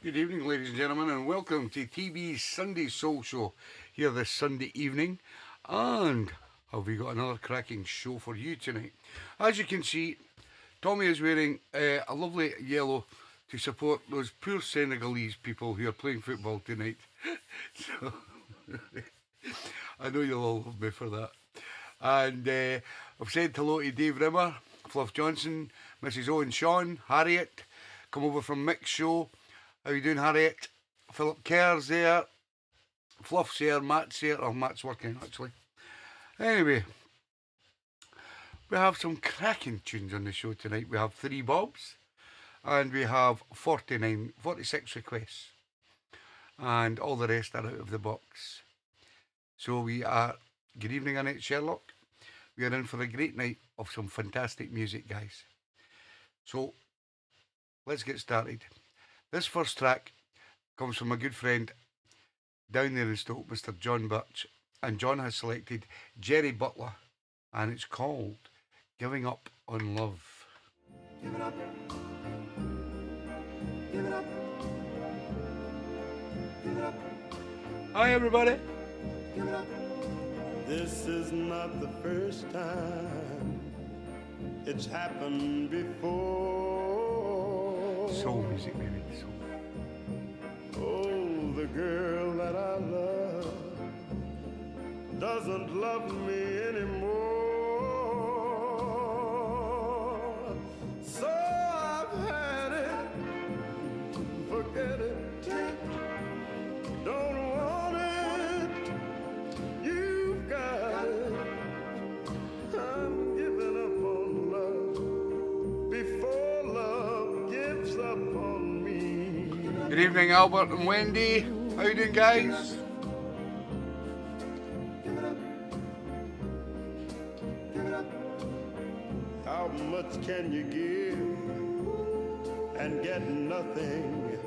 Good evening, ladies and gentlemen, and welcome to TeeBee's Sunday Soul Show here this Sunday evening. And have we got another cracking show for you tonight? As you can see, Tommy is wearing a lovely yellow to support those poor Senegalese people who are playing football tonight. So I know you'll all love me for that. And I've said hello to Dave Rimmer, Fluff Johnson, Mrs. Owen Sean, Harriet, come over from Mix Show. How you doing, Harriet? Philip Kerr's there. Fluff's here. Matt's here. Oh, Matt's working, actually. Anyway, we have some cracking tunes on the show tonight. We have 3 bobs. And we have 46 requests. And all the rest are out of the box. So we are... Good evening, Annette Sherlock. We are in for a great night of some fantastic music, guys. So, let's get started. This first track comes from a good friend down there in Stoke, Mr. John Birch. And John has selected Jerry Butler. And it's called Giving Up on Love. Give it up. Give it up. Give it up. Hi, everybody. Give it up. This is not the first time it's happened before. Soul music, baby. Soul. Oh, the girl that I love doesn't love me anymore. So I've had it, forget it, don't want it, you've got it. I'm giving up on love before love gives up on me. Good evening, Albert and Wendy. How you doing, guys? How much can you give and get nothing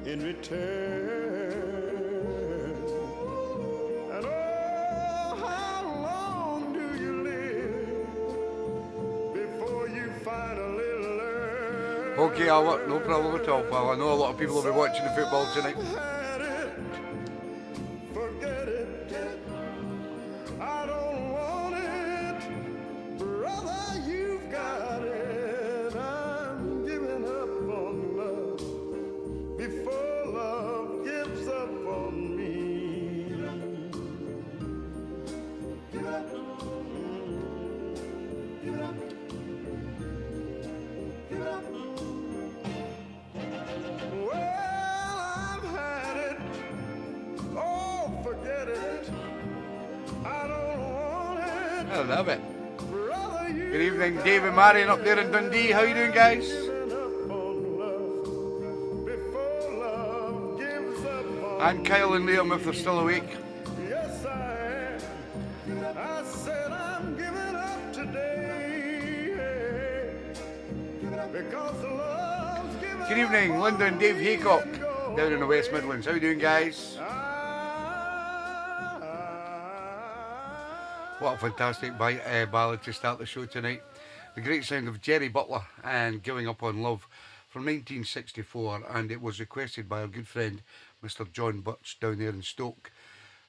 in return? And oh, how long do you live before you finally learn? Okay, Albert, no problem at all, pal. I know a lot of people will be watching the football tonight. Had it, forget it, I don't want it, brother, you've got it. I'm giving up on love before love gives up on me. Give it up. Give it up. Give it up. Well, I've had it. Oh, forget it. I don't want it. I love it. Brother, you Good evening, Dave and Marion up there in Dundee. How you doing, guys? giving up on love before love gives up on And Kyle and Liam, if they're still awake. Yes, I am. I said I'm giving up today because love's giving Good evening, Linda and Dave Haycock down in the West Midlands. How you doing, guys? What a fantastic ballad to start the show tonight. The great sound of Jerry Butler and Giving Up on Love from 1964, and it was requested by our good friend Mr. John Birch down there in Stoke.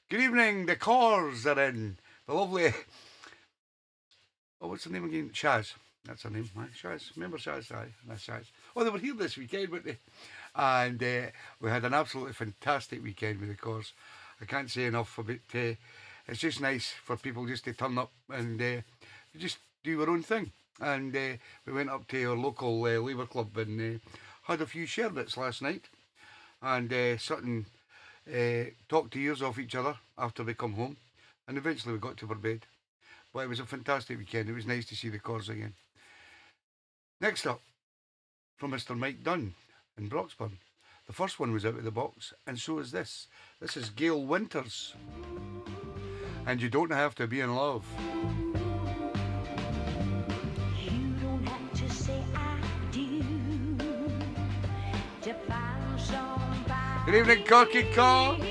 Good evening, the Cors are in. The lovely... Oh, what's her name again? Shaz. That's her name, right? Shaz. Remember Shaz? Aye, that's Shaz. Oh, they were here this weekend, weren't they? And we had an absolutely fantastic weekend with the Cors. I can't say enough about... it's just nice for people just to turn up and just do their own thing. And we went up to our local Labour Club and had a few sherbets last night. And sitting, talked to ears off each other after we come home. And eventually we got to our bed. But it was a fantastic weekend. It was nice to see the Cors again. Next up, from Mr. Mike Dunn in Broxburn. The first one was out of the box, and so is this. This is Gail Winters. And you don't have to be in love. You don't have to say I do to find somebody. Good evening, Corky Car. Who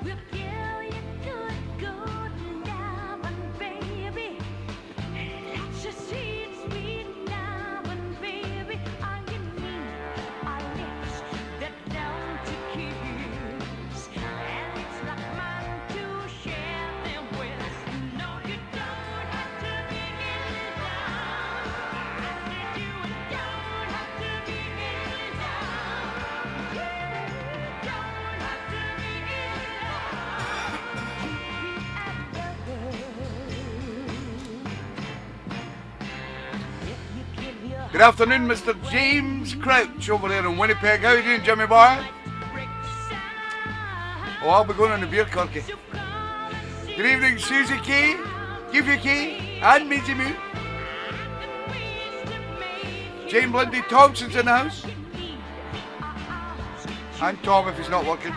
will give you good loving, baby. That's a sweet loving, baby. All you need are lips that Good afternoon, Mr. James Crouch over there in Winnipeg. How you doing, Jimmy boy? Oh, I'll be going on the beer corky. Good evening, Susie K, Goofy K, and Maisie Moo. Jane Blindy Thompson's in the house. And Tom if he's not working.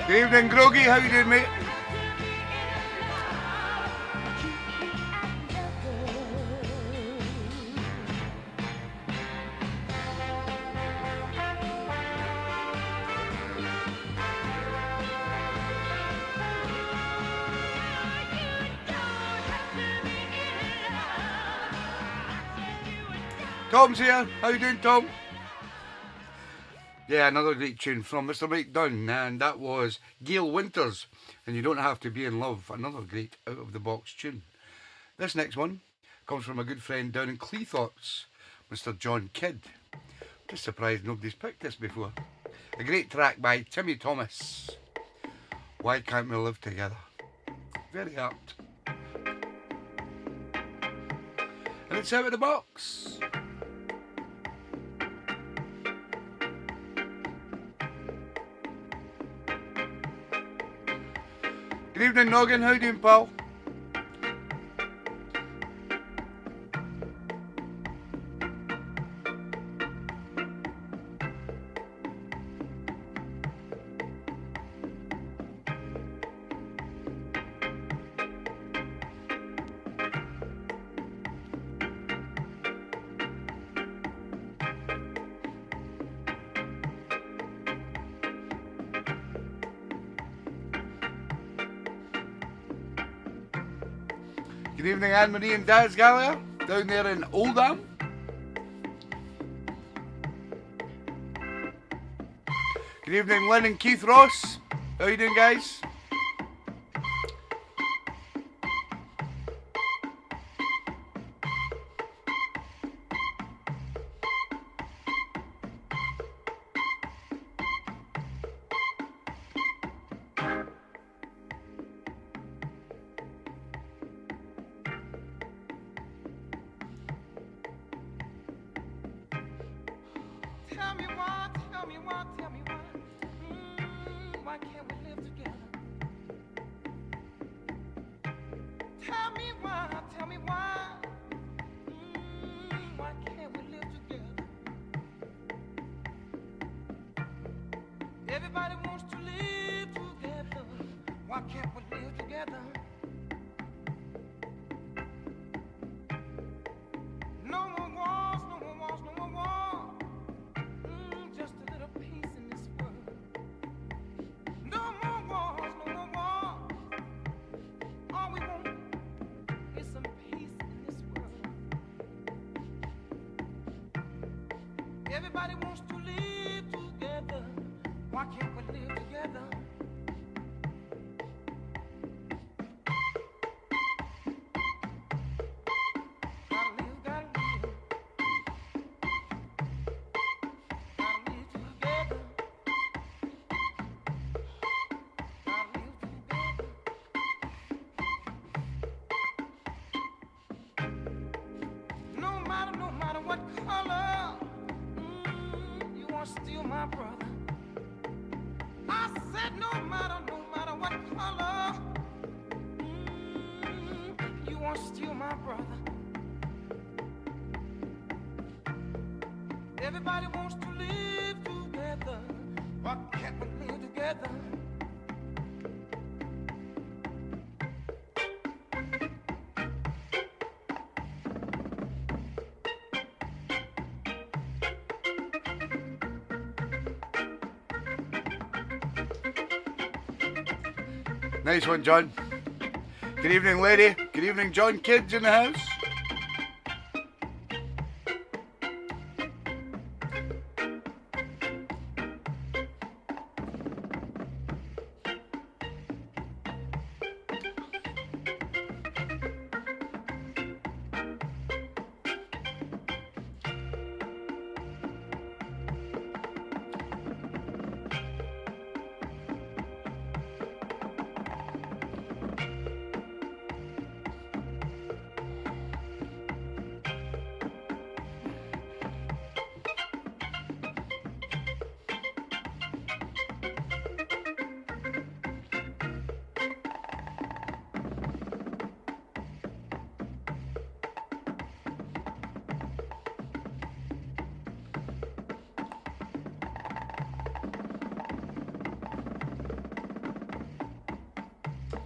Good evening, Groggy. How you doing, mate? Tom's here. How you doing, Tom? Yeah, another great tune from Mr. Mike Dunn, and that was Gail Winters, and You Don't Have to Be in Love, another great out-of-the-box tune. This next one comes from a good friend down in Cleethorpes, Mr. John Kidd. Just surprised nobody's picked this before. A great track by Timmy Thomas. Why Can't We Live Together? Very apt. And it's out of the box. Good evening, Noggin. How you doing, pal? Good evening, Anne-Marie and Daz Gallagher, down there in Oldham. Good evening, Lynn and Keith Ross. How you doing, guys? Everybody wants to live together. Why can't we live together? Gotta live, gotta live. Gotta live together. Gotta live together. No matter what color. Still my brother. I said no matter what color, you are still my brother. Everybody wants to live together. Why can't we live together? Nice one, John. Good evening, lady. Good evening, John. Kids in the house.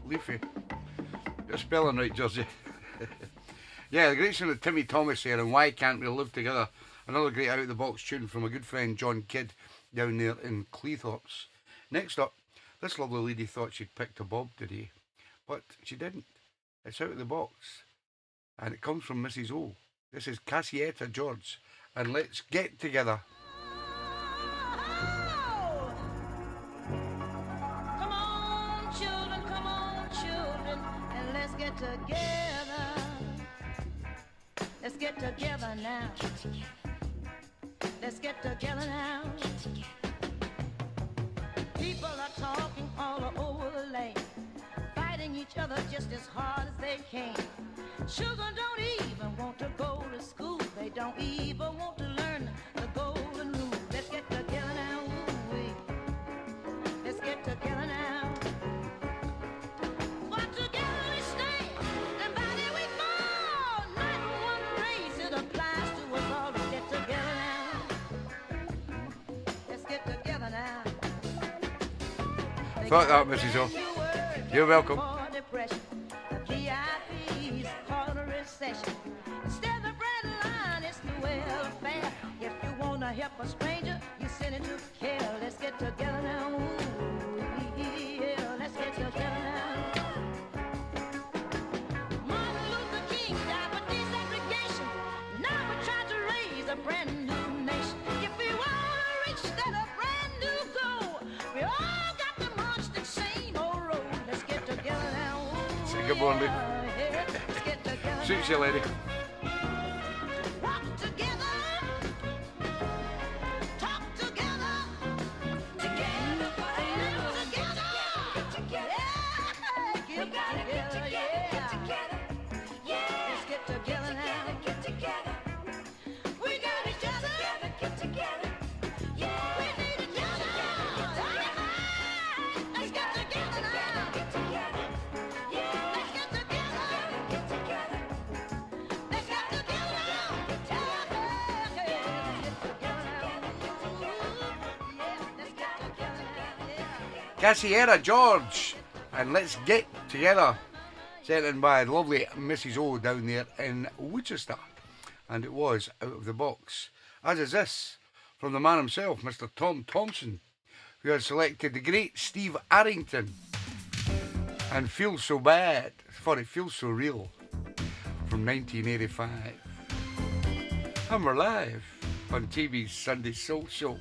Leafy. You're spelling right, Jersey. Yeah, the great sound of Timmy Thomas there, and Why Can't We Live Together? Another great out of the box tune from a good friend John Kidd down there in Cleethorpes. Next up, this lovely lady thought she'd picked a bob today, but she didn't. It's out of the box, and it comes from Mrs. O. This is Cassietta George, and Let's Get Together. Together, let's get together now. Let's get together now. People are talking all over the land, fighting each other just as hard as they can. Children don't even want to go to school. They don't even want to learn the golden rule. Let's get together now. Ooh-wee. Let's get together now. Thought that, Mrs. O. You're welcome. Instead of bread line, it's the welfare. If you want to help a stranger, you send it to care. Let's get together now. Yeah, let's get together now. Martin Luther King died for desegregation. Now we're trying to raise a brand new nation. If we want to reach that a brand new goal, we all got to march the same old road. Let's get together now. Say good morning. Yeah, let's get together. Suits you, lady. Walk together, talk together, together forever, together, yeah, get together, yeah, let's get together now, get together, we got each other, get together, yeah, we need each other, let's get together now, get together, yeah, let's get together, get together. Cassietta George, and Let's Get Together, sent in by the lovely Mrs. O down there in Worcester, and it was out of the box, as is this from the man himself, Mr. Tom Thompson, who has selected the great Steve Arrington and Feels So Bad, for It Feels So Real, from 1985. And we're live on TeeBee's Sunday Soul Show.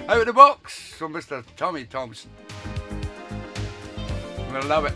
Out of the box from Mr. Tommy Thompson. I'm gonna love it.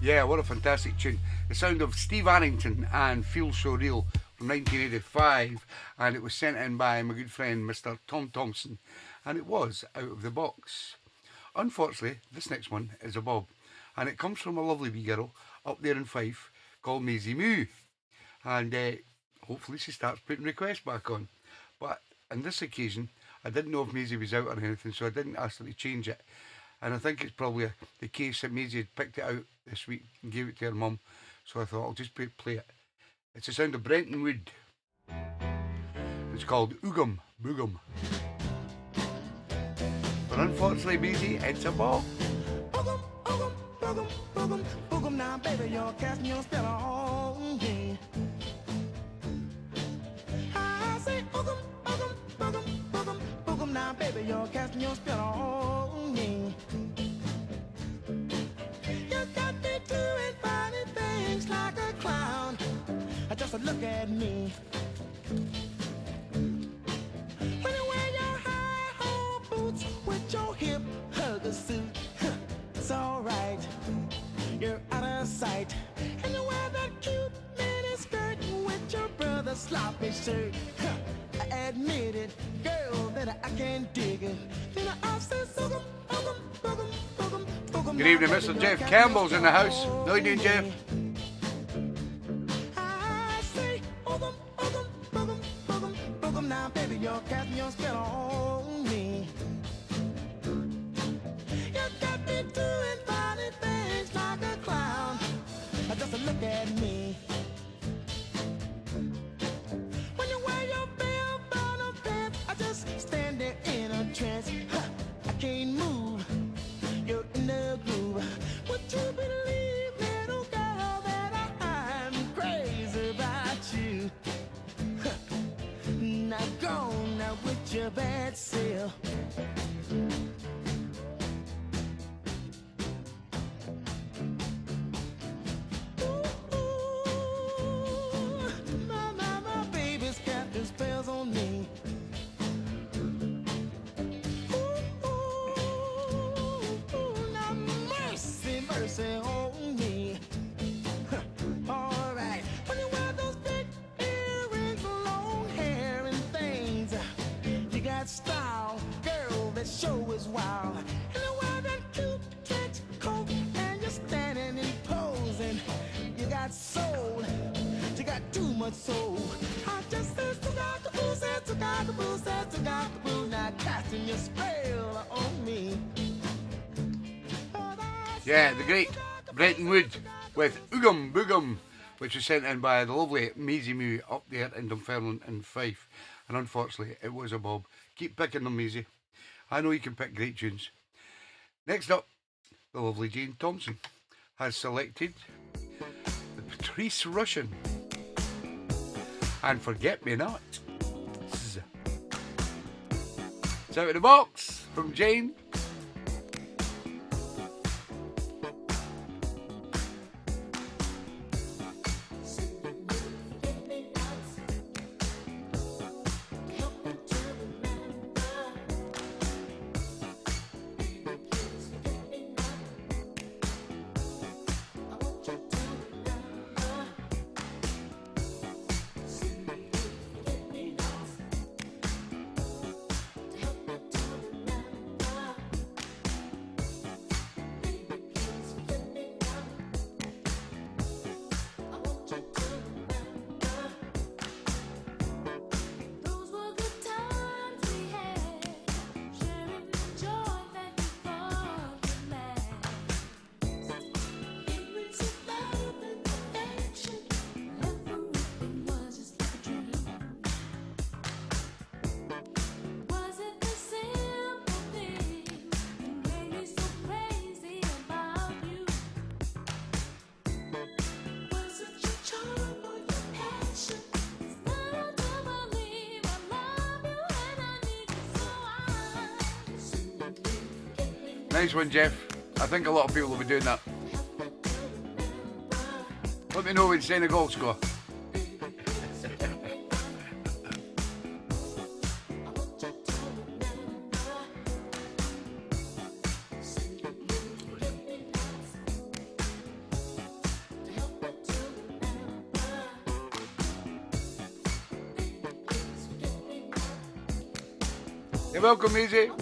Yeah, what a fantastic tune. The sound of Steve Arrington and Feel So Real from 1985, and it was sent in by my good friend Mr. Tom Thompson, and it was out of the box. Unfortunately, this next one is a bob, and it comes from a lovely wee girl up there in Fife called Maisie Moo, and hopefully she starts putting requests back on. But on this occasion, I didn't know if Maisie was out or anything, so I didn't ask her to change it. And I think it's probably the case that Maisie had picked it out this week and gave it to her mum. So I thought I'll just play it. It's the sound of Brenton Wood. It's called Oogum Boogum. But unfortunately, Maisie, it's a bob. Boogum, boogum, boogum, boogum, boogum. Now, baby, you're casting your spell on me. I say boogum, boogum, boogum, boogum, boogum. Now, baby, you're casting your spell on me. You got me doing funny things like a clown. Just look at me. When you wear your high-hole boots with your hip hugger suit, it's alright. You're out of sight. And you wear that cute mini skirt with your brother's sloppy shirt. I admit it, girl, that I can't dig it. Then I say, boogum, boogum, boogum, boogum, boogum. Good evening, Mr. Jeff Campbell's in the house. How you doing, Jeff? I say, boogum, boogum, boogum, boogum, boogum. Now, baby, you're casting your spell on me. You got me doing funny things like a clown. Just look at me. When you wear your bell-bottom pants, I just stand there in a trance. I can't move. You're in the groove. Would you believe, little girl, that I'm crazy about you? Now go now with your bad self. My baby's got the spells on me. Now mercy, mercy on me. All right, when you wear those big earrings, long hair and things, you got style, girl, that show is wild. And you wear that cute trench coat, and you're standing and posing. You got soul, you got too much soul. I just said to-ga-ga-boo, said to-ga-ga-boo, said to-ga-ga-boo, now casting your spell on me. Yeah, the great Brenton Wood with Oogum Boogum, which was sent in by the lovely Maisie Moo up there in Dunfermline and Fife. And unfortunately, it was a bob. Keep picking them, Maisie. I know you can pick great tunes. Next up, the lovely Jane Thompson has selected the Patrice Rushen and Forget Me Not. It's out of the box from Jane. Nice one, Jeff. I think a lot of people will be doing that. Let me know when Senegal score. You're welcome, Maisie.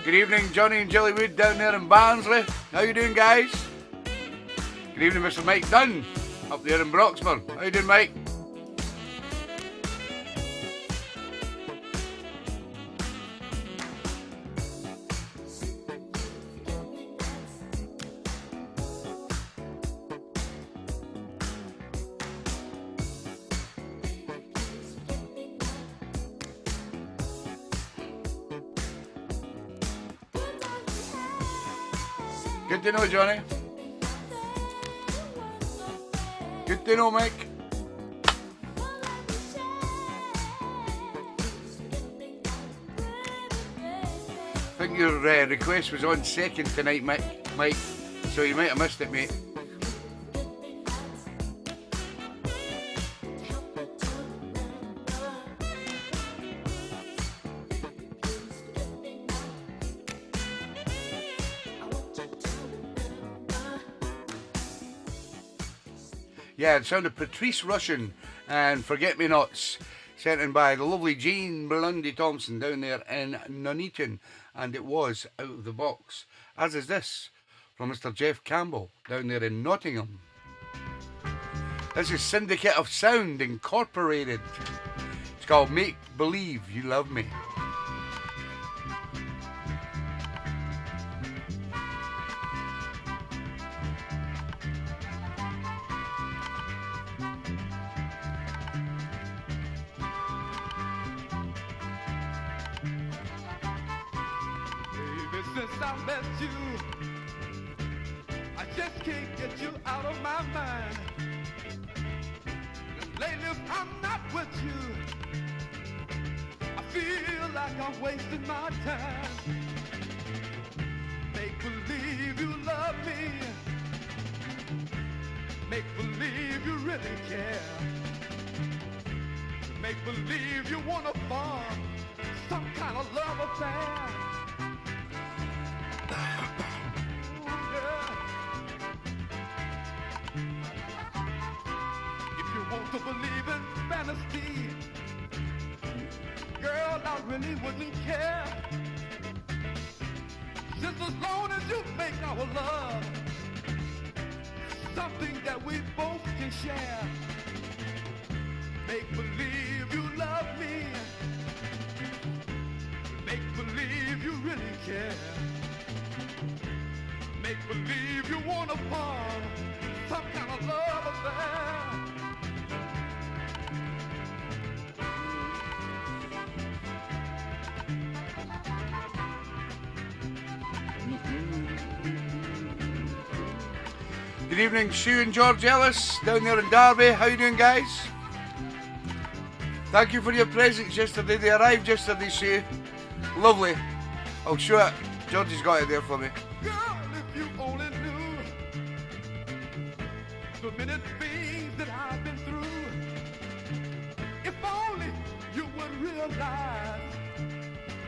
Good evening, Johnny and Jellywood down there in Barnsley. How you doing, guys? Good evening, Mr. Mike Dunn up there in Broxburn. How you doing, Mike? Good to know, Johnny. Good to know, Mike. I think your request was on second tonight, Mike, so you might have missed it, mate. Yeah, it sounded Patrice Rushen and Forget Me Nots, sent in by the lovely Jean Blundy Thompson down there in Nuneaton, and it was Out of the Box, as is this from Mr. Jeff Campbell down there in Nottingham. This is Syndicate of Sound Incorporated. It's called Make Believe You Love Me. Since I met you, I just can't get you out of my mind. And lately, if I'm not with you, I feel like I'm wasting my time. Make believe you love me. Make believe you really care. Make believe you want to form some kind of love affair. To believe in fantasy, girl, I really wouldn't care. Just as long as you make our love something that we both can share. Make believe you love me. Make believe you really care. Make believe you want to form some kind of love affair. Good evening, Sue and George Ellis down there in Derby. How you doing, guys? Thank you for your presents yesterday. They arrived yesterday, Sue. Lovely. I'll show it. George has got it there for me. Girl, if you only knew the many things that I've been through. If only you would realize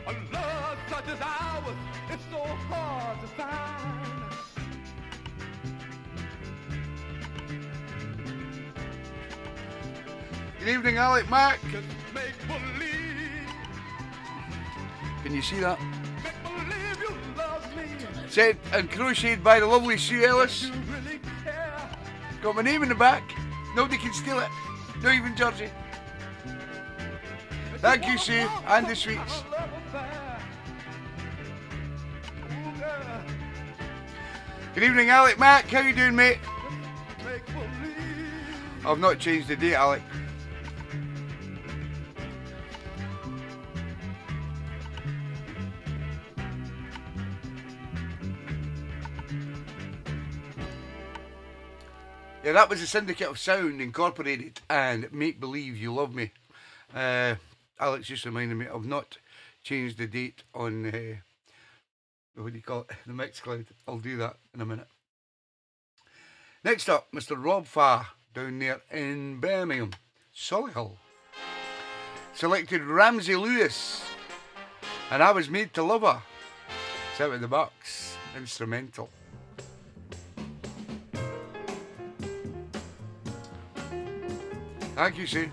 a love such as ours is so hard to find. Good evening, Alec Mac. Just make believe. Can you see that? Make believe you love me. Sent and crocheted by the lovely Sue Ellis. You really care. Got my name in the back. Nobody can steal it. Not even Georgie. Thank you, Sue, and the sweets. Good evening, Alec Mac. How you doing, mate? I've not changed the date, Alec. Yeah, that was the Syndicate of Sound Incorporated and Make Believe You Love Me. Alex just reminded me I've not changed the date on what do you call it? The Mixcloud. I'll do that in a minute. Next up, Mr. Rob Farr down there in Birmingham, Solihull. Selected Ramsey Lewis, and I Was Made to Love Her. It's out of the box, instrumental. Thank you, Sue.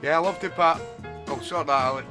Yeah, I love to, Pat. I'll sort that out.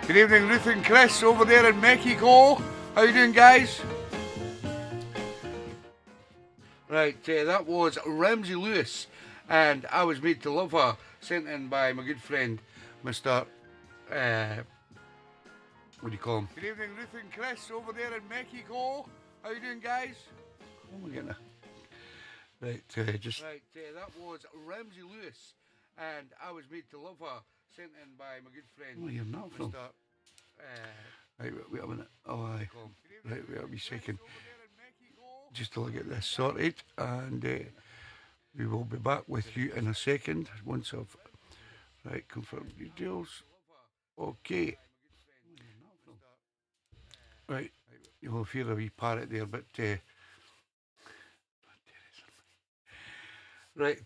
Good evening, Ruth and Chris over there in Mexico. How you doing, guys? Right, that was Ramsey Lewis, and I Was Made to Love Her, sent in by my good friend, Mr. What do you call him? Good evening, Ruth and Chris over there in Mexico. How you doing, guys? Oh, we're getting a... Right, that was Ramsey Lewis, and I Was Made to Love Her, sent in by my good friend. Oh, you're not from. Right, wait a minute. Oh, aye. Right, wait a wee second. Just till I get this sorted, and we will be back with you in a second once I've confirmed details. Okay. Right, you'll hear a wee parrot there, but right.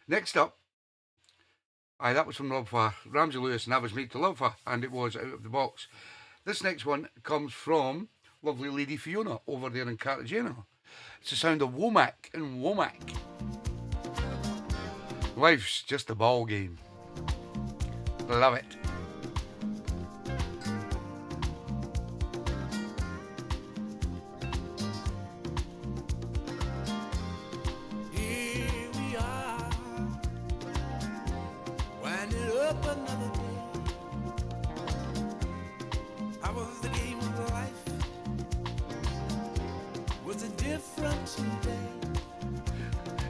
Next up. Aye, that was from Rob Farr, Ramsey Lewis, and I Was Made to Love Her, and it was out of the box. This next one comes from lovely Lady Fiona over there in Cartagena. It's the sound of Womack and Womack. Life's just a ball game. Love it. up another day. How was the game of life? Was it different today?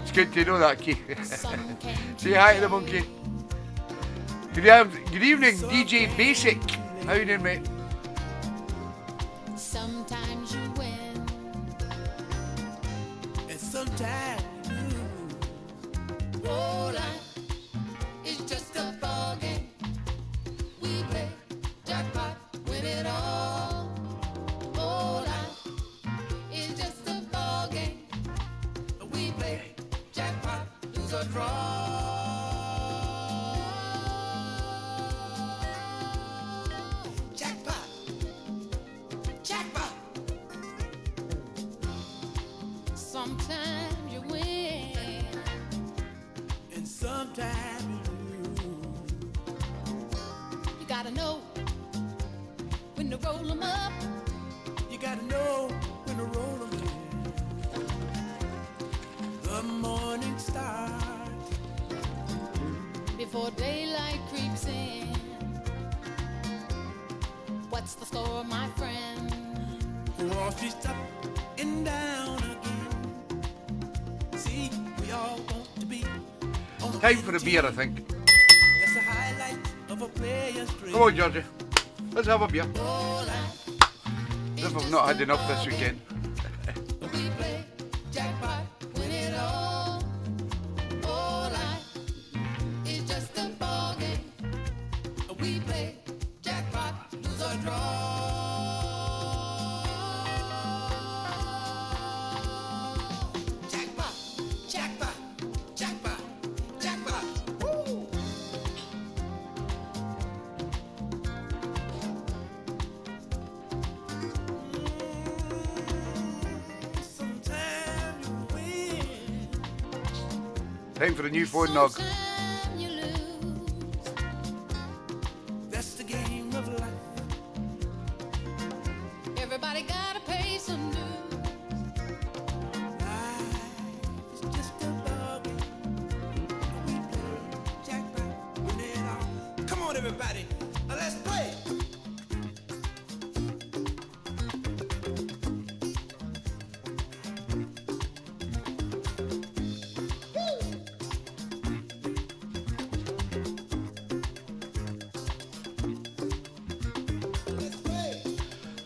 It's good to know that, Keith. Some came Say hi to the monkey. Good evening, DJ Basic. How you doing, mate? sometimes you win. And sometimes you lose. Oh, life is just a ball game. We play jackpot, win it all. Oh, life is just a ball game. We play jackpot, lose or draw. Jackpot, jackpot. Sometimes you win. And sometimes you lose. You gotta know when to roll 'em up. You gotta know when to roll them in. The morning starts Before daylight creeps in. What's the score, my friend? Wall Street's up and down again. See, we all want to be on the Time for a winning beer, I team. think. That's the highlight of a player's dream. Come on, Georgie. Let's have a beer. Oh, life As if I've not had enough this weekend. we play jackpot, win it all. Oh, life is just a ball game. We play jackpot, lose or draw. Jackpot, jackpot, jackpot, jackpot. Woo! Sometimes you win. Time for a new phone nog. Sometime you lose. That's the game of life. Everybody gotta pay some dues. Life is just a ball game. We play jackpot, win it all. Come on, everybody, let's play.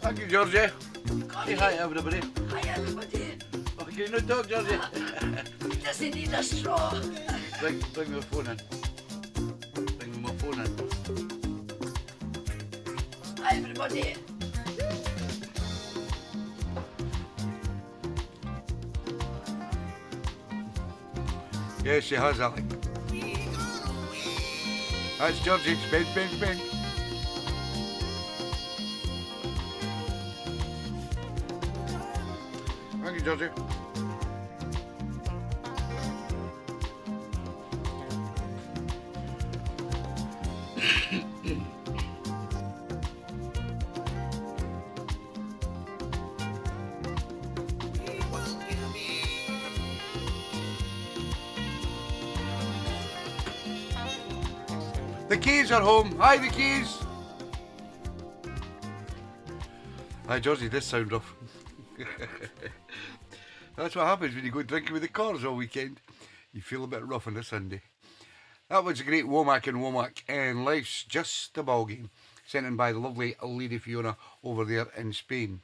Thank you, Georgie. Say hi, everybody. Hi everybody. Oh, can you not talk, Georgie? Does he need a straw? Bring my phone in. Bring my phone in. Hi everybody. Yes, she has, Alec. That's Georgie. Spin, spin, spin. Thank you, Georgie. The Keys are home. Hi, the Keys. Hi, Georgie. This sound rough. That's what happens when you go drinking with the cars all weekend. You feel a bit rough on a Sunday. That was a great Womack and Womack, and Life's Just a Ball Game, sent in by the lovely Lady Fiona over there in Spain.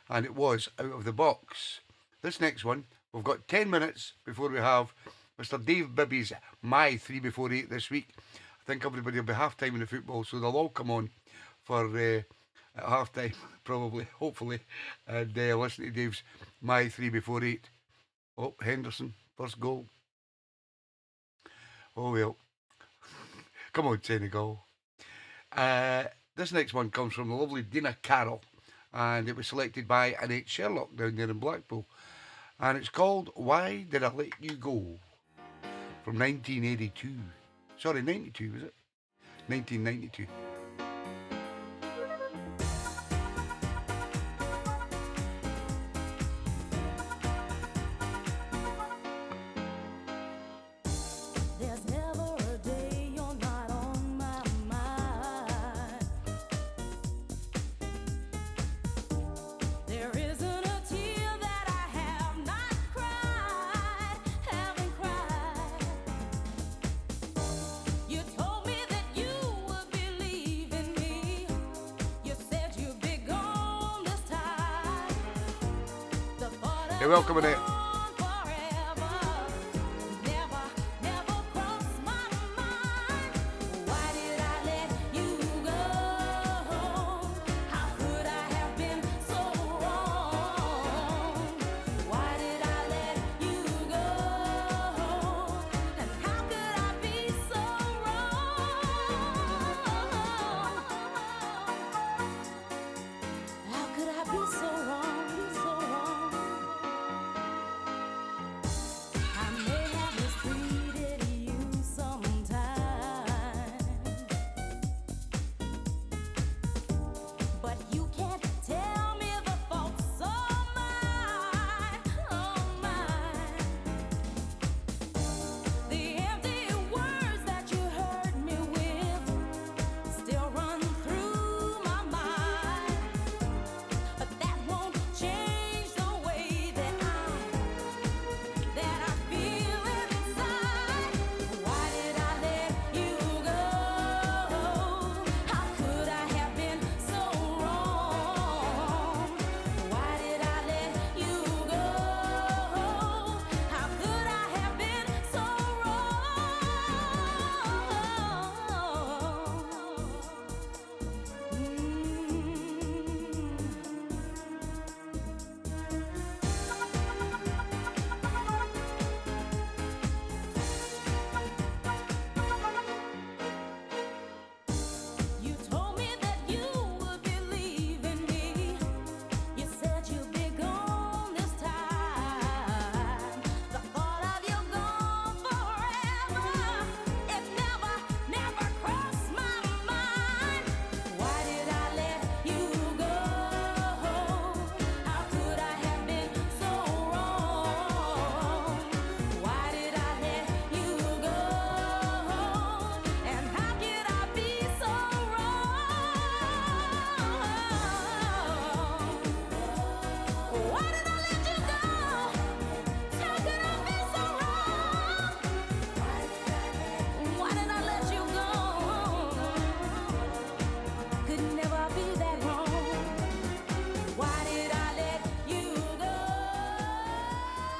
And it was Out of the Box. This next one, we've got 10 minutes before we have Mr. Dave Bibby's My 3 Before 8 this week. I think everybody will be half time in the football, so they'll all come on for at half time, probably, hopefully, and listen to Dave's My 3 Before 8. Oh, Henderson, first goal. Oh well. Come on, Senegal. This next one comes from the lovely Dina Carroll, and it was selected by Annette Sherlock down there in Blackpool. And it's called Why Did I Let You Go? From 1982. Sorry, 92, was it? 1992. There's never a day you're not on my You're welcome, Annette.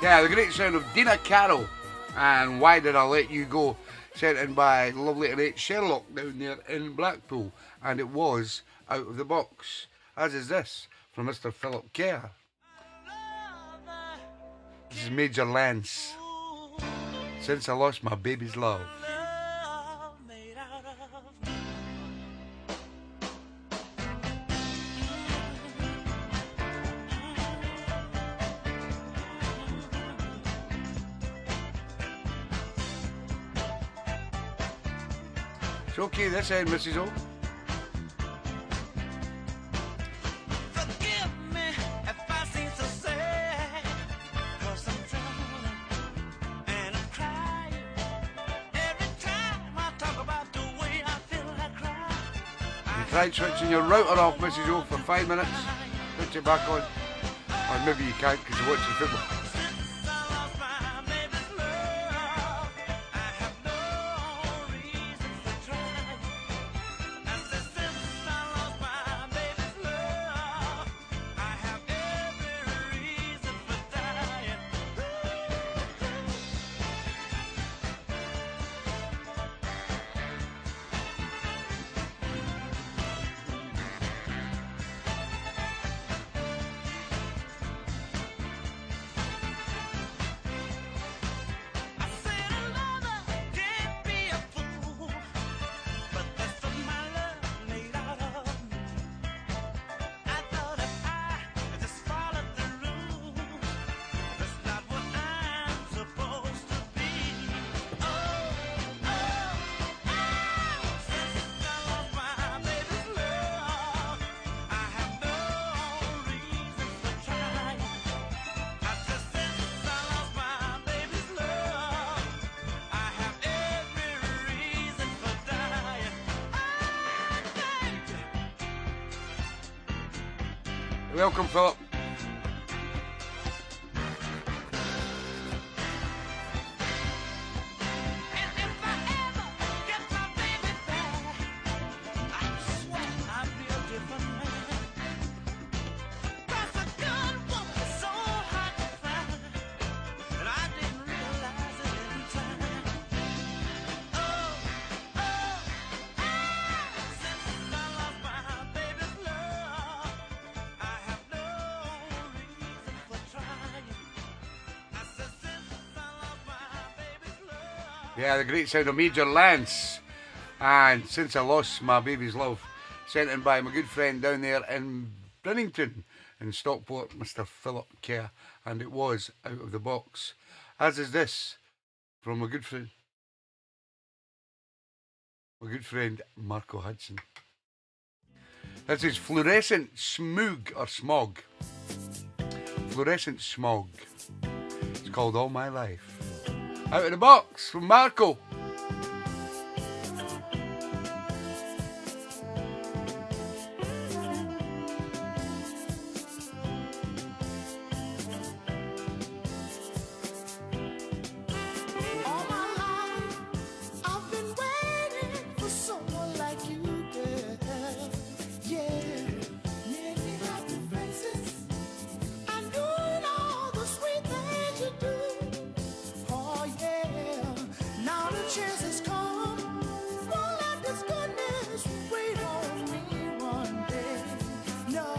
Yeah, the great sound of Dina Carroll and Why Did I Let You Go, sent in by lovely Annette Sherlock down there in Blackpool, and it was Out of the Box, as is this from Mr. Philip Kerr. This is Major Lance, Since I Lost My Baby's Love. It's okay this end, Mrs. O. Forgive me if I seem so sad, 'cause I'm drowning and I'm crying. Every time I talk about the way I feel like crying. You tried switching your router off, Mrs. O, for 5 minutes. Switch it back on. Or maybe you can't because you're watching football. Since I lost my baby's love, I have no reason for trying. I said since I lost my baby's love, I have every reason for dying. I said a lover can't be a fool, but that's what my love made out of. I thought if I just followed the rules, that's not what I'm supposed to be. Oh, since I lost my baby's love, I have no reason for trying. I said since I lost my baby's love, I have every reason for dying. Welcome, Philip. And if I ever get my baby back, I swear I'll be a different man. 'Cause a good woman is so hard to find. Yeah, the great sound of Major Lance. And Since I Lost My Baby's Love, sent in by my good friend down there in Brinnington in Stockport, Mr. Philip Kerr. And it was Out of the Box. As is this from my good friend Marco Hudson. This is Fluorescent Smog or Smog. Fluorescent Smog. It's called All My Life. Out of the Box from Marco. All my life, I've been waiting for someone like you, girl. Yeah, making happy faces and doing all the sweet things you do. Oh yeah, now the chance has come. Won't let this goodness wait on me one day. No,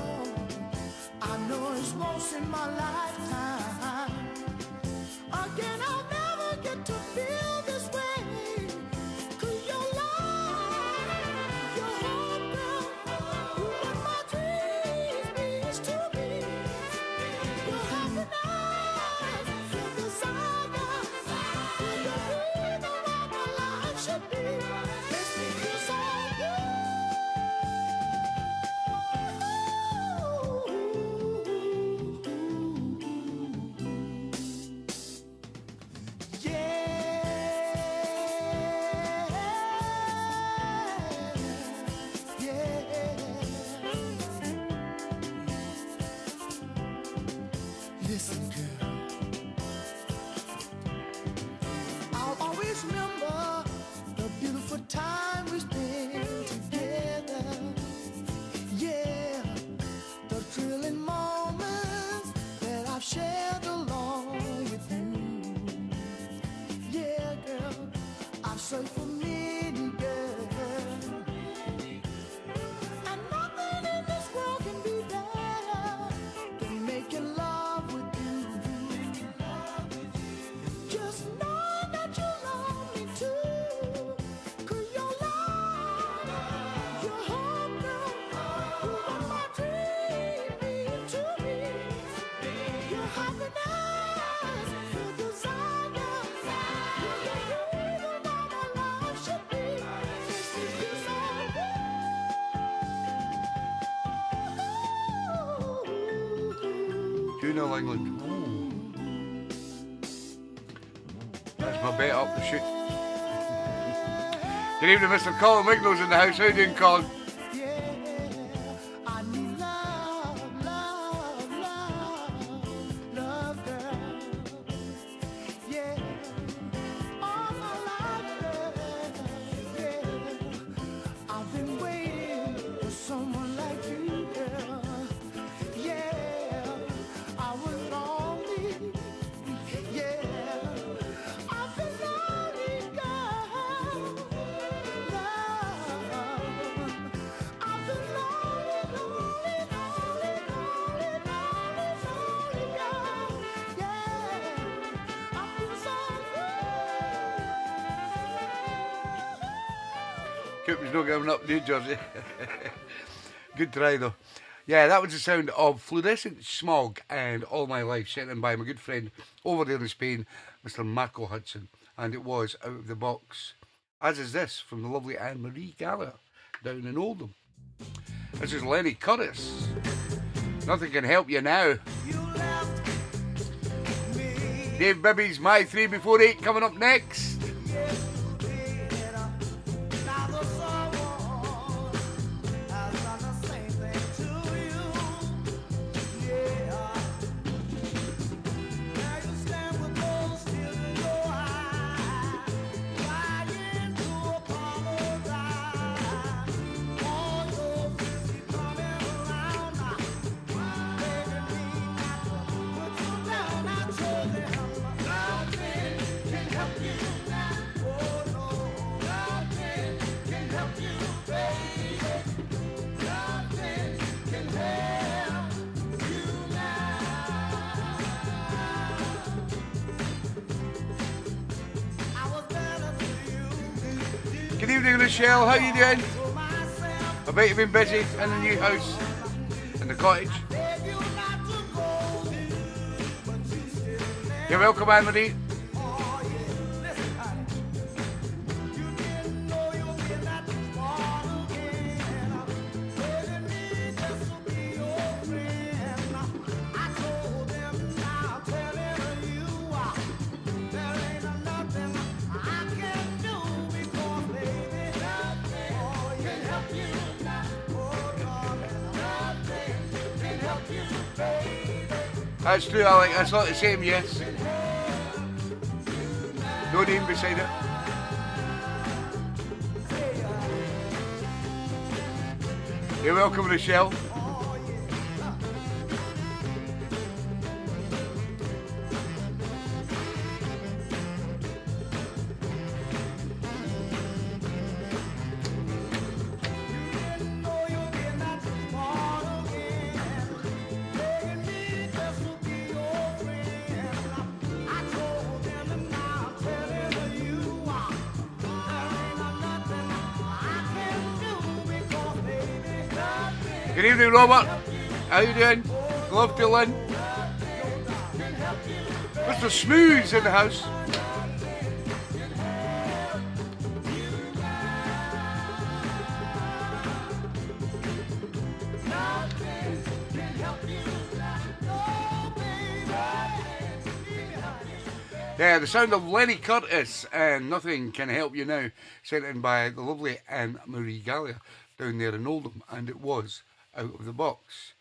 I know it's once in my lifetime. Again, I'll never get to feel this way. 'Cause your love, your hope, girl, what my dreams means to me. Your happiness, your desire, your breathe around my life should be. Makes me feel so Listen, girl, I'll always remember the beautiful time we spent together. Yeah, the thrilling moments that I've shared along with you. Yeah, girl, I've searched for many girls, and nothing in this world can be better than making love with you. Just knowing that you love me too. 'Cause your love, your hope, girl, you are my dream mean to me. Your happiness, your desire, your breathe around my life should be. Makes me feel so good. 2-0 England. Ooh. That's my bet up the chute. Good evening, Mr. Colin Wignall's in the house. How you doing, Colin? I need love, love, love, love, girl. Yeah, all my life, girl. Yeah, I've been waiting for someone like you, girl. Yeah, I was lonely. Yeah, I've been lonely, girl. Love, I've been lonely, lonely, lonely, lonely, lonely, lonely, girl. Yeah, I feel so Coopman's not giving up, New Jersey. Good try, though. Yeah, that was the sound of Fluorescent Smog and All My Life, sent in by my good friend over there in Spain, Mr. Marco Hudson. And it was Out of the Box. As is this from the lovely Anne-Marie Gallagher down in Oldham. This is Lenny Curtis. Nothing Can Help You Now. Dave Bibby's My 3 Before 8 coming up next. Nothing can help you now. evening, Rochelle. How you doing? I bet you've been busy in the new house, in the cottage. You're welcome, Anne-Marie. That's true, Alec. That's not the same, yes. No name beside it. You're welcome, Rochelle. Good evening, Robert. How you doing? Love to Lynn. Mr. Smooth's in the house. Yeah, the sound of Lenny Curtis and Nothing Can Help You Now, sent in by the lovely Anne-Marie Gallia down there in Oldham, and it was Out of the Box.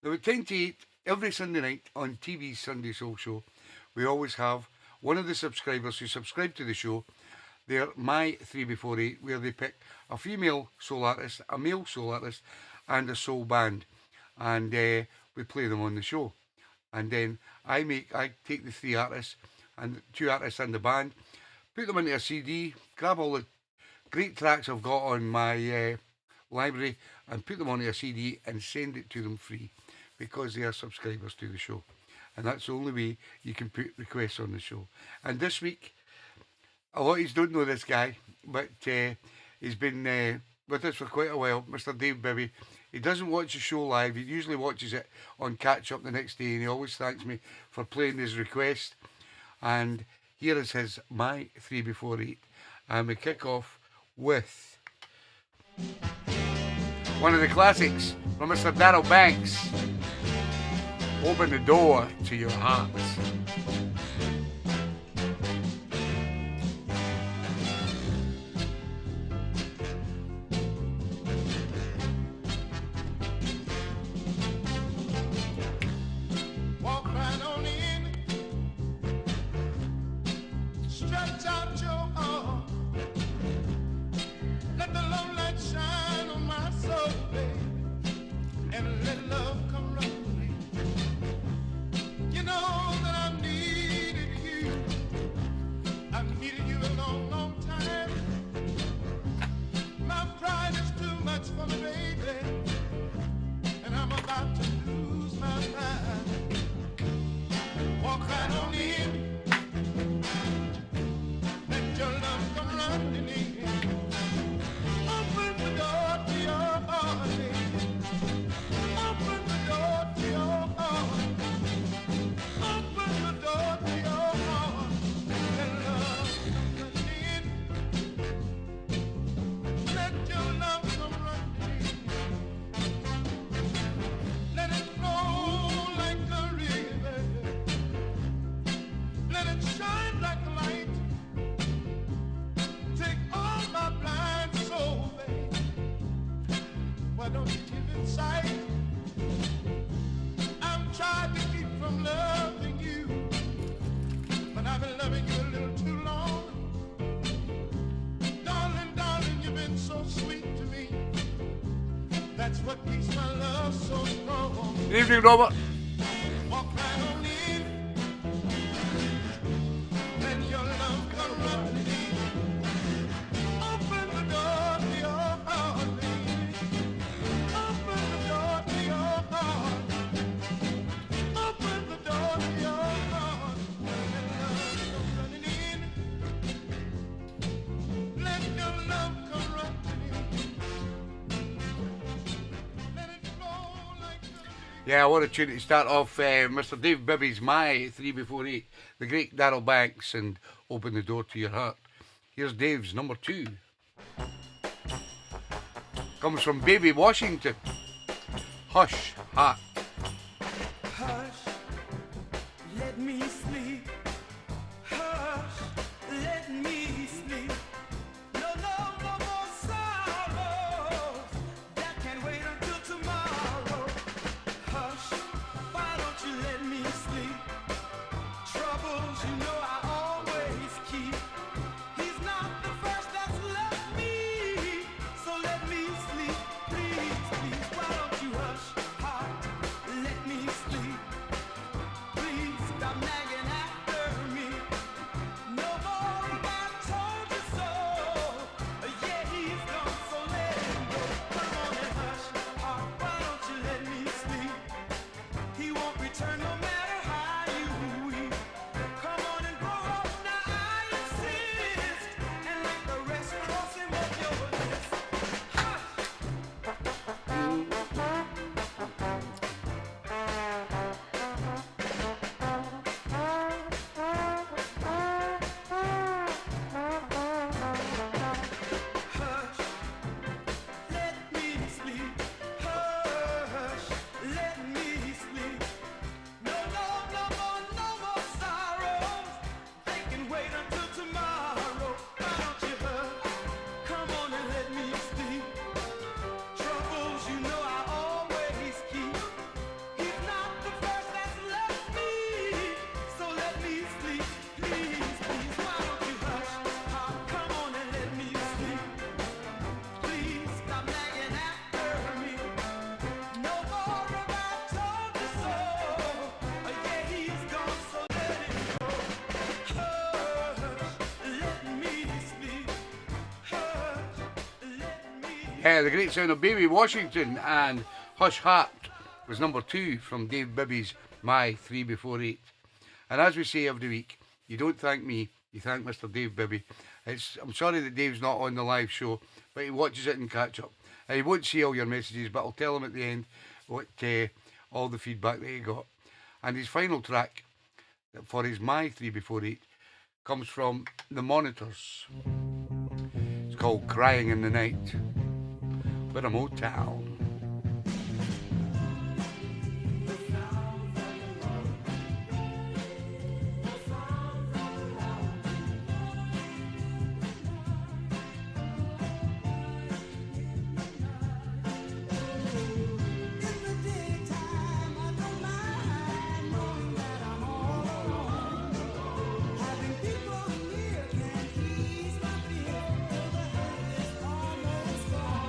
Now at 10 to 8, every Sunday night on TeeBee's Sunday Soul Show, we always have one of the subscribers who subscribe to the show, they're my 3 before 8, where they pick a female soul artist, a male soul artist, and a soul band, and we play them on the show. And then I take the 3 artists and 2 artists in the band, put them into a CD, grab all the great tracks I've got on my library and put them onto a CD and send it to them free, because they are subscribers to the show, and that's the only way you can put requests on the show. And this week, a lot of you don't know this guy, but he's been with us for quite a while, Mr. Dave Bibby. He doesn't watch the show live, he usually watches it on catch up the next day, and he always thanks me for playing his request. And here is his My 3 Before 8, and we kick off with one of the classics from Mr. Darryl Banks, Open the Door to Your Hearts. Walk right on in, stretch out your arm, let the love light shine on my soul, baby, and let love come running. You know that I needed you. I've needed you a long, long time. My pride is too much for me, baby, and I'm about to lose my mind. Walk right on in, let your love come running in. Open the door to your heart, baby. Open the door to your heart. Open the door to your heart. Let love come running in. Let your love come running in. Let it flow like a river. Let it shine like a light. Take all my blind soul, babe. Why don't you give it sight? I'm trying to keep from loving you, but I've been loving you a little too long. Darling, darling, you've been so sweet to me. That's what keeps my love so strong. Good evening, Robert. Walk right on in. Let your love come running in. Open the door to your heart, baby. Open the door to your heart. Open the door to your heart. Let love come running in. Let your love come running in. Let it flow like the Yeah, what a tune to start off Mr. Dave Bibby's My 3 Before 8, the great Darryl Banks, and Open the Door to Your Heart. Here's Dave's number 2. Comes from Baby Washington. Hush, Heart. Hush, let me sleep. Hush, let me sleep. No, no, no more sorrows that can wait until tomorrow. Hush, why don't you let me sleep? Troubles, you know I always keep. He's not the first that's left me, so let me sleep, please, please. Why don't you hush, heart, let me sleep. Please stop nagging after me. No more of I told you so. Yeah, he's gone, so let him go. Come on and hush, heart, why don't you let me sleep? He won't return no matter how you weep. Come on and grow up now, I insist. And like the rest, cross him off your list. Hush! Hush, let me sleep. Hush, let me sleep. No, no, no more, no more sorrows. They can wait until tomorrow. Why don't you hush? Come on and let me sleep. Troubles, you know I always keep. He's not the first that's left me, so let me sleep, please, please. Why don't you hush? Come on and let me sleep. Please stop nagging after me. No more of I told you so. Yeah, he's gone, so let him go. Hush, let me sleep. Hush, let me. Yeah, the great sound of Baby Washington, and Hush Heart was number 2 from Dave Bibby's My 3 Before 8. And as we say every week, you don't thank me, you thank Mr. Dave Bibby. I'm sorry that Dave's not on the live show, but he watches it in catch up. And he won't see all your messages, but I'll tell him at the end what all the feedback that he got. And his final track for his My 3 Before 8 comes from The Monitors. It's called Crying in the Night. We're a Motown. In the daytime, I don't mind knowing that I'm all alone. Having people near can ease my fear. The head is almost gone.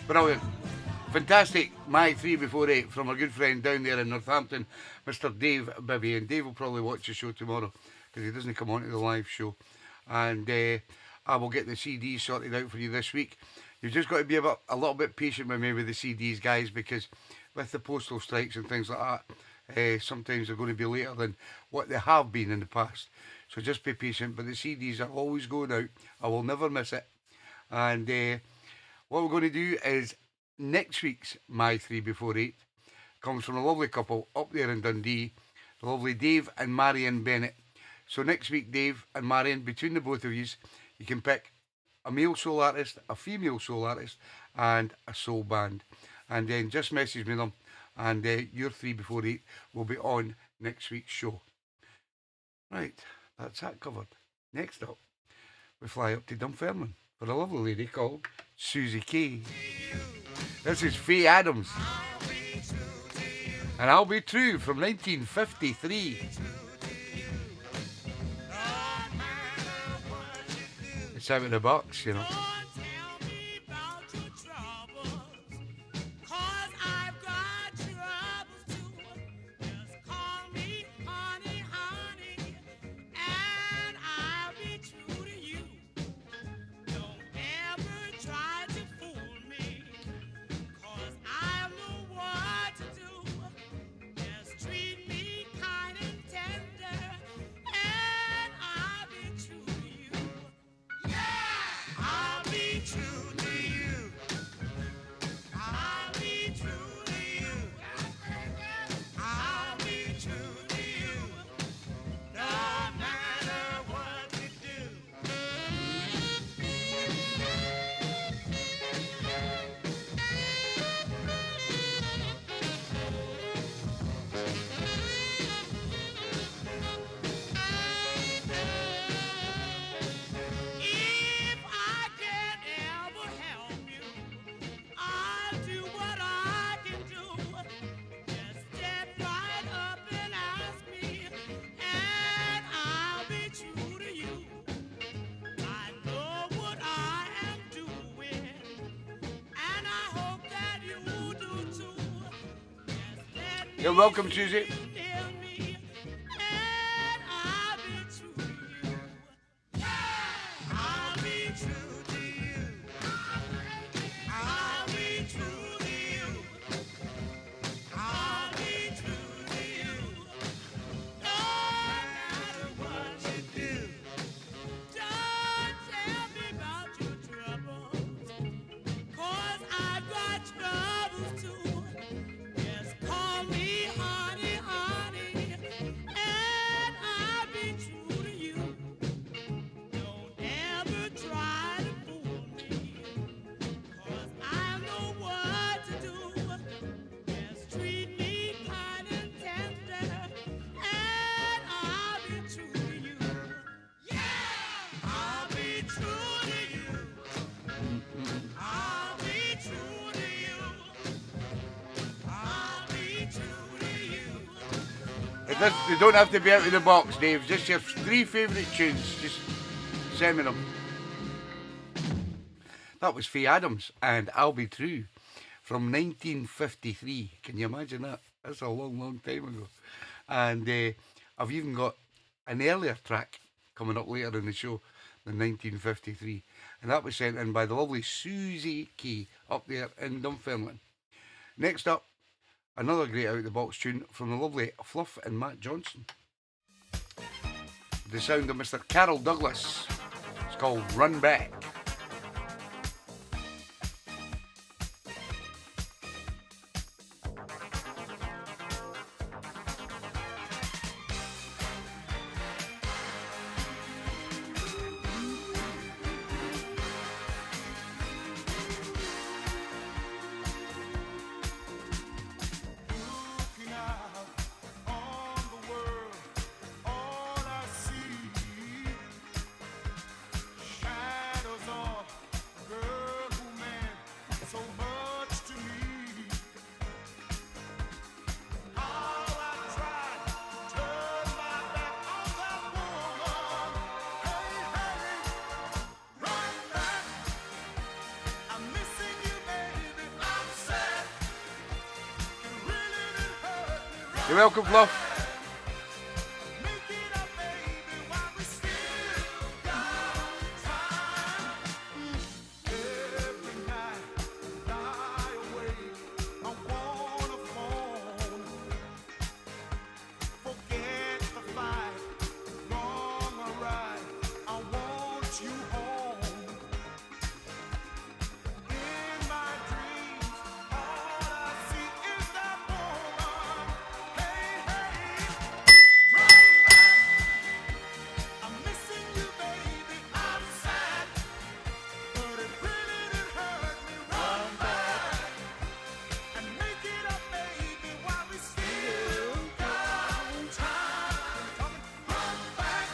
Brilliant. Fantastic. My 3 before 8 from our good friend down there in Northampton, Mr. Dave Bibby. And Dave will probably watch the show tomorrow because he doesn't come on to the live show. And I will get the CDs sorted out for you this week. You've just got to be a little bit patient with me with the CDs, guys, because with the postal strikes and things like that, sometimes they're going to be later than what they have been in the past. So just be patient. But the CDs are always going out. I will never miss it. And what we're going to do is next week's My 3 before 8 comes from a lovely couple up there in Dundee, the lovely Dave and Marion Bennett. So next week, Dave and Marion, between the both of you can pick a male soul artist, a female soul artist, and a soul band. And then just message me them, and your 3 before 8 will be on next week's show. Right, that's that covered. Next up, we fly up to Dunfermline for a lovely lady called Susie Kay. This is Faye Adams. And I'll Be True from 1953. It's out of the box, you know. You're welcome, Susie. They don't have to be out of the box, Dave. Just your 3 favourite tunes. Just send me them. That was Faye Adams and I'll Be True from 1953. Can you imagine that? That's a long, long time ago. And I've even got an earlier track coming up later in the show than 1953. And that was sent in by the lovely Susie Kay up there in Dunfermline. Next up, another great out-of-the-box tune from the lovely Fluff and Matt Johnson. The sound of Mr. Carol Douglas. It's called Run Back. Shadows You're welcome, Fluff. Make it up, baby, while we still got time. Every night, lie awake, I wanna phone. Forget the fight, long ride, I want you home. In my dreams, all I see is that woman. Hey, hey, run back. I'm missing you, baby. I'm sad, but it really did hurt me. Run back and make it up, baby, while we still got time. Run back.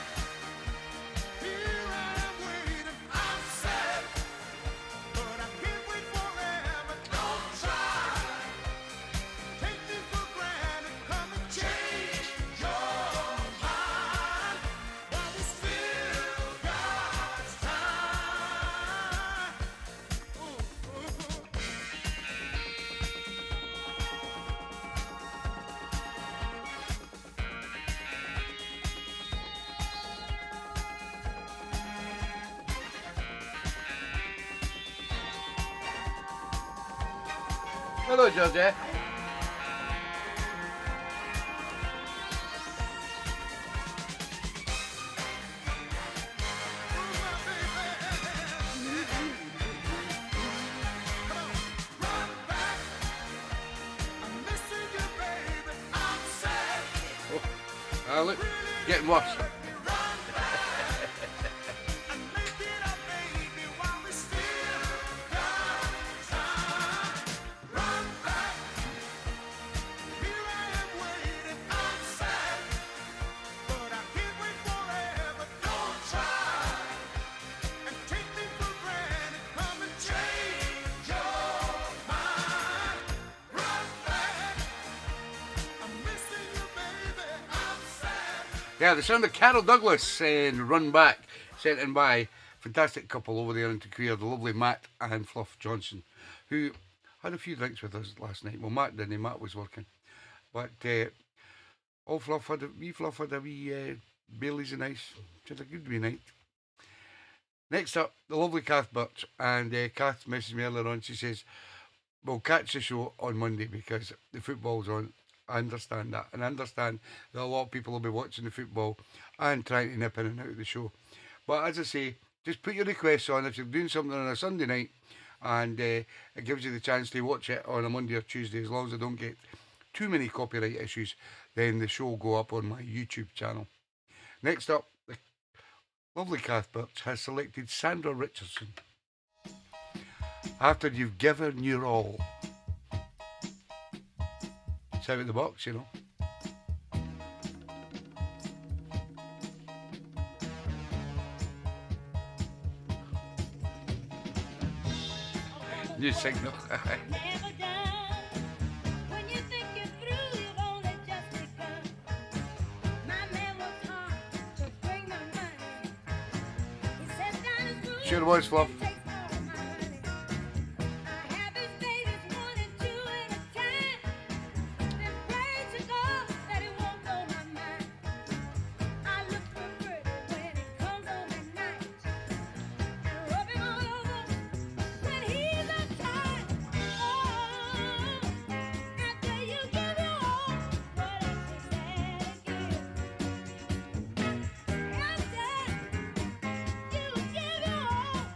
Here I am waiting. I'm sad, but I can't wait forever. Don't try. Take me for granted. Come and change your mind while we still got time. Hello, Georgia. Run back. I'm missing you, baby. I'm sad. Look, getting worse. Run back and make it up, baby, while we still got time. Run back. Here I am waiting. I'm sad, but I can't wait forever. Don't try and take me for granted. Come and change your mind. Run back. I'm missing you, baby. I'm sad. Yeah, the sound of Carol Douglas and Run Back, sent in by fantastic couple over there in Queer, the lovely Matt and Fluff Johnson, who had a few drinks with us last night. Well, Matt didn't, Matt was working. But Fluff had a wee Bailey's and ice. It was a good wee night. Next up, the lovely Kath Birch. And Kath messaged me earlier on. She says, we'll catch the show on Monday because the football's on. I understand that. And I understand that a lot of people will be watching the football and trying to nip in and out of the show. But as I say, just put your requests on if you're doing something on a Sunday night and it gives you the chance to watch it on a Monday or Tuesday, as long as I don't get too many copyright issues, then the show will go up on my YouTube channel. Next up, the lovely Kath Birch has selected Sandra Richardson. After You've Given Your All. It's out of the box, you know. New signal. Never done. When you think you're through, you've only just begun. My man worked hard to bring my money. He said down his room, Sure was, Fluff. takes all of my money. I have his babies 1 and 2 at a time. Then pray to God that it won't blow my mind. I look for Bertie when he comes home at night and rub him all over when he's uptight. Oh, after you give your all, what else is there to give? After you give your all,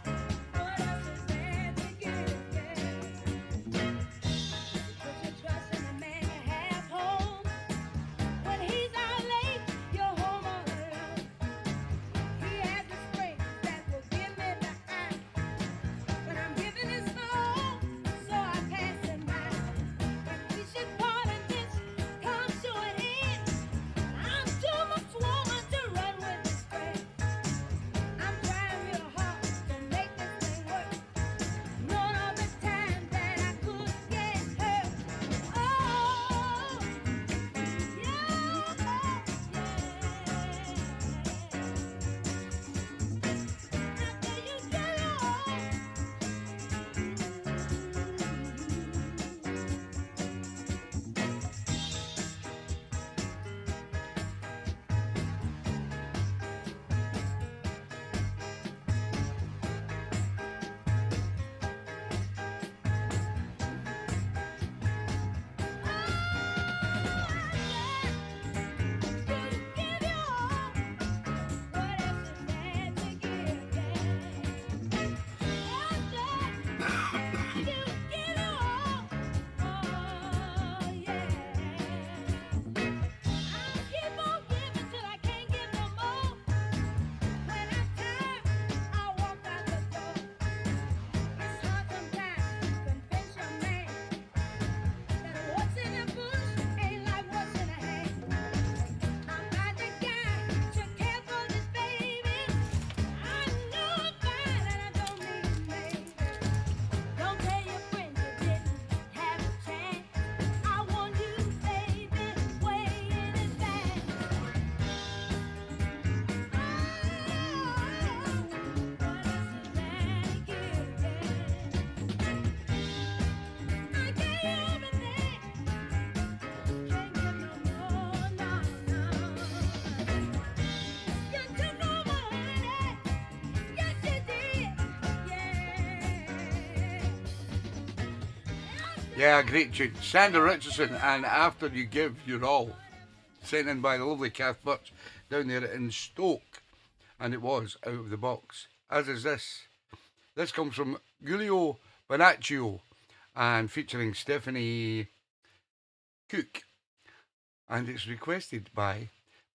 Yeah, great tune. Sandra Richardson and After You Give Your All. Sent in by the lovely Kath Birch down there in Stoke. And it was out of the box. As is this. This comes from Giulio Bonaccio and featuring Stephanie Cook. And it's requested by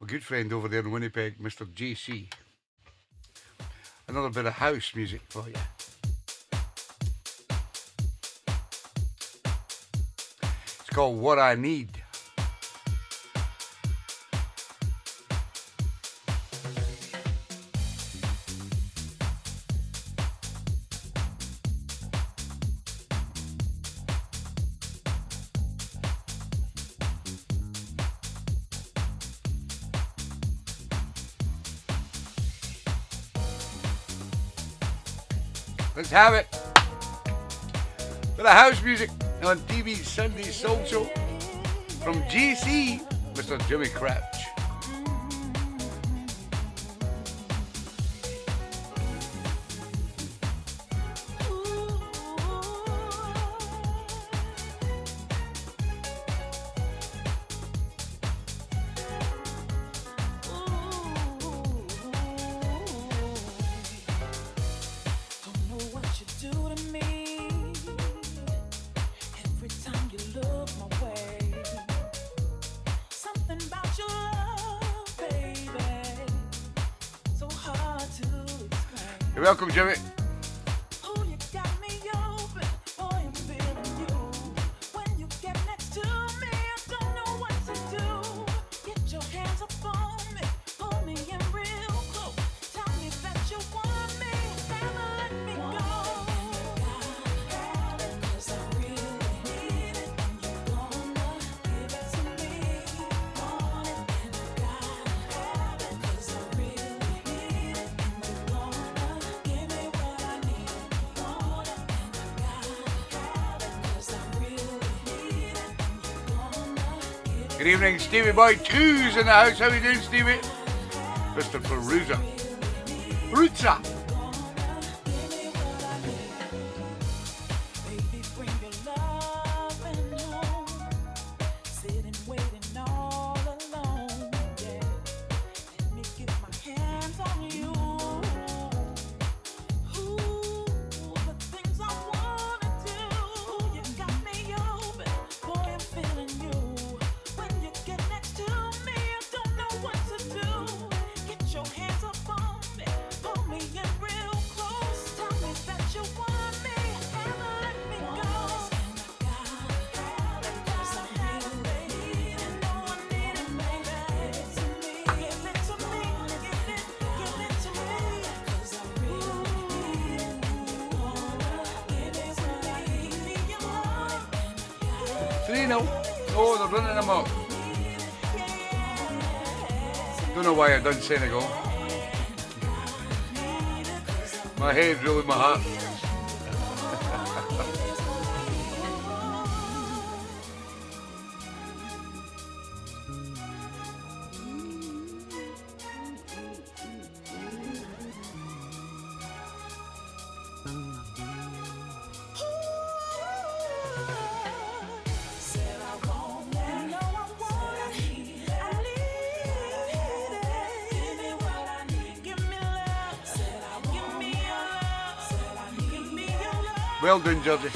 my good friend over there in Winnipeg, Mr. JC. Another bit of house music for you. It's called What I Need. Let's have it. Bit of house music on TeeBee's Sunday Soul Show from GC, Mr. Jimmy Crouch. You're welcome, Jimmy. Good evening, Stevie Boy 2's in the house. How you doing, Stevie? Mr. Perusa. Perusa. Oh, they're running them up. Don't know why I done Senegal. My head's really my heart. Well done, Georgie.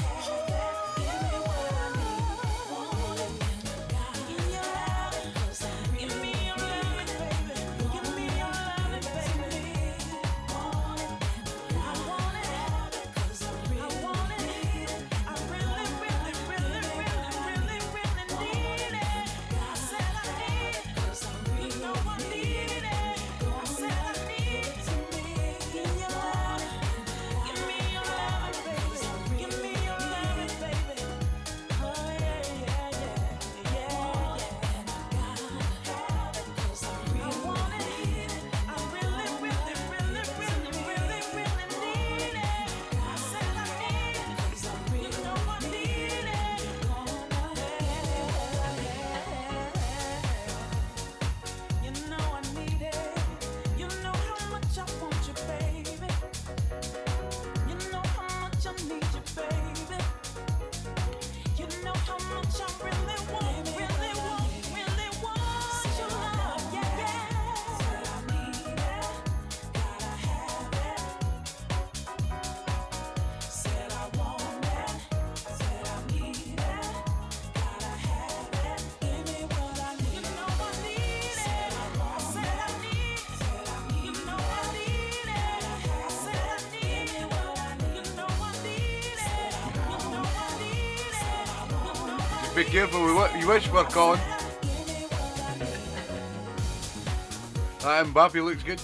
Be careful with what you wish for, Colin. That Mbappe looks good.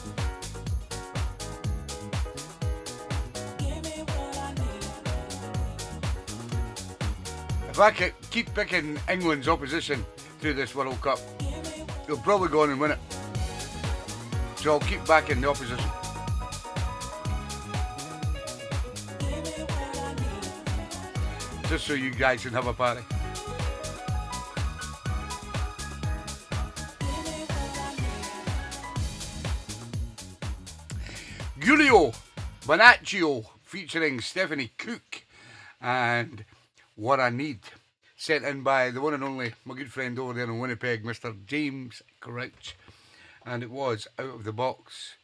If I could keep picking England's opposition through this World Cup, they'll probably go on and win it. So I'll keep backing the opposition. Just so you guys can have a party. Giulio Bonaccio featuring Stephanie Cook and What I Need, sent in by the one and only, my good friend over there in Winnipeg, Mr. James Crouch. And it was Out of the Box.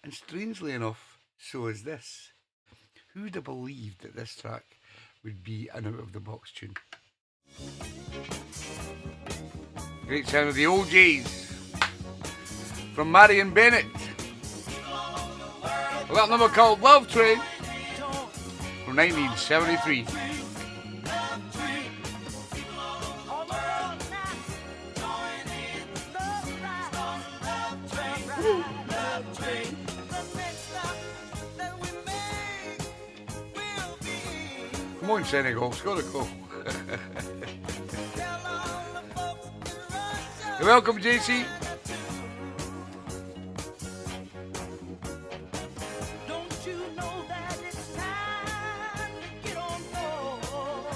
And strangely enough, so is this. Who'd have believed that this track would be an Out of the Box tune? Great sound of the OJs from Marion Bennett. A little number called Love Train from 1973. Come on, Senegal, it's got to go. You're welcome, JC. Don't you know that it's time to get on board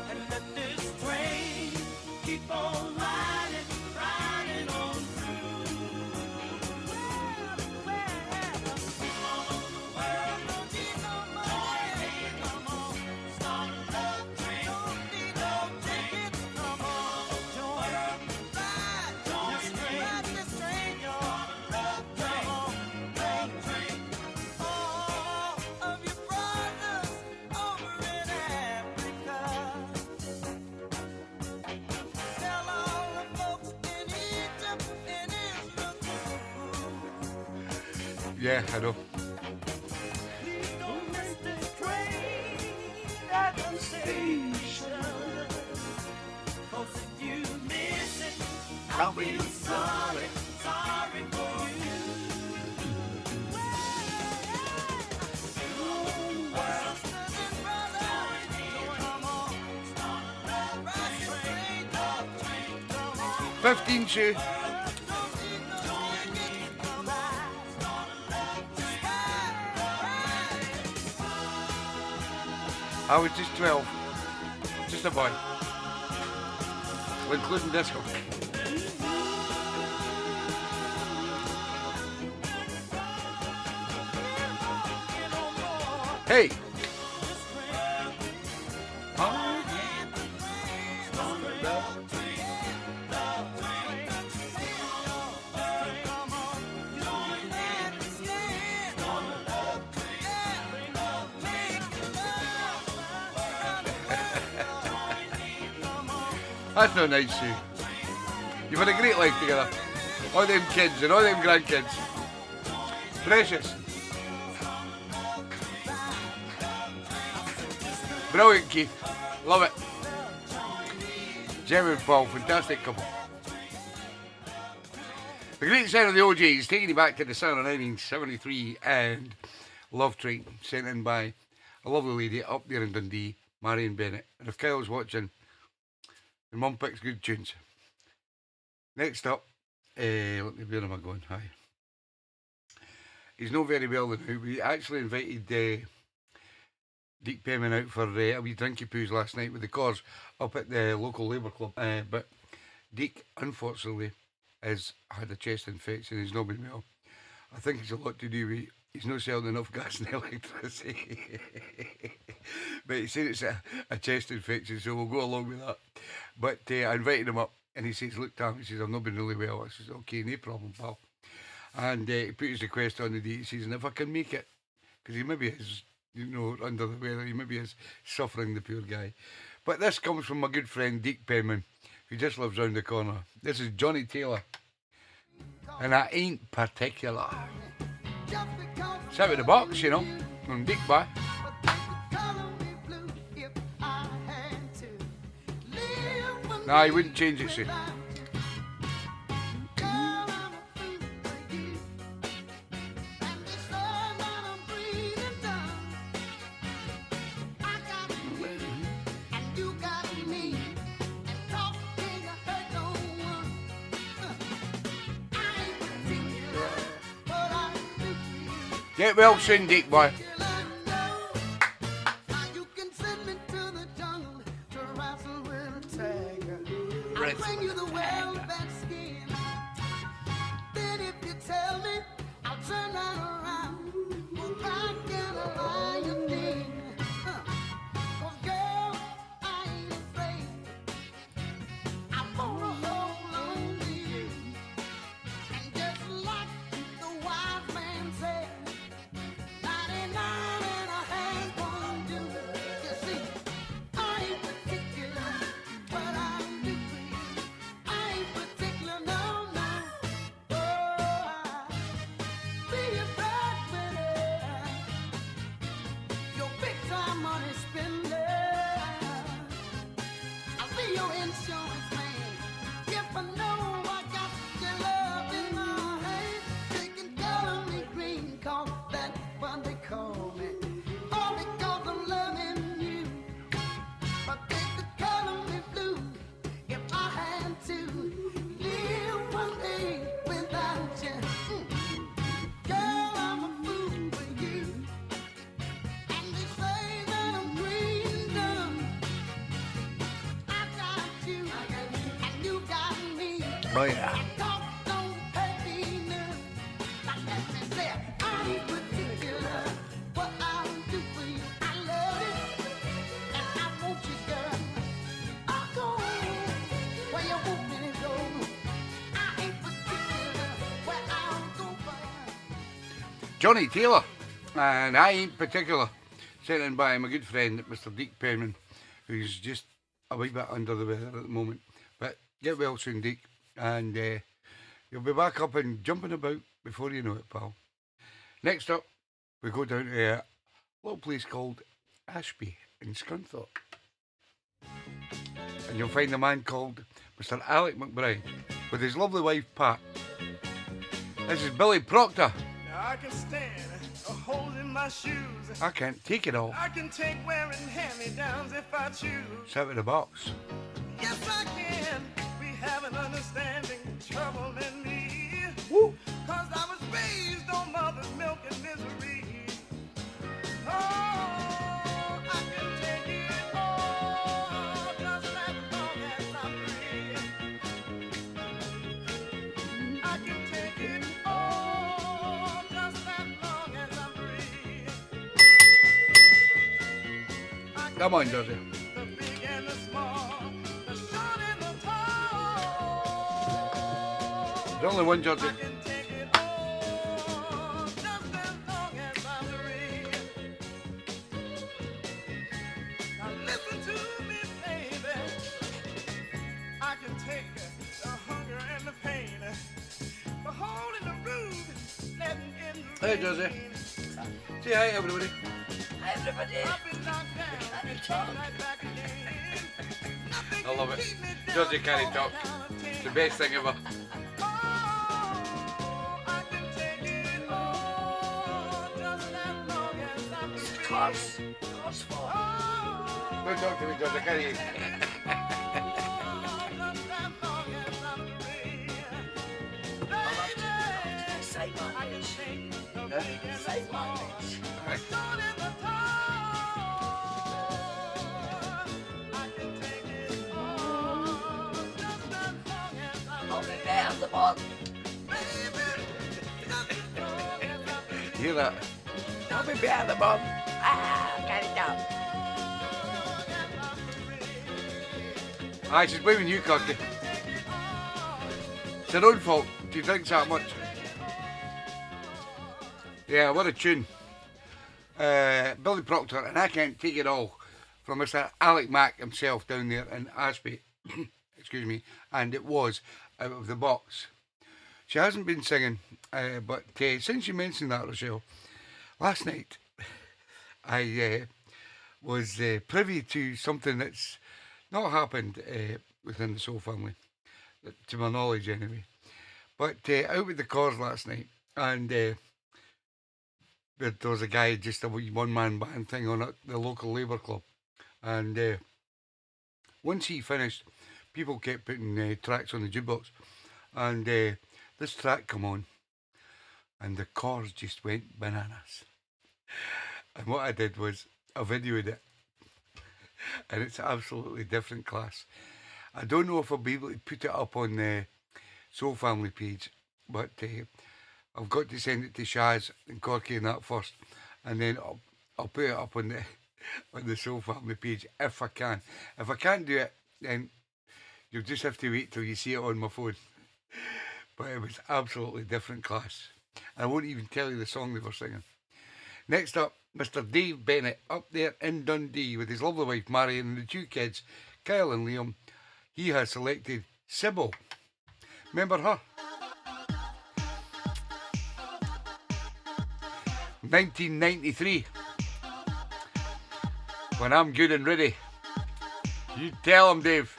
and let this train keep on riding on through. Yeah, I know. I'll be sorry for you. Fifteen shoe. I was just 12. Just a boy. Including disco. Hey! That's no nice, Sue. You've had a great life together. All them kids and all them grandkids. Precious. Brilliant, Keith. Love it. Jem and Paul, fantastic couple. The great sound of the OJs, taking you back to the summer of 1973 and Love Train, sent in by a lovely lady up there in Dundee, Marion Bennett. And if Kyle's watching, your mum picks good tunes. Next up, let me, where am I going? Hi. He's not very well now. We actually invited Dec Penman out for a wee drinky poos last night with the cars up at the local Labour Club. But Dec, unfortunately, has had a chest infection. He's not been well. I think it's a lot to do with he's not selling enough gas and electricity. But he said it's a chest infection, so we'll go along with that. But I invited him up, and he says, look, Tom, he says, I've not been really well. I says, okay, no problem, pal. And he put his request on the day. He says, and if I can make it, because he maybe is, you know, under the weather, he maybe is suffering, the poor guy. But this comes from my good friend, Dec Penman, who just lives round the corner. This is Johnny Taylor, and I ain't particular. It's out of the box, you know, from Dec Bye. Nah, he wouldn't change it, see. Get well soon, Dick boy. Oh yeah. Johnny Taylor, and I ain't particular, sent in by my good friend Mr. Dec Penman, who's just a wee bit under the weather at the moment. But get well soon, Dec, and you'll be back up and jumping about before you know it, pal. Next up, we go down to a little place called Ashby in Scunthorpe, and you'll find a man called Mr. Alec McBride with his lovely wife Pat. This is Billy Proctor. I can stand a hole in my shoes. I can't take it all. I can take wearing hand-me-downs if I choose. It's out of the box. Yes, I can. We have an understanding, trouble in me. Woo. 'Cause I was raised on mother's milk and misery. Oh, I can take it all, just as long as I'm free. I can take it all, just as long as I'm free. Come on, Dudley. The big and the small, the short and the tall. There's only one Dudley. I can take it all, just as long as I'm free. Now listen to me, baby. I can take the hunger and the pain, the hole in the roof, letting in the Hey, Josie. Say hi, everybody. Hi, everybody. I've been knocked down and come right back again. I love it. Josie can't talk. It's the best thing ever. Oh, I can take it all, just as long as I'm free. Course for. Don't talk to me, Josie. I can't hear you. Just as long as I'm free. Side I can manage. take the big and the Side small, manage. the short and the tall. I can take it all, just as long as I'm I'll be better the ball. You hear that? I'll be better the ball. Ah, get it down. Aye, she's blaming you, Kirky. It's her own fault. She drinks that much. Yeah, what a tune. Billy Proctor, and I Can't Take It All, from Mr. Alec Mack himself down there in Ashby. Excuse me. And it was out of the box. She hasn't been singing, but since you mentioned that, Rochelle, last night I was privy to something that's not happened within the Soul family, to my knowledge anyway. But out with the Cars last night, and there was a guy, just a wee one-man band thing on at the local Labour Club. And once he finished, people kept putting tracks on the jukebox. And this track come on, and the Cars just went bananas. And what I did was, I videoed it. And it's absolutely different class. I don't know if I'll be able to put it up on the Soul Family page, but I've got to send it to Shaz and Corky and that first, and then I'll put it up on the on the Soul Family page if I can. If I can't do it, then you'll just have to wait till you see it on my phone. But it was absolutely different class. I won't even tell you the song they were singing. Next up, Mr. Dave Bennett, up there in Dundee with his lovely wife Marion and the two kids, Kyle and Liam. He has selected Sybil. Remember her? 1993. When I'm good and ready. You tell him, Dave.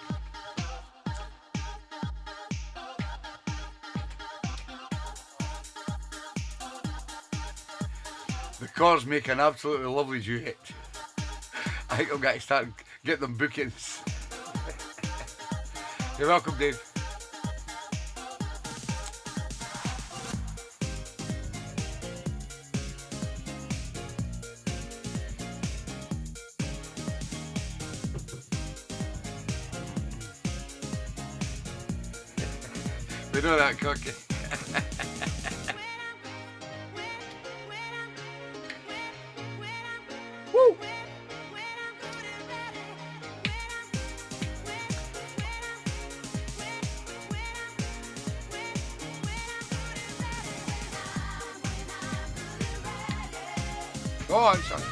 The Cars make an absolutely lovely duet. I think I'm going to start getting them bookings. You're welcome, Dave. We know that, Corky. Woo! Go on, son.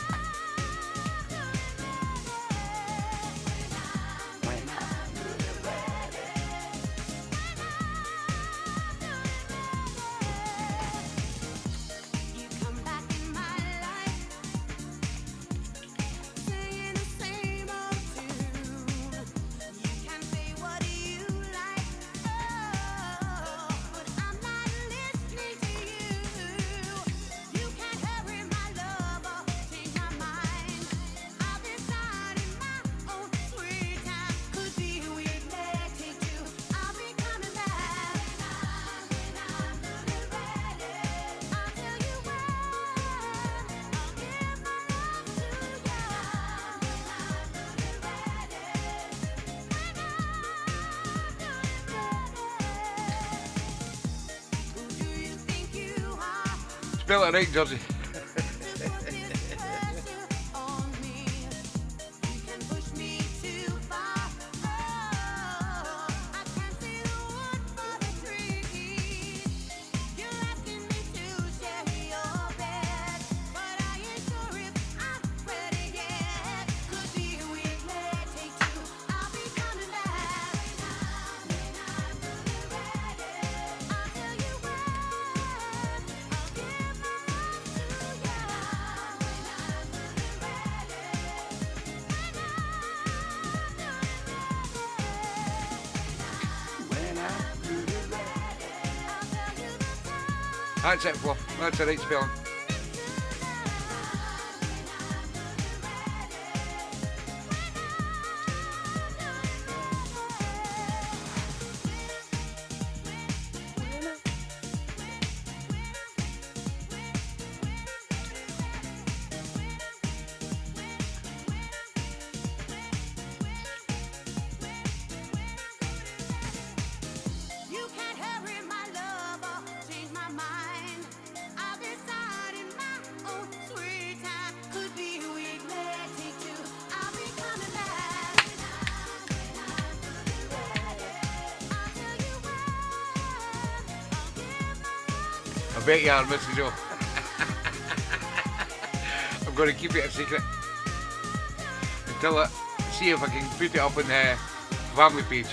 Spell it right, Georgie. That's it, Fluff. That's the right spelling. I bet you are, Mrs. Joe. I'm going to keep it a secret until I see if I can put it up on the family page.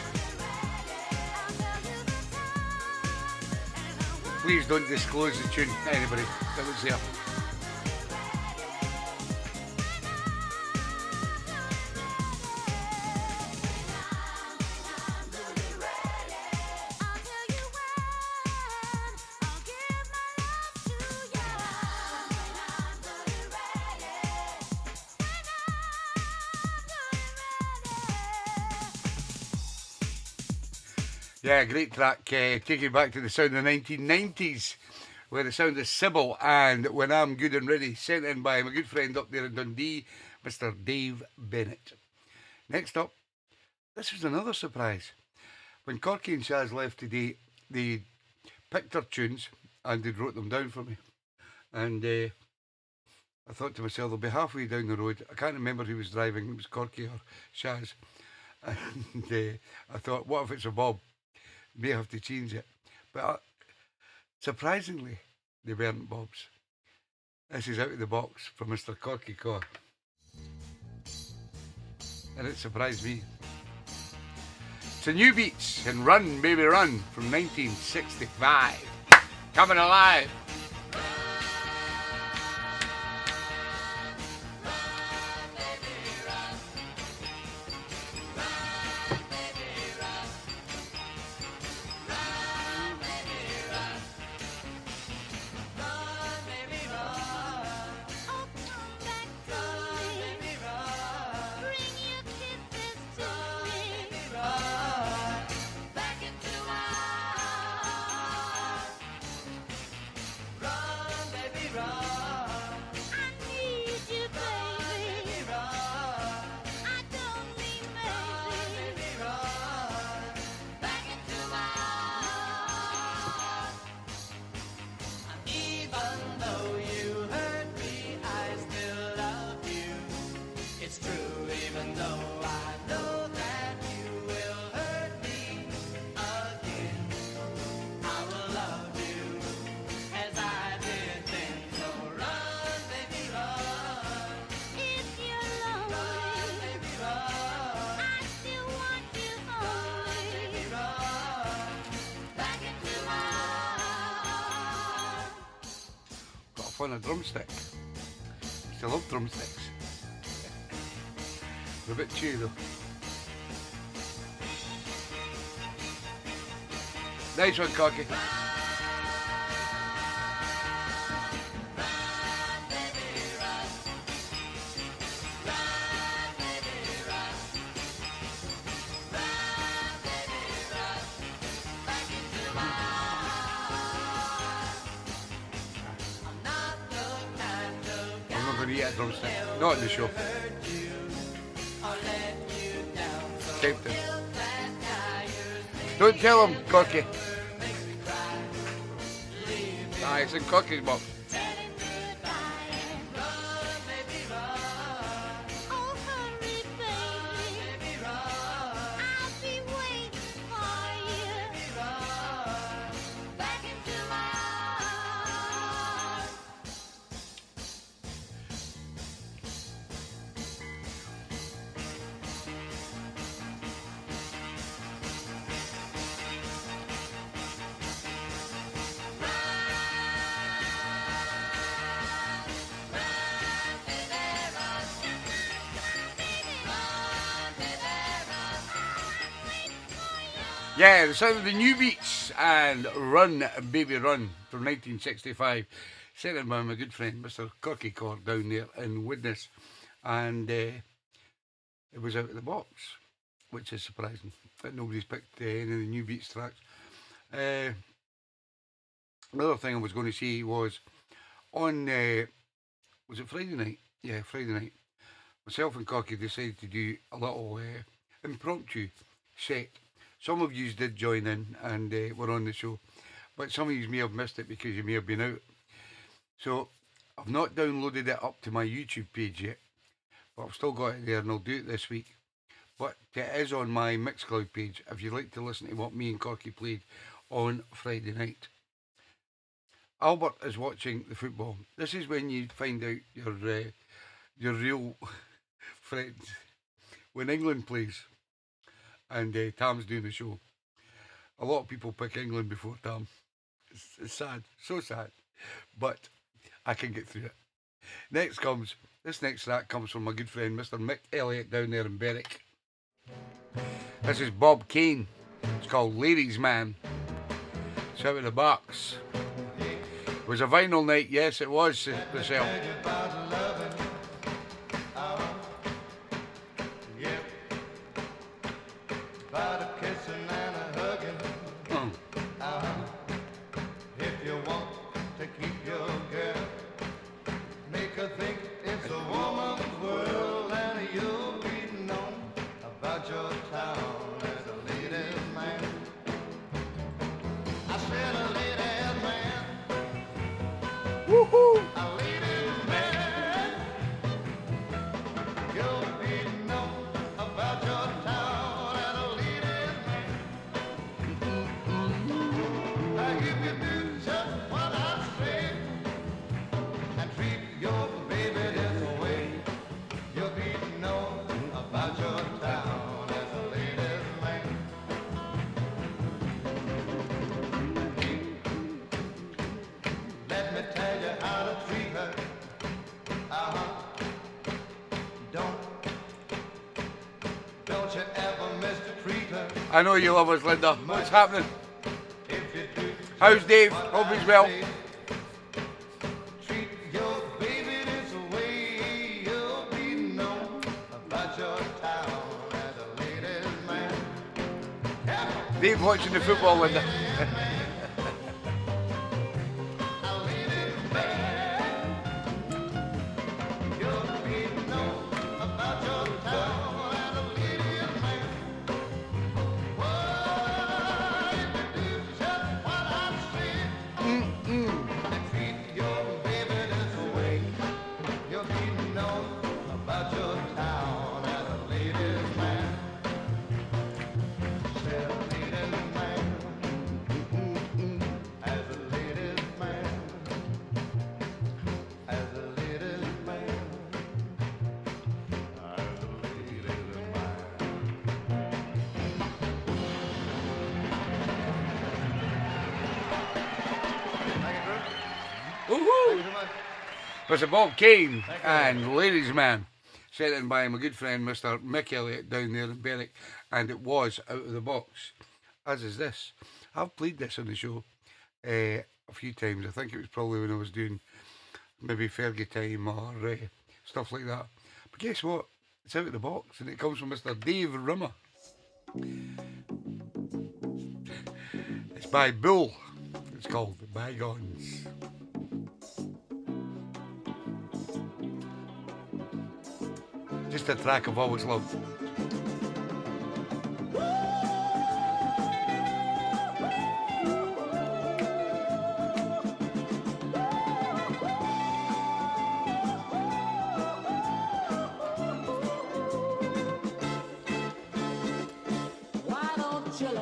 Please don't disclose the tune to anybody that was there. Yeah, great track. Take you back to the sound of the 1990s, where the sound of Sybil and When I'm Good and Ready, sent in by my good friend up there in Dundee, Mr. Dave Bennett. Next up, this was another surprise. When Corky and Shaz left today, they picked their tunes and they wrote them down for me. And I thought to myself, they'll be halfway down the road. I can't remember who was driving, it was Corky or Shaz. And I thought, what if it's a Bob? May have to change it. But surprisingly, they weren't Bob's. This is Out of the Box from Mr. Corky Core. And it surprised me. It's a New Beats and Run Baby Run from 1965. Coming alive. On a drumstick. Still love drumsticks. They're a bit chewy though. Nice one, Corky. Drumstick. Not in the show. Taped it. Don't tell him, Corky. Ah, it's in Corky's box. Yeah, the sound of the New Beats and Run Baby Run from 1965. Sent in by my good friend Mr. Corky Core down there in Widnes. And it was Out of the Box, which is surprising that nobody's picked any of the New Beats tracks. Another thing I was going to say was on, was it Friday night? Yeah, Friday night. Myself and Corky decided to do a little impromptu set. Some of you did join in and were on the show, but some of you may have missed it because you may have been out. So I've not downloaded it up to my YouTube page yet, but I've still got it there and I'll do it this week. But it is on my Mixcloud page if you'd like to listen to what me and Corky played on Friday night. Albert is watching the football. This is when you find out your real friends. When England plays and Tam's doing the show, a lot of people pick England before Tam. It's sad, so sad, but I can get through it. This next track comes from my good friend Mr. Mick Elliott down there in Berwick. This is Bob Kane. It's called Ladies Man. It's Out of the Box. It was a vinyl night, yes it was, Michelle. About a kissing and a hugging. Don't you ever mistreat her. I know you love us, Linda. What's happening? If you do, How's Dave? Hope he's well. treat your baby this way, you'll be known about your town as a ladies' man. Dave watching the football, Linda. Was a Bob Kane and Ladies Man, sent in by my good friend Mr. Mick Elliott down there in Berwick, and it was Out of the Box, as is this. I've played this on the show a few times. I think it was probably when I was doing maybe Fergie Time or stuff like that. But guess what? It's Out of the Box, and it comes from Mr. Dave Rimmer. It's by Bull. It's called Bygones. Just a track I've always loved.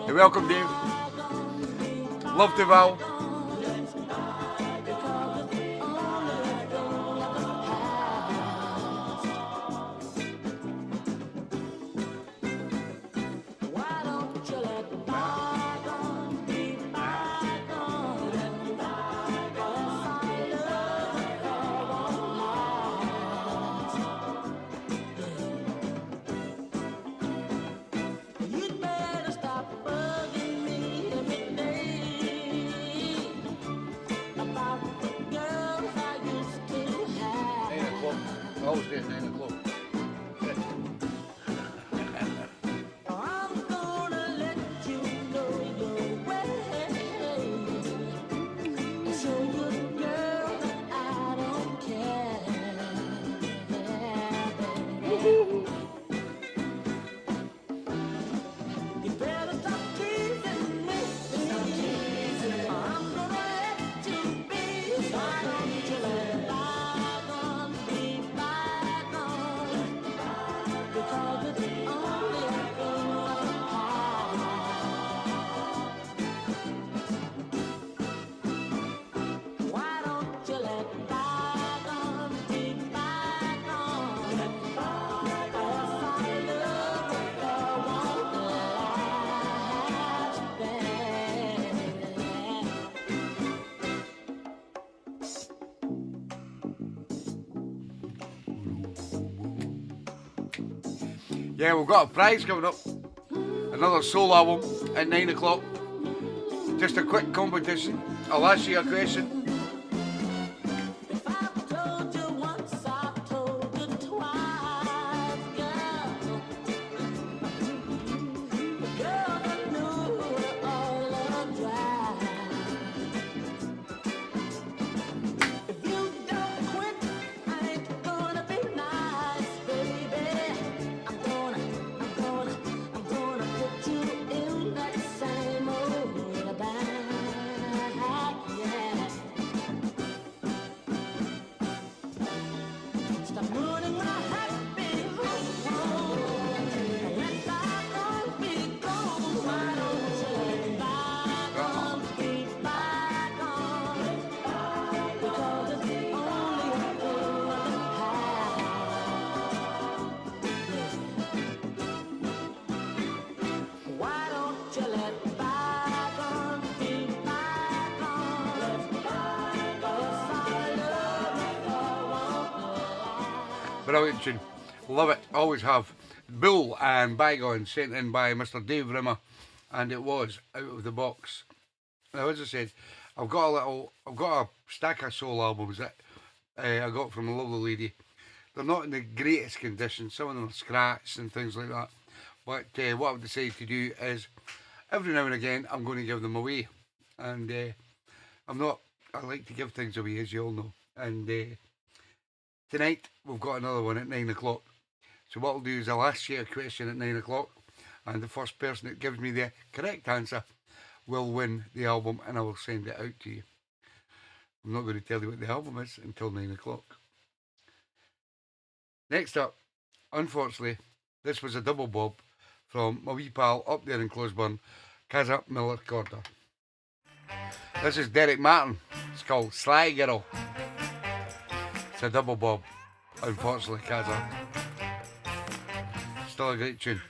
You're welcome, Dave. Love to Val. Always did 9 o'clock. I'm gonna let you know your way. Show you, girl, that I don't care. You better stop teasing me. I'm gonna let you be. Why don't you let bygones be bygones? Because it's only a thing of the past. Why don't you let bygones be bygones? Yes, I love the girl won't last Yeah, we've got a prize coming up. Another soul album at 9 o'clock. Just a quick competition. I'll ask you a question. If I've told you once, I've told you twice, girl. Girl, I knew all of dry. If you don't quit, I ain't gonna be nice, baby. I'm gonna put you in that same old bag, yeah. Stop ruining my happy home. Let bygones be gone. Why don't you let bygones be bygones? Because it's only a thing of the past. Why don't you let bygones be bygones? Yes, I love you, won't lie. Brilliant tune. Love it. Always have. Bull and Bygone, sent in by Mr. Dave Rimmer, and it was out of the box. Now, as I said, I've got a stack of soul albums that I got from a lovely lady. They're not in the greatest condition. Some of them are scratched and things like that. But what I've decided to do is, every now and again, I'm going to give them away. And I like to give things away, as you all know. And tonight, we've got another one at 9 o'clock. So what I'll do is I'll ask you a question at 9 o'clock, and the first person that gives me the correct answer will win the album, and I will send it out to you. I'm not going to tell you what the album is until 9 o'clock. Next up, unfortunately, this was a double bob from my wee pal up there in Closeburn, Kaza Miller Corder. This is Derek Martin. It's called Sly Girl. It's a double bob, unfortunately, Kaza. Still a great tune.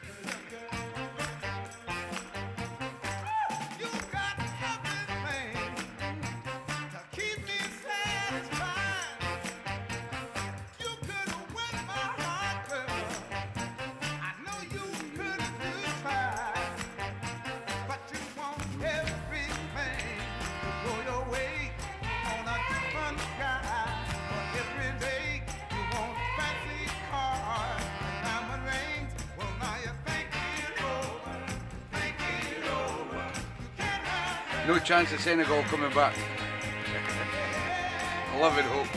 No chance of Senegal coming back. I love and hope.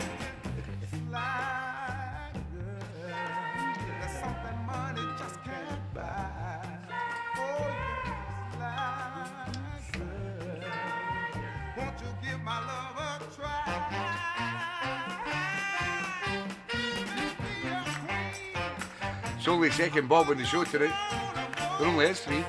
It's only second bob on the show tonight. There only is 3.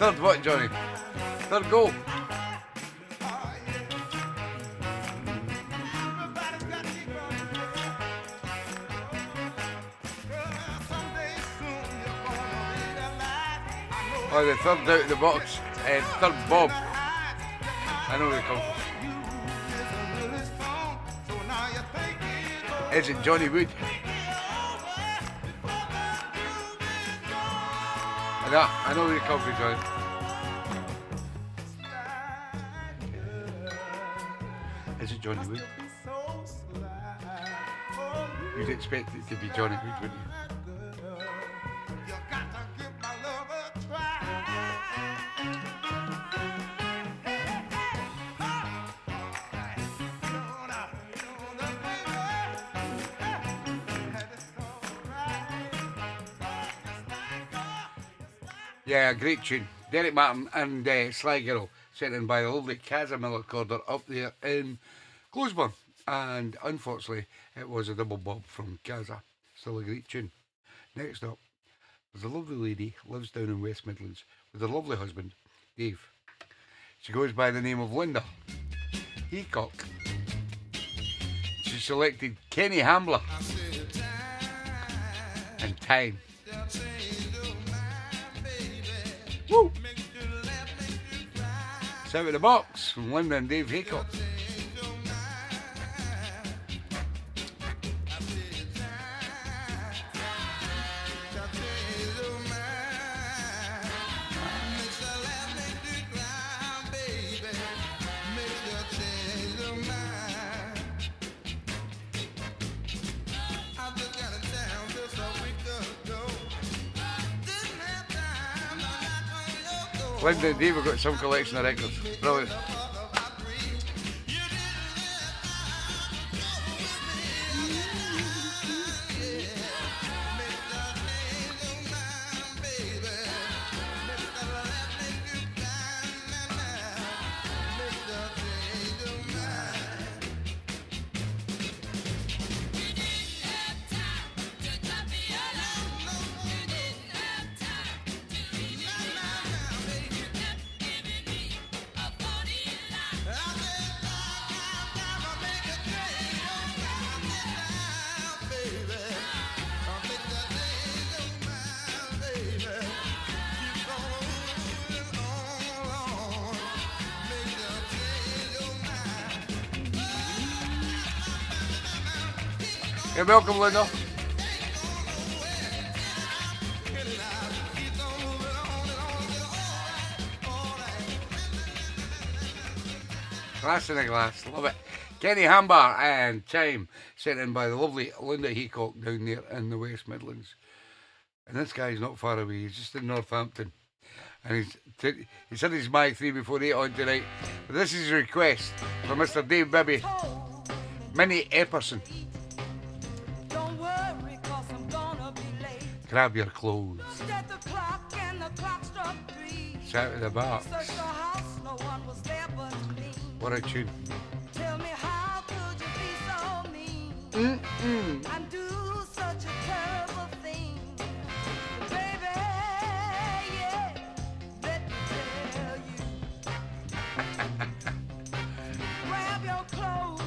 Third what, Johnny? Third goal. Oh, the third out of the box. Third bob. I know where they come from. Is it Johnny Wood? I know where you come from, Johnny. Is it Johnny Wood? You'd expect it to be Johnny Wood, wouldn't you? Yeah, great tune. Derek Martin and Sly Girl, sent in by the lovely Kaza Miller Corder up there in Closeburn. And unfortunately, it was a double bob from Kaza. Still a great tune. Next up, there's a lovely lady, lives down in West Midlands, with her lovely husband, Dave. She goes by the name of Linda Heacock. She selected Kenny Hambler and Time. Woo! It's out of the box from Linda and Dave Haycock. Linda and Dave have got some collection of records. Brilliant. You're welcome, Linda. Glass in a glass, love it. Kenny Hambar and Time, sent in by the lovely Linda Heacock down there in the West Midlands. And this guy's not far away, he's just in Northampton. And he said he's my 3 before 8 on tonight. But this is a request from Mr. Dave Bibby, Minnie Epperson. Don't worry, 'cause I'm gonna be late. Grab your clothes. Looked at the clock and the clock struck 3. It's out of the box. Searched the house, no one was there but me. What a tune. Tell me, how could you be so mean? And do such a terrible thing? Baby, yeah, let me tell you. Grab your clothes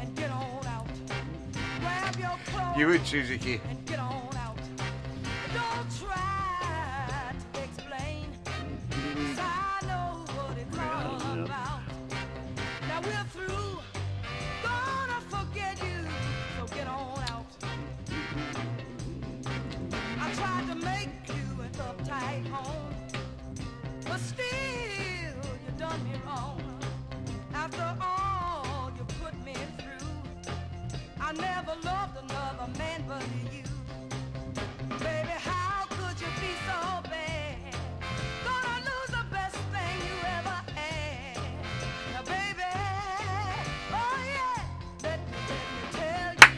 and get on out. Grab your clothes. You would, Susie K. And get on out. Don't try to explain, 'cause I know what it's all about. Now we're through, gonna forget you, so get on out. I tried to make you an uptight home, but still you done me wrong. After all you put me through, I never loved another man but you. Baby, how could you be so bad? Gonna lose the best thing you ever had. Now, baby, oh yeah, let me tell you.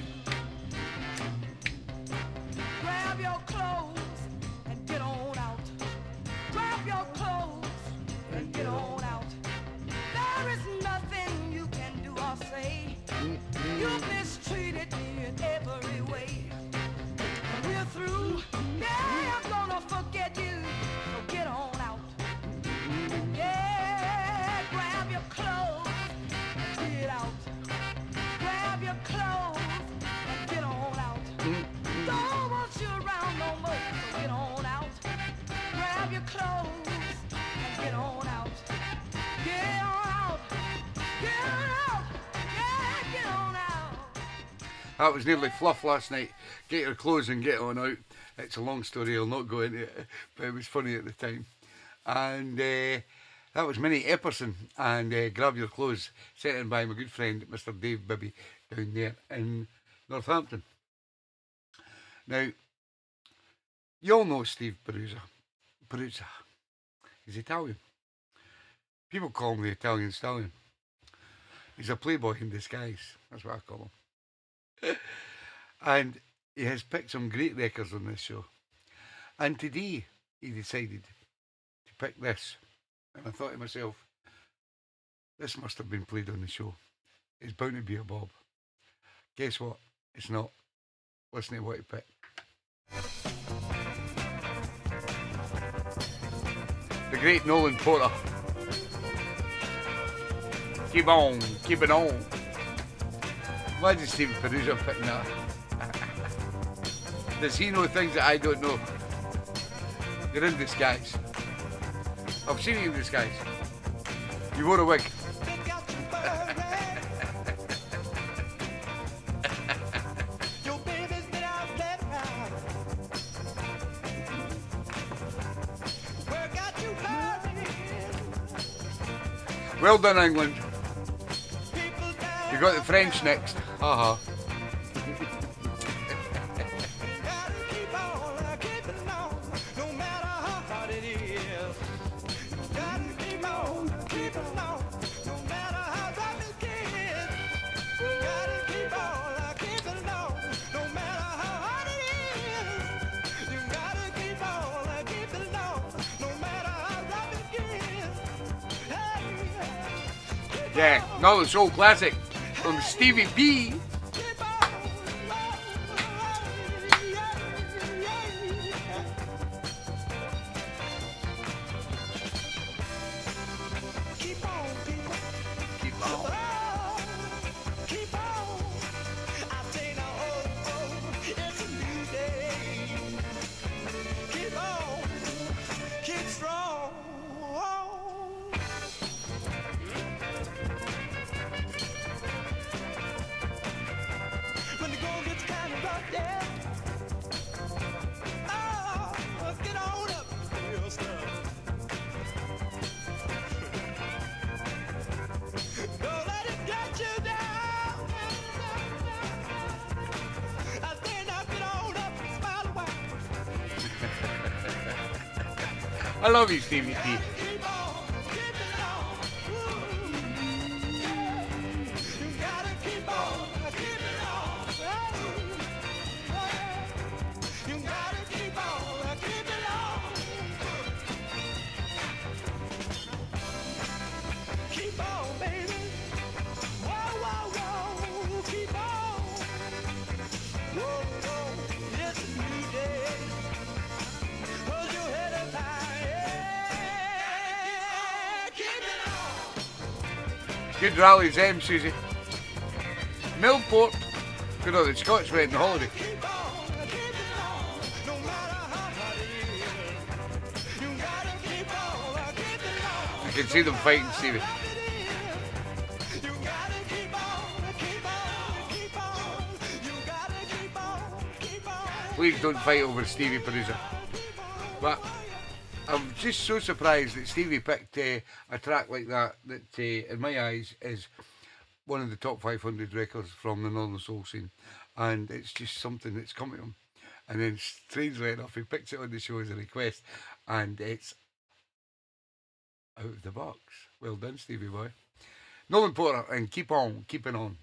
Grab your clothes and get on out. Grab your clothes and get on out. There is nothing you can do or say. You mistreated me in every way. We're through. Yeah, I'm gonna forget you. So get on out. Yeah, grab your clothes and get out. Grab your clothes and get on out. Don't want you around no more. So get on out. Grab your clothes and get on out. Get on out. Get on out. Yeah, get on out. That was nearly fluff last night. Get your clothes and get on out. It's a long story, I'll not go into it, but it was funny at the time. And that was Minnie Epperson and Grab Your Clothes, sent in by my good friend Mr. Dave Bibby down there in Northampton. Now, you all know Steve Peruzza. He's Italian. People call him the Italian Stallion. He's a playboy in disguise, that's what I call him. And he has picked some great records on this show. And today he decided to pick this. And I thought to myself, this must have been played on the show. It's bound to be a bob. Guess what? It's not. Listen to what he picked. The great Nolan Porter. Keep on, keep it on. Imagine Steve Peruzza picking that. Does he know things that I don't know? You're in disguise. I've seen you in disguise. You wore a wig. Well done, England. You got the French next. Haha. Yeah, another soul classic from Stevie B. When the goal gets I love you, Stevie T. Good rallies, Susie. Millport. Good on the Scots wedding holiday. I can see them fighting, Stevie. Please don't fight over Stevie Perusa. But I'm just so surprised that Stevie picked a track like that in my eyes, is one of the top 500 records from the Northern Soul scene. And it's just something that's come to him. And then, strangely enough, he picked it on the show as a request. And it's out of the box. Well done, Stevie boy. Nolan Porter, and keep on, keeping on.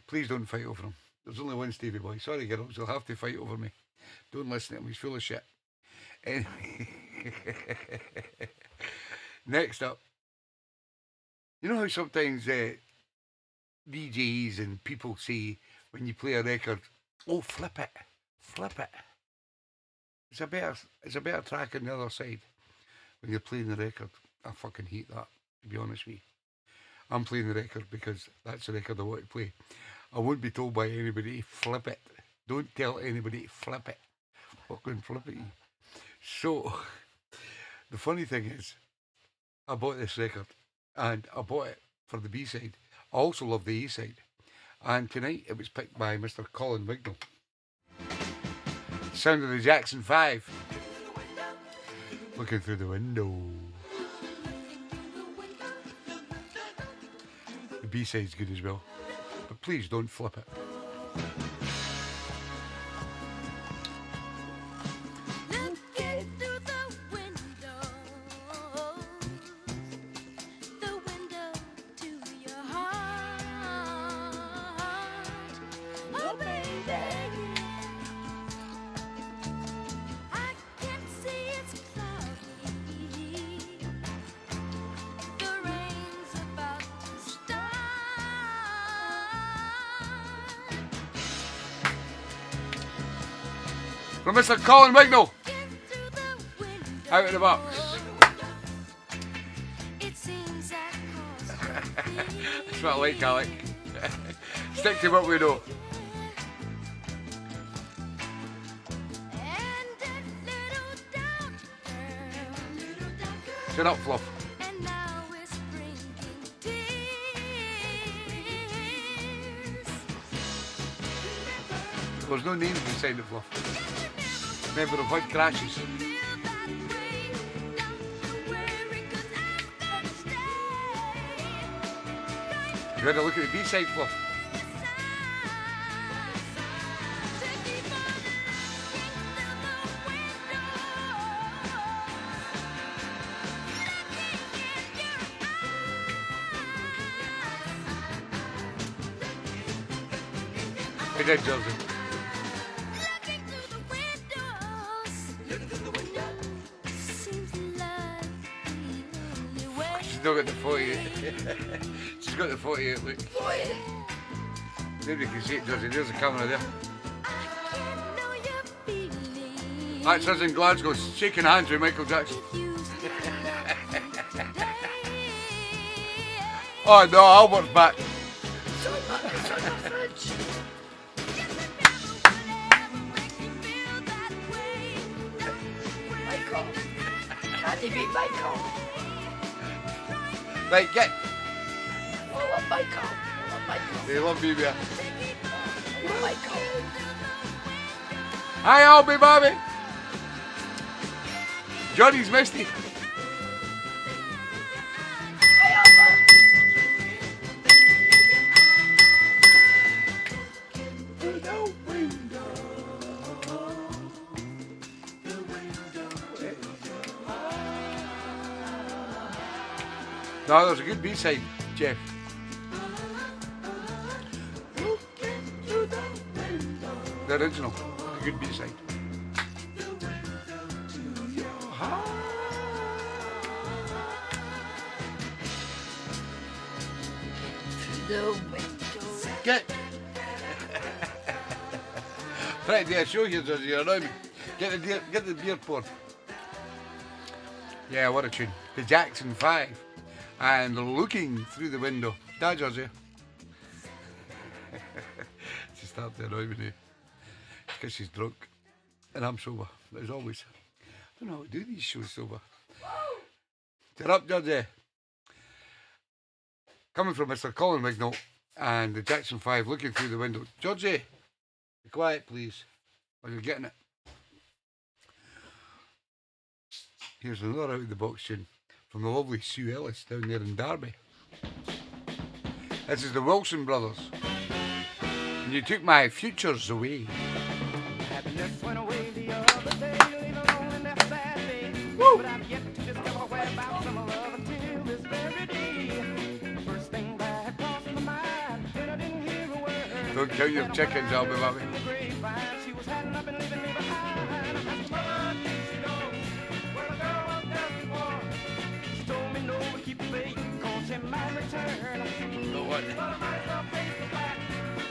Please don't fight over him. There's only one Stevie boy. Sorry, girls, you'll have to fight over me. Don't listen to him, he's full of shit. Anyway, next up, you know how sometimes DJs and people say when you play a record, oh, flip it. It's a better track on the other side when you're playing the record. I fucking hate that, to be honest with you. I'm playing the record because that's the record I want to play. I won't be told by anybody to flip it. Don't tell anybody to flip it. Fucking flip it. So, the funny thing is, I bought this record, and I bought it for the B-side. I also love the A-side. And tonight, it was picked by Mr. Colin Wignall. Sound of the Jackson 5. Looking through the window. The B-side's good as well. But please don't flip it. From Mr. Colin Wignall. Out of the box. That's what I like, Alec. Stick to what we know. Shut up, Fluff. There's no names beside the Fluff. Remember, I've had crashes. You had a look at the B-side, Fluff. I did, Joseph. She's not got the 48. She's got the 48, look. Nobody can see it, Josie. There's the camera there. That's us in Glasgow, shaking hands with Michael Jackson. Oh no, Albert's back. Michael. Can't he beat Michael? Right, get. I love Michael. I love Michael. They love me, yeah. I love Michael. Hi, Albie, Bobby. Johnny's Misty. No, there's a good B-side, Jeff. The original, a good B-side. The window. Get. Right, do a show here, Georgie. You're annoying me. Get the beer poured. Yeah, what a tune. The Jackson 5. And looking through the window. Da, Georgie. She started to annoy me now. Because she's drunk. And I'm sober. As always. I don't know how to do these shows sober. You're up, Georgie. Coming from Mr. Colin Wignall and the Jackson 5 looking through the window. Georgie, be quiet, please. While you're getting it. Here's another out of the box tune from the lovely Sue Ellis down there in Derby. This is the Wilson Brothers. And you took my futures away. Happiness went away the other day, leaving alone in that sad day. But I've yet to discover whereabouts I'm love until this very day. First thing that crossed my mind when I didn't hear a word. Don't count your chickens, I'll be laughing. The grapevine, she was hiding up and leaving me behind. I asked my mother, did she know where the girl was destined for? She told me no, but keep the faith, 'cause she might return. No what? But I might as well face the fact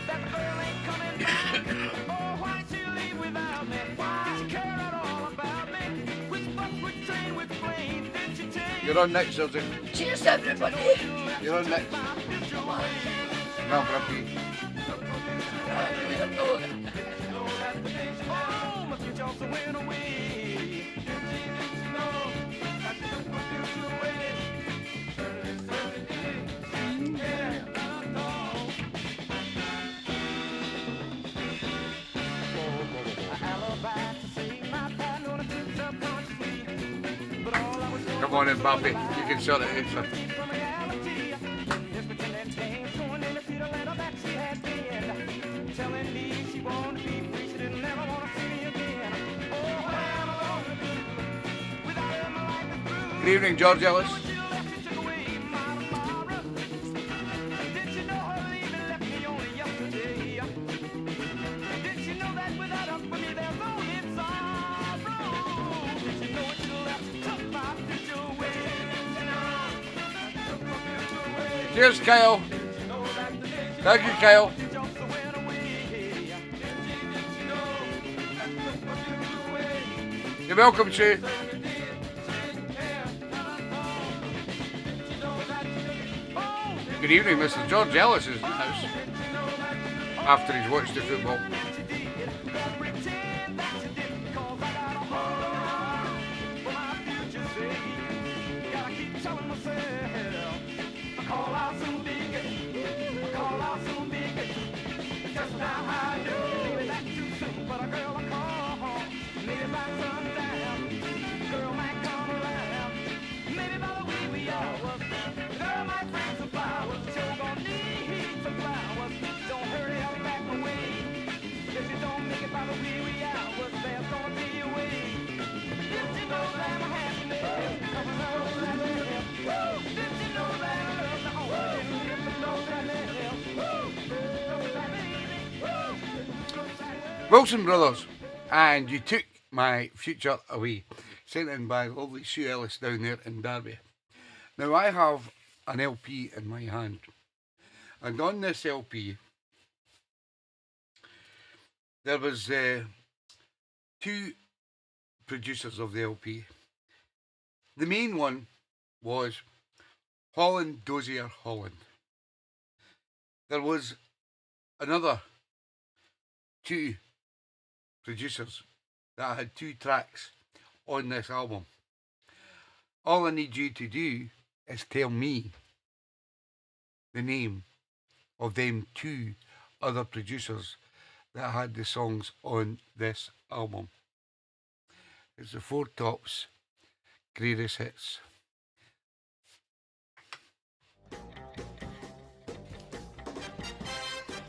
that the girl ain't coming back. Oh, why'd she leave without me? Why she care at all about me? Which bus, which train, which plane did she take? You're on next, Georgie. Cheers, everybody. You're on next. Now, Grumpy. Oh, my future also went away. Come on in, Bobby. You can sort it out, son. Good evening, George Ellis. Cheers, Kyle. Thank you, Kyle. You're welcome, Sue. Good evening, Mr. George Ellis is in the house after he's watched the football. Wilson Brothers, and you took my future away. Sent in by lovely Sue Ellis down there in Derby. Now I have an LP in my hand, and on this LP there was two producers of the LP. The main one was Holland Dozier Holland. There was another two producers that had two tracks on this album. All I need you to do is tell me the name of them two other producers that had the songs on this album. It's the Four Tops Greatest Hits.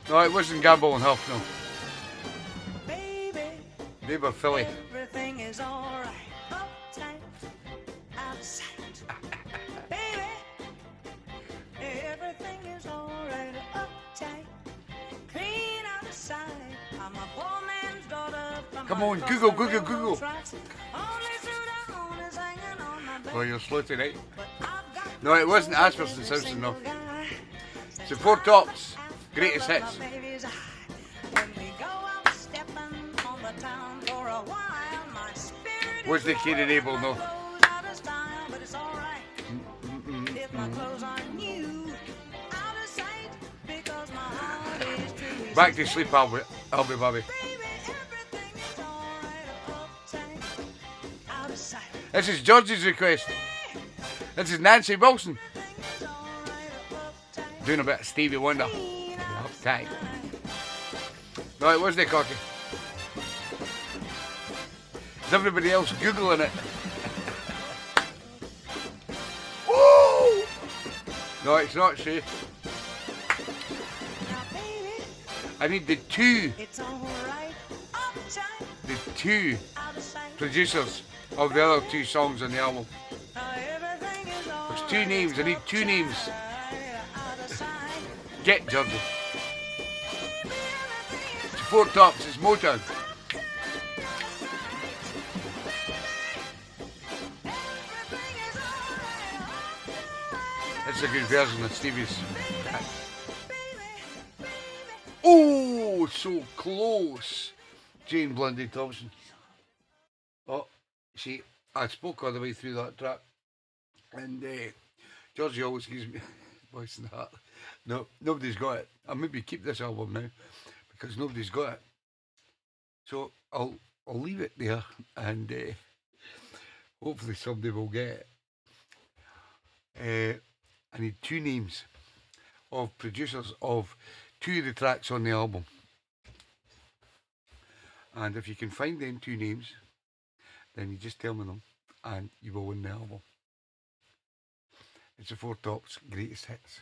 No, it wasn't Gamble and Huff, no. They were Philly. Everything is alright, uptight, out of sight. Baby, Come on, Google, Google, Google. Oh, you're slow tonight. No, it wasn't Asperson Simpson, no. It's the Four Tops, greatest hits. Was the Kid Enable, no? Back to sleep, I'll be Bobby. This is George's request. This is Nancy Wilson. Doing a bit of Stevie Wonder. Uptight. No, it wasn't Cocky. Is everybody else Googling it? Woo! No, it's not she. I need the two producers of the other two songs on the album. There's two names, I need two names. Get Georgie. It's Four Tops, it's Motown. It's a good version of Stevie's. Oh, so close. Jane Blundy Thompson. Oh, see, I spoke all the way through that track. And Georgie always gives me voice in the heart. No, nobody's got it. I'll maybe keep this album now because nobody's got it. So I'll leave it there and hopefully somebody will get it. I need two names of producers of two of the tracks on the album. And if you can find them two names, then you just tell me them and you will win the album. It's the Four Tops greatest hits.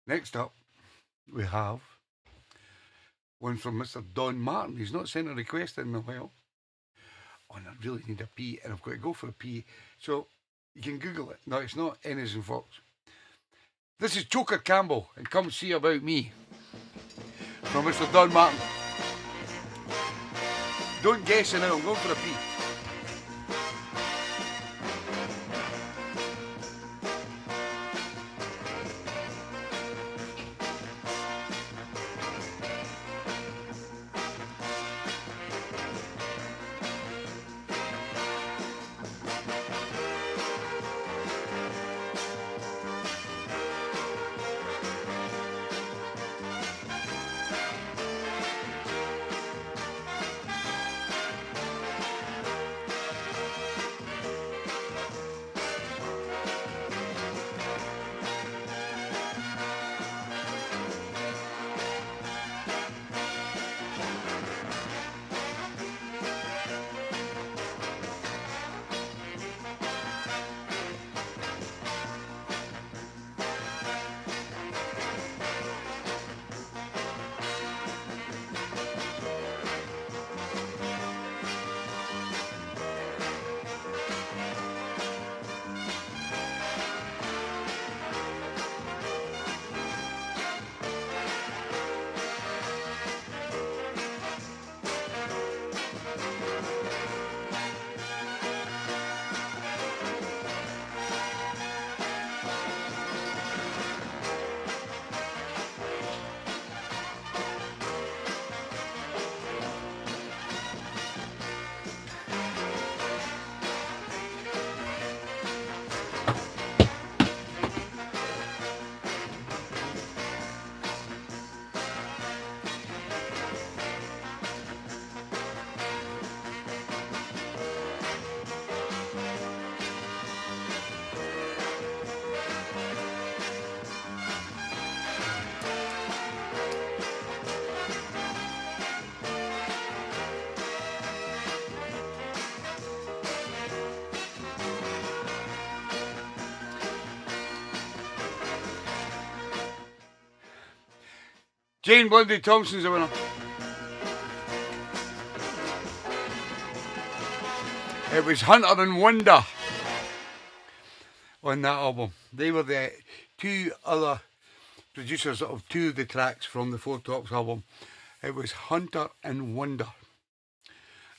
Next up, we have one from Mr. Don Martin. He's not sent a request in a while. Oh, and I really need a pee, and I've got to go for a pee. So you can Google it. No, it's not Ennis and Fox. This is Joker Campbell, and Come See About Me from Mr. Don Martin. Don't guess it now, I'm going for a pee. Jane Blundy Thompson's the winner. It was Hunter and Wonder on that album. They were the two other producers of two of the tracks from the Four Tops album. It was Hunter and Wonder.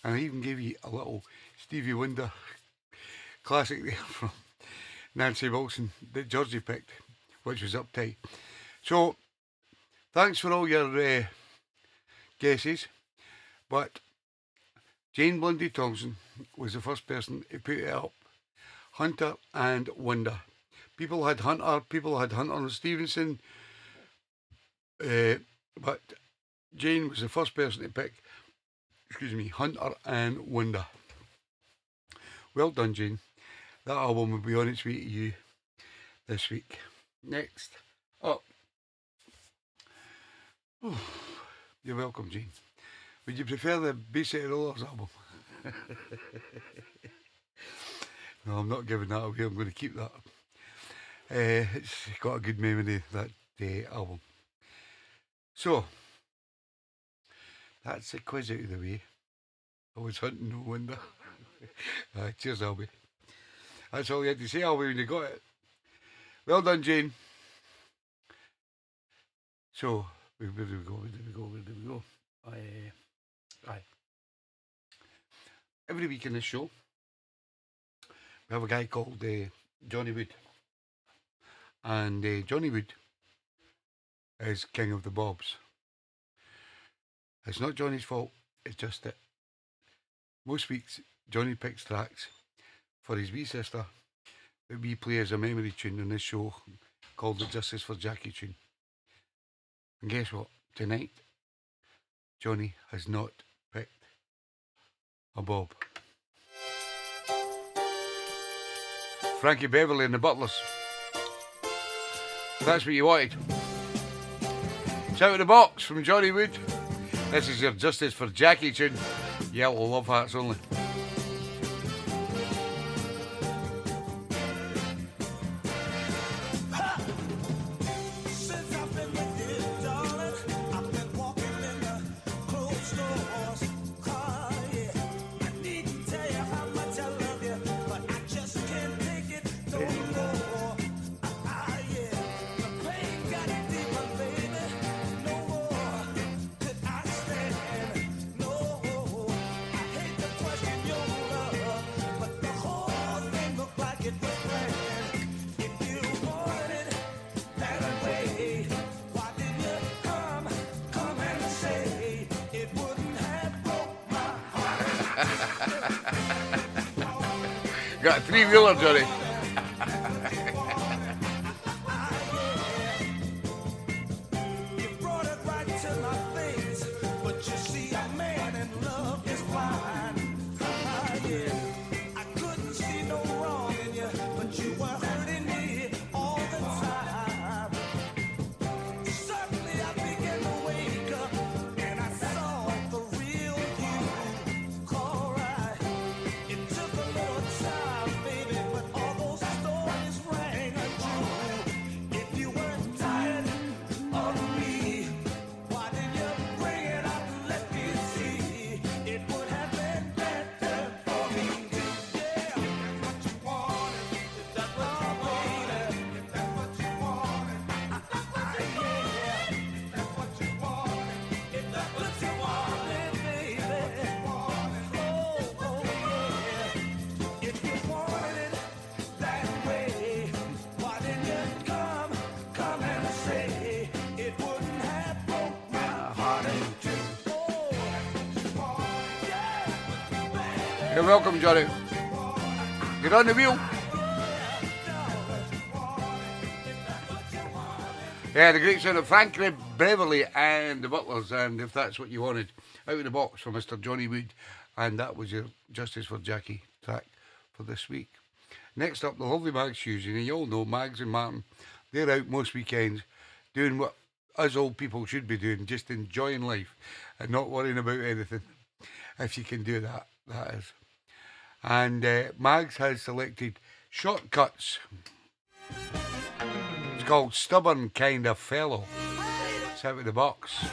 And I even gave you a little Stevie Wonder classic there from Nancy Wilson that Georgie picked, which was Uptight. So, thanks for all your guesses, but Jane Blundy Thompson was the first person to put it up. Hunter and Wonder. People had Hunter and Stevenson, but Jane was the first person to pick, Hunter and Wonder. Well done, Jane. That album will be on its way to you this week. Next up. Oh, you're welcome, Jane. Would you prefer the Bay Rollers album? No, I'm not giving that away. I'm going to keep that. It's got a good memory, that album. So, that's the quiz out of the way. I was hunting no wonder. Cheers, Albie. That's all you had to say, Albie, when you got it. Well done, Jane. So, where did we go? Aye. Every week in this show, we have a guy called Johnny Wood. And Johnny Wood is king of the bobs. It's not Johnny's fault, it's just that most weeks Johnny picks tracks for his wee sister that we play as a memory tune on this show called the Justice for Jackie tune. And guess what? Tonight, Johnny has not picked a bob. Frankie Beverly and the Butlers. That's what you wanted. It's out of the box from Johnny Wood. This is your Justice for Jackie tune. Yellow Love Hearts only. Got a three-wheeler, Johnny. You're welcome, Johnny. Get on the wheel. Yeah, the great sound of Frankie Beverly and the Butlers, and if that's what you wanted, out of the box for Mr. Johnny Wood, and that was your Justice for Jackie track for this week. Next up, the lovely Mags Hughes, and you all know Mags and Martin, they're out most weekends doing what us old people should be doing, just enjoying life and not worrying about anything. If you can do that, that is. And Mags has selected Shortcuts. It's called Stubborn Kind of Fellow. It's out of the box.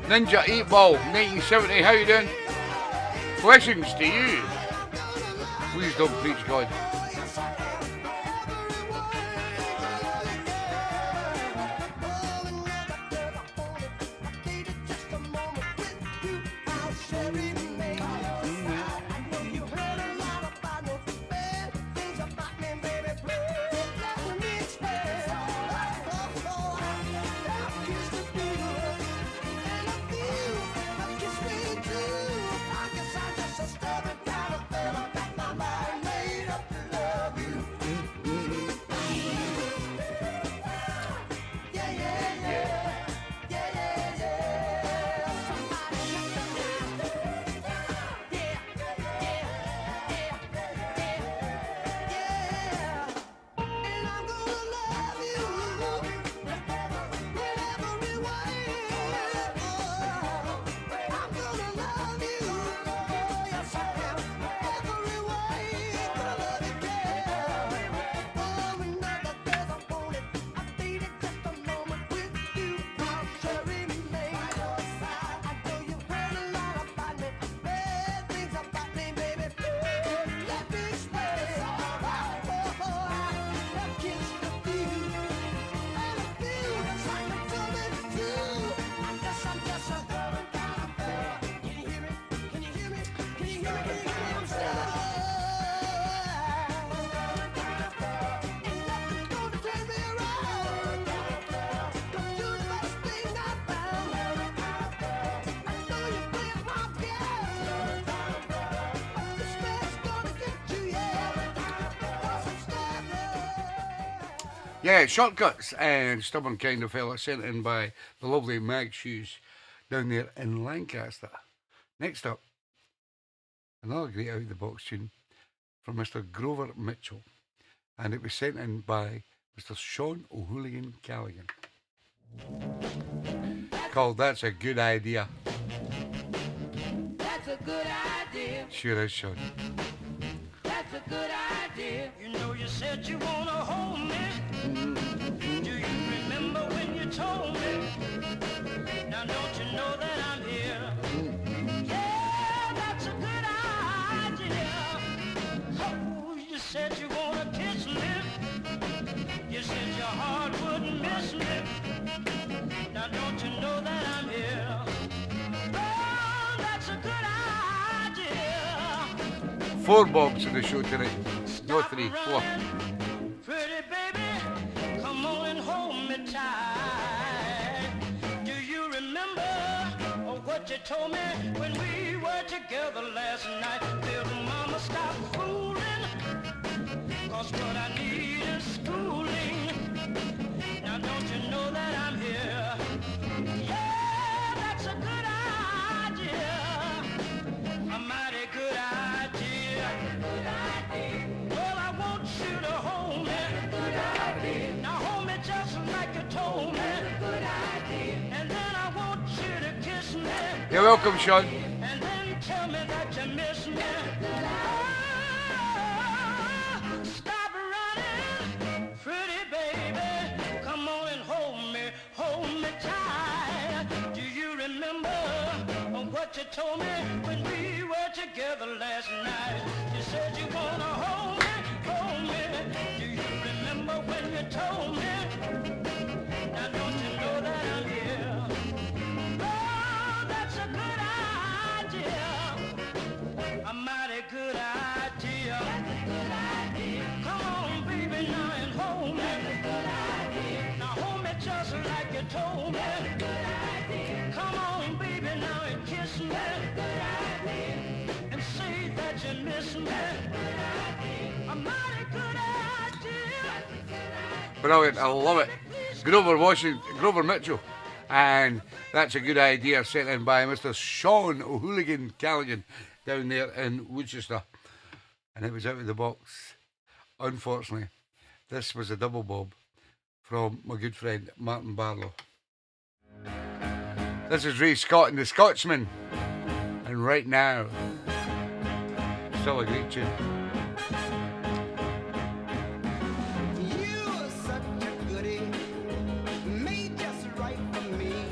Ninja 8 Ball, 1970. How you doing? Blessings to you. Please don't preach God. Yeah, Shortcuts and Stubborn Kind of Fella, sent in by the lovely Mag Shoes down there in Lancaster. Next up, another great out of the box tune from Mr. Grover Mitchell, and it was sent in by Mr. Sean O'Hooligan Callaghan, called That's a Good Idea. That's a good idea. Sure is, Sean. That's a good idea. You know you said you wanna hold me. Do you remember when you told me? Now don't you know that I'm here? Yeah, that's a good idea. Oh, you said you wanna kiss me. You said your heart wouldn't miss me. Now don't you know that I'm here? Oh, that's a good idea. 4 Bobs in the show tonight. No 3, 4. Pretty baby, come on and hold me tight. Do you remember what you told me when we were together last night? Little mama, stop fooling, 'cause what I need is schooling. Now don't you know that I'm here? Yeah, that's a good idea. A mighty good idea. Well, I want you to hold me. Now hold me just like you told me. And then I want you to kiss me. You're welcome, Sean. And then tell me that you miss me. Oh, stop running, pretty baby. Come on and hold me tight. Do you remember what you told me when we were together last night? You said you wanna hold me. Do you remember when you told me? Now don't you know that I'm here? Oh, that's a good idea. A mighty good idea. Come on, baby, now and hold me. Now hold me just like you told me. Come on, baby, now and kiss me. And say that you miss me. A mighty good idea. Brilliant, I love it. Grover Mitchell, and That's a Good Idea, sent in by Mr. Sean O'Hooligan Callaghan down there in Worcester, and it was out of the box. Unfortunately, this was a double bob from my good friend Martin Barlow. This is Ray Scott and the Scotsman, and Right Now, still a great tune.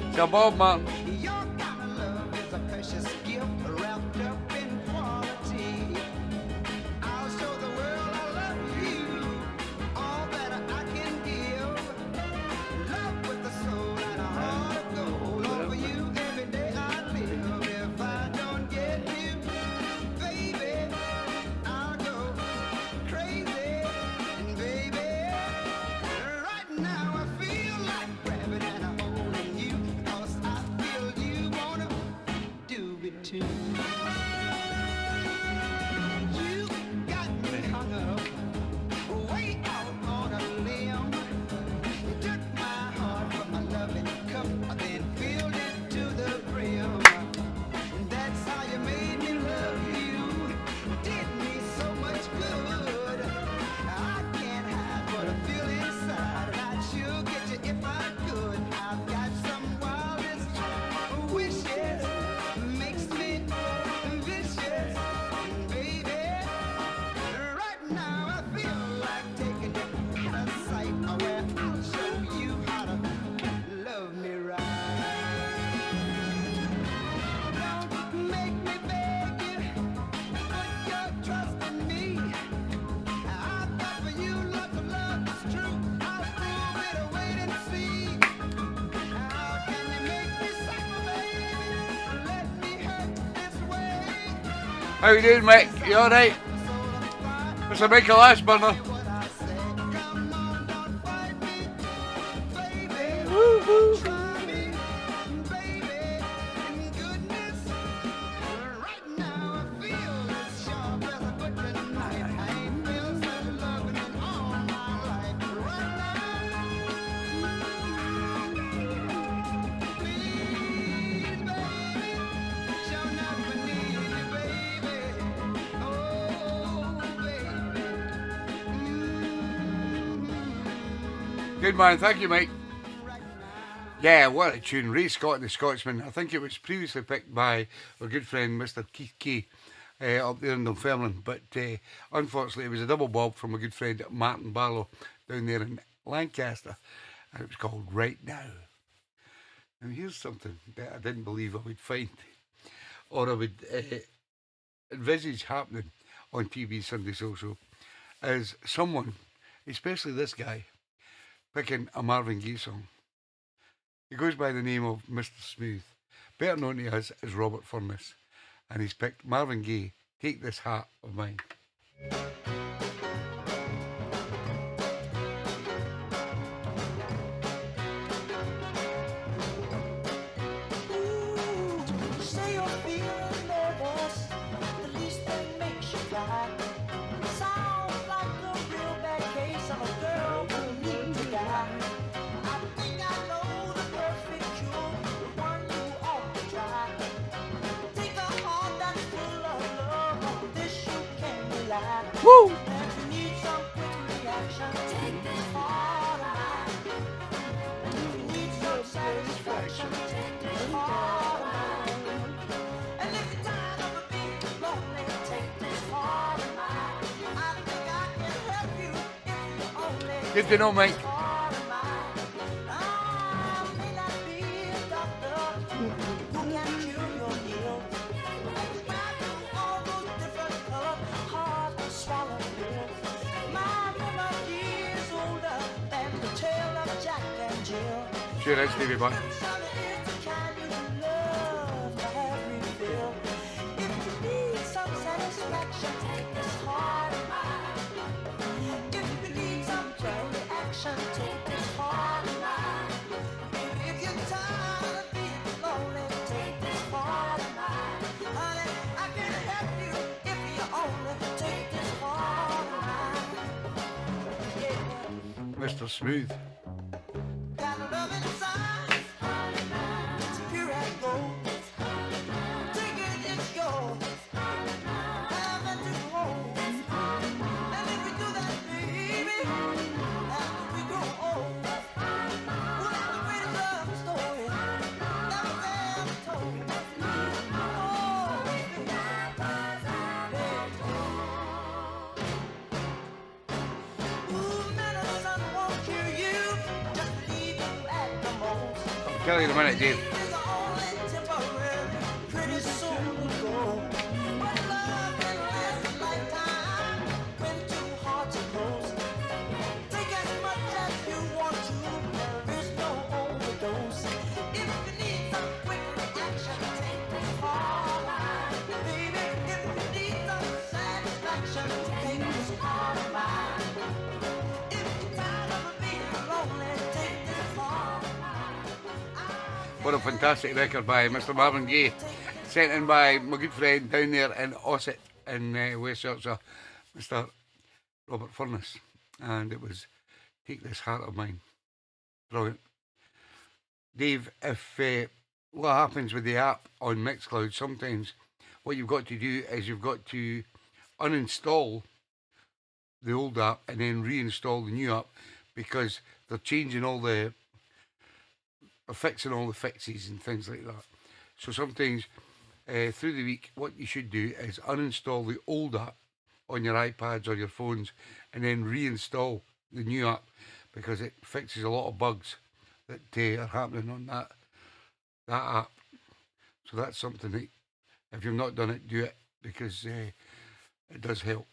It's a Bob, Martin. You're got too. You got me hung up way out on a limb. You took my heart from my loving cup, then filled it to the brim. And that's how you made me love you. Did me so much good. I can't hide what I feel inside, and I'd sure get you if I could. I've got some wildest wishes, makes me vicious, baby. Right now I feel like taking you out of sight, where I'll show you how to love me right. Don't make me beg you, put your trust in me. I've got for you lots of love that's true. I'll prove it, wait and see. How can you make me suffer, baby? Let me hurt this way. How you doing, mate? You alright? So I'm fine. Mr. Michael Ashburner. What I say, come on, don't fight me, baby. Try me, baby. In goodness, right now I feel as sharp as a butcher knife. I ain't felt such loving in all my life. Right now, please, baby, show nothing need me, baby. Oh, baby. Good man, thank you, mate. Yeah, what a tune. Ray Scott, the Scotsman. I think it was previously picked by our good friend Mr. Keith Kay up there in Dunfermline, but unfortunately it was a double bob from a good friend Martin Barlow down there in Lancaster, and it was called Right Now. And here's something that I didn't believe I would find or I would envisage happening on TeeBee's Sunday Social, is someone, especially this guy, picking a Marvin Gaye song. He goes by the name of Mr. Smooth, better known to us as Robert Furness, and he's picked Marvin Gaye, Take This Hat of Mine. Say you're feeling nervous, the least thing makes you cry. Sounds like a real bad case of a girl who needs to die. I think I know the perfect cure, the one you ought to try. Take a heart that's full of love, on this you can rely. Woo! If you need some quick reaction, take this heart of mine. If you need some satisfaction, take this heart of mine. And if you're tired of being lonely, take this heart of mine. I think I can help you if you only Good to know, mate. take this heart of mine. I may not be a doctor who can cure your ill. I can buy you all those different colored hard to swallow pills. My memory is older than the tale of Jack and Jill. Sure is, Stevie Boy. Mr. Smooth. Got love inside, it's pure as gold. Take it, it's yours. Have it to hold. And if we do that, baby, after we grow old, we'll have the greatest love story that was ever told. Oh, baby. Ooh, medicine won't cure you, just leave you at the most. I'll tell you in a minute, Dave. It's only temporary, pretty soon will go. But love can last a lifetime when two hearts are close. Take as much as you want to, there is no overdose. If you need some quick reaction, take this heart of mine. Baby, if you need some satisfaction, take this heart of mine. If you're tired of being lonely, take this heart of mine. What a fantastic record by Mr. Marvin Gaye. sent in by my good friend down there in Ossett in West Yorkshire, Mr. Robert Furness. And it was Take This Heart of Mine. Brilliant. Dave, if what happens with the app on Mixcloud, sometimes what you've got to do is you've got to uninstall the old app and then reinstall the new app, because they're changing all the, they're fixing all the fixes and things like that. So sometimes through the week, what you should do is uninstall the old app on your iPads or your phones and then reinstall the new app, because it fixes a lot of bugs that are happening on that app. So that's something that, if you've not done it, do it, because it does help.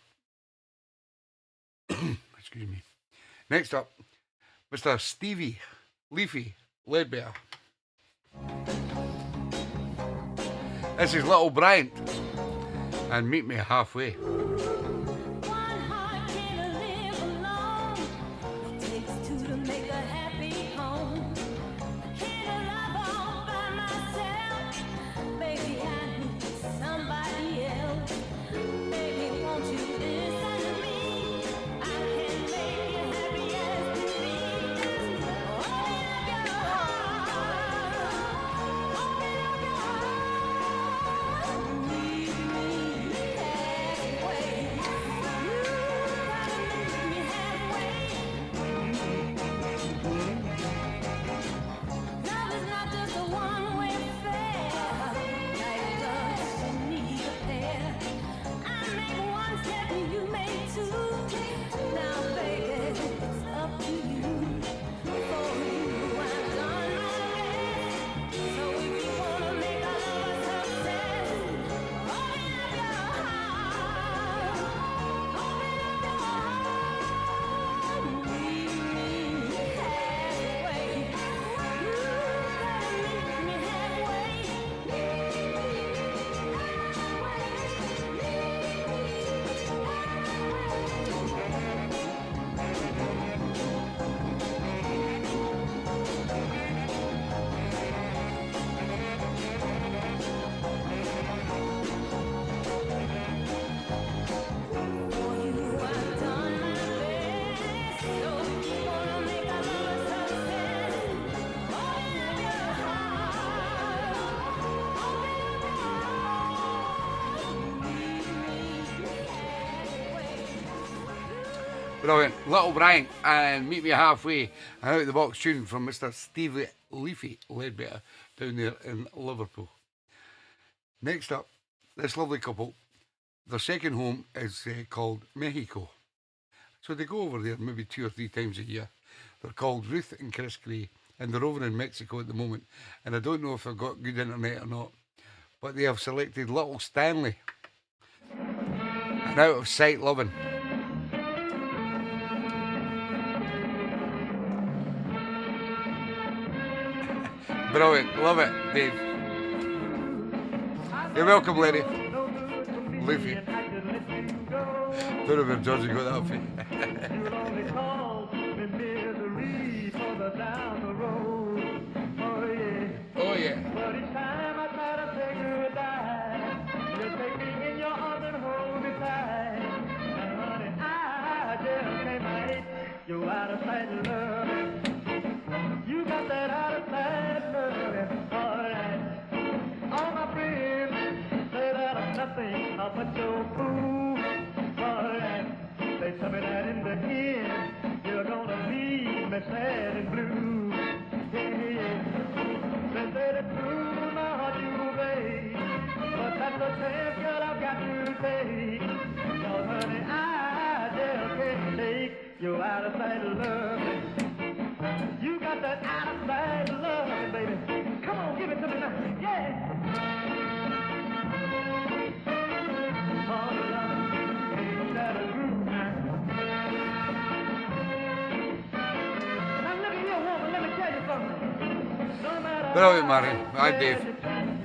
Excuse me. Next up, Mr. Stevie Leafy Ledbetter. This is Little Bryant and Meet Me Halfway. One heart can't live alone. It takes two to make a happy home. Can't love all by myself. Baby, I need somebody else. Baby, won't you listen to me? I can make you happy as can be. Just open up your heart. Open up your heart. Meet me halfway. You gotta meet me halfway. Love is not just a one-way affair. Life does need a pair. I make one step and you make two. Now, baby, it's up to you. For you, I've done my best. So if you wanna make our love a success, open up your heart. Open up your heart. Meet me halfway. You gotta meet me For you, I've done my best. So if you wanna make our love a success, open up your heart. Open up your heart. Meet me halfway. Brilliant. Little Bryant and Meet Me Halfway. An out of the box tune from Mr. Stevie Leafy Ledbetter down there in Liverpool. Next up, this lovely couple. Their second home is called Mexico. So they go over there maybe 2 or 3 times a year. They're called Ruth and Chris Gray, and they're over in Mexico at the moment. And I don't know if they've got good internet or not, but they have selected Little Stanley and Out of Sight Lovin'. Brilliant, love it, Dave. You're welcome, lady. Leafy. Don't know if Georgie got that for you. You'll only cause me misery further down the road. Oh yeah. Oh yeah. But each time I try to say goodbye, you take me in your arms and hold me tight. And honey, I just can't fight your out of sight love. You got that out of sight love. Alright. All my friends say that I'm nothing but your fool. Alright. They tell me that in the end you're gonna leave me sad and blue. Yeah. They say the truth, my heart you obey, but that's a chance that I've got to take. 'Cause honey, I just can't take your out of sight love. You got that out of sight love, baby. Come on, give it to me now. Yeah. Oh, love, ain't that a groove now? Now look at here, woman. Let me tell you something. No matter Brilliant, Mary. Hi, Dave.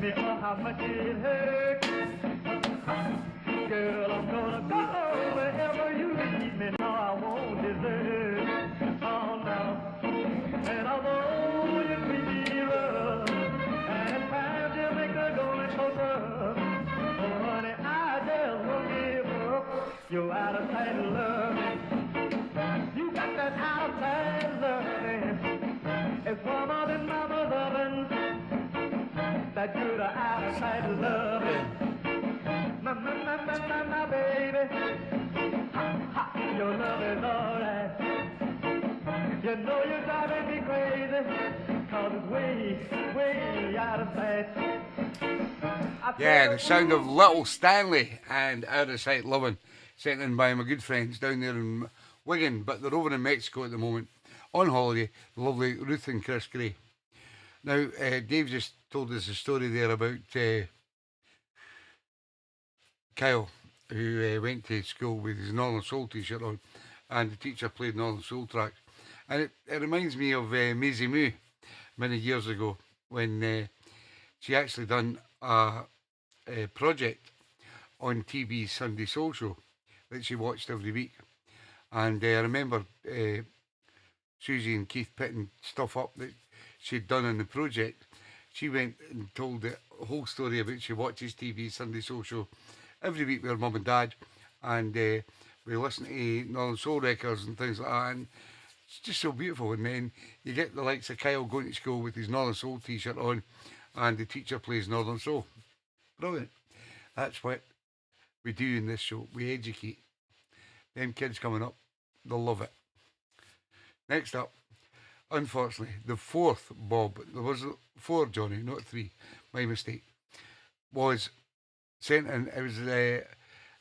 me or how much it hurts, girl, I'm gonna go wherever you lead me. No, I won't desert. Oh no. And although you treat me rough, and at times you make the going closer, sight love. You got that out of sight love, man. It's warmer than mama's oven. That good out of sight love. My baby. Your love is alright. You know you're driving me crazy, 'cause it's way out of sight. Yeah, the sound of Little Stanley and Out of Sight Lovin', sent in by my good friends down there in Wigan, but they're over in Mexico at the moment on holiday. The lovely Ruth and Chris Gray. Now, Dave just told us a story there about Kyle, who went to school with his Northern Soul t-shirt on, and the teacher played Northern Soul tracks. And it reminds me of Maisie Moo many years ago when she actually done a project on TeeBee's Sunday Soul Show that she watched every week. And I remember Susie and Keith putting stuff up that she'd done in the project. She went and told the whole story about she watches TeeBee's Sunday Soul Show every week with her mum and dad, and we listen to Northern Soul records and things like that, and it's just so beautiful. And then you get the likes of Kyle going to school with his Northern Soul t-shirt on, and the teacher plays Northern Soul. Brilliant. That's what we do in this show. We educate. Them kids coming up, they'll love it. Next up, unfortunately, the fourth Bob, there was 4, Johnny, not 3, my mistake, was sent in.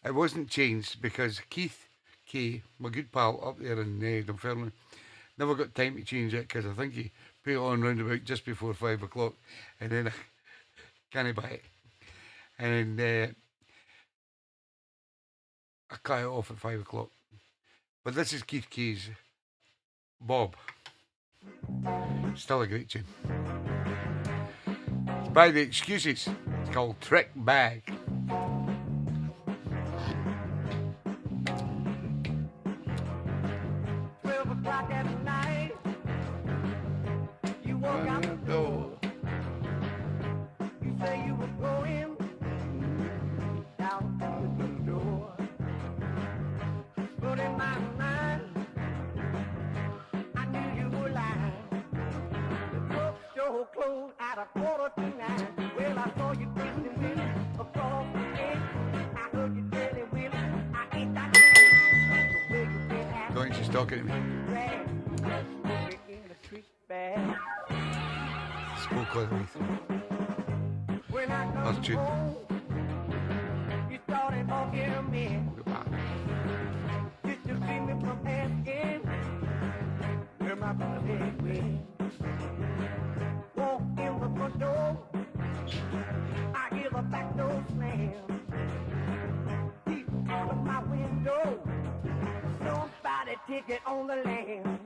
It wasn't changed because Keith K, my good pal up there in Dunfermline, never got time to change it because I think he put it on round about just before 5 o'clock, and then I can't buy it. And I cut it off at 5 o'clock. But this is Keith K's Bob. Still a great tune. It's by the Excuses. It's called Trick Bag. 12 o'clock at night, you walk out the door. You say you were going down to the door. But in my mind, I knew you were lying. The bookstore closed at 8:45. Well, I saw you kissing Willie across the gate. I heard you telling Willie I ain't got to pay. The way you been acting. Going, she's talking to me. Spoke all the way through. That's tune. You started talking me. Did you see me from asking where my brother went? Walk in the front door, I hear the back door slam. Peep out of my window, somebody take it on the land.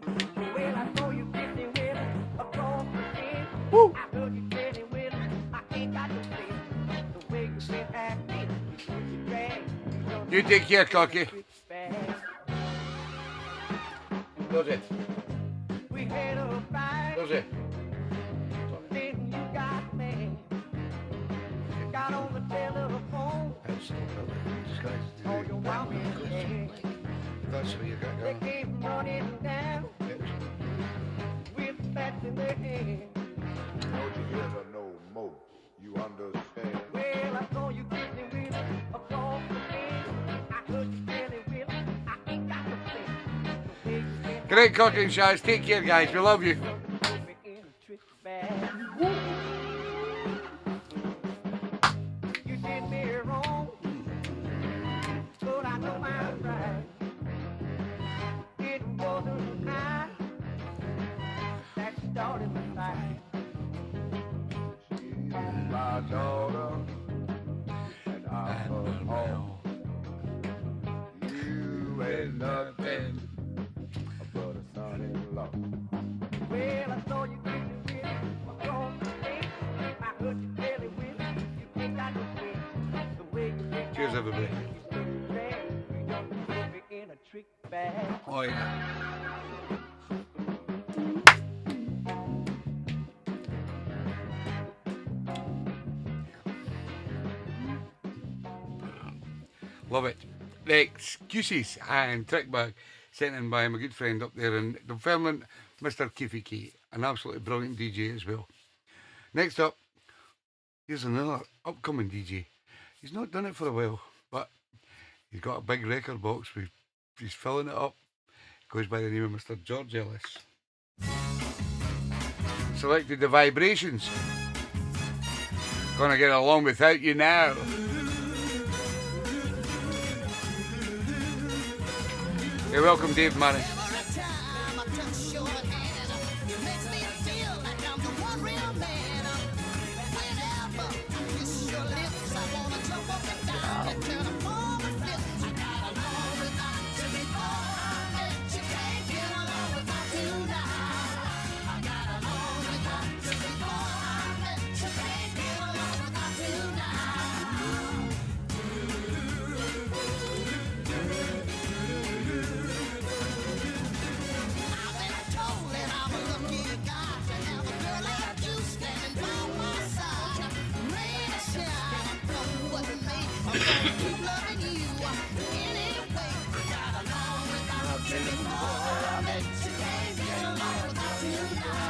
Well, I saw you kissing with across the street. I heard you telling with I ain't got to say the way you been acting. You drag. You take care, Cocky. Does it? We had a fight. Does it? Then you got mad. Got on the telephone. Oh, your mom is dead. That's what you got They going. came running down with bats in their hand. Don't you ever know more? You understand? Well, I saw you kissing with across the bed. I heard you telling with I ain't got to say the way you been Great cooking, Shaz. Take care, guys. We love you. in a trick bag. You did me wrong, but I know I'm right. It wasn't I that started the fight. My daughter and I'm her home. You ain't nothing but a son-in-law. Well, I saw you kissing with across the face. I heard you telling with you ain't got no sense. The way you been Cheers, everybody. in a trick bag. Oh, yeah. Love it. The Excuses and Trick Bag sent in by my good friend up there in Dunfermline, Mr. Kiffy Key, an absolutely brilliant DJ as well. Next up, here's another upcoming DJ. He's not done it for a while, but he's got a big record box. He's filling it up. Goes by the name of Mr. George Ellis. Selected the Vibrations. Gonna get along without you now. Hey, welcome, Dave Murray. Every time I touch your hand, it makes me feel like I'm the one real man. Whenever I kiss your lips, I wanna jump up and down and turn a forward flip. I got along without you before, and you can't get along without you now. I got along without you before, and you can't get along without you now. I've been told that I'm a lucky guy to have a girl like you standing by my side. Rain or shine, come what may, I'm gonna keep loving you anyway. I got along without you before, but you can't get along without you now.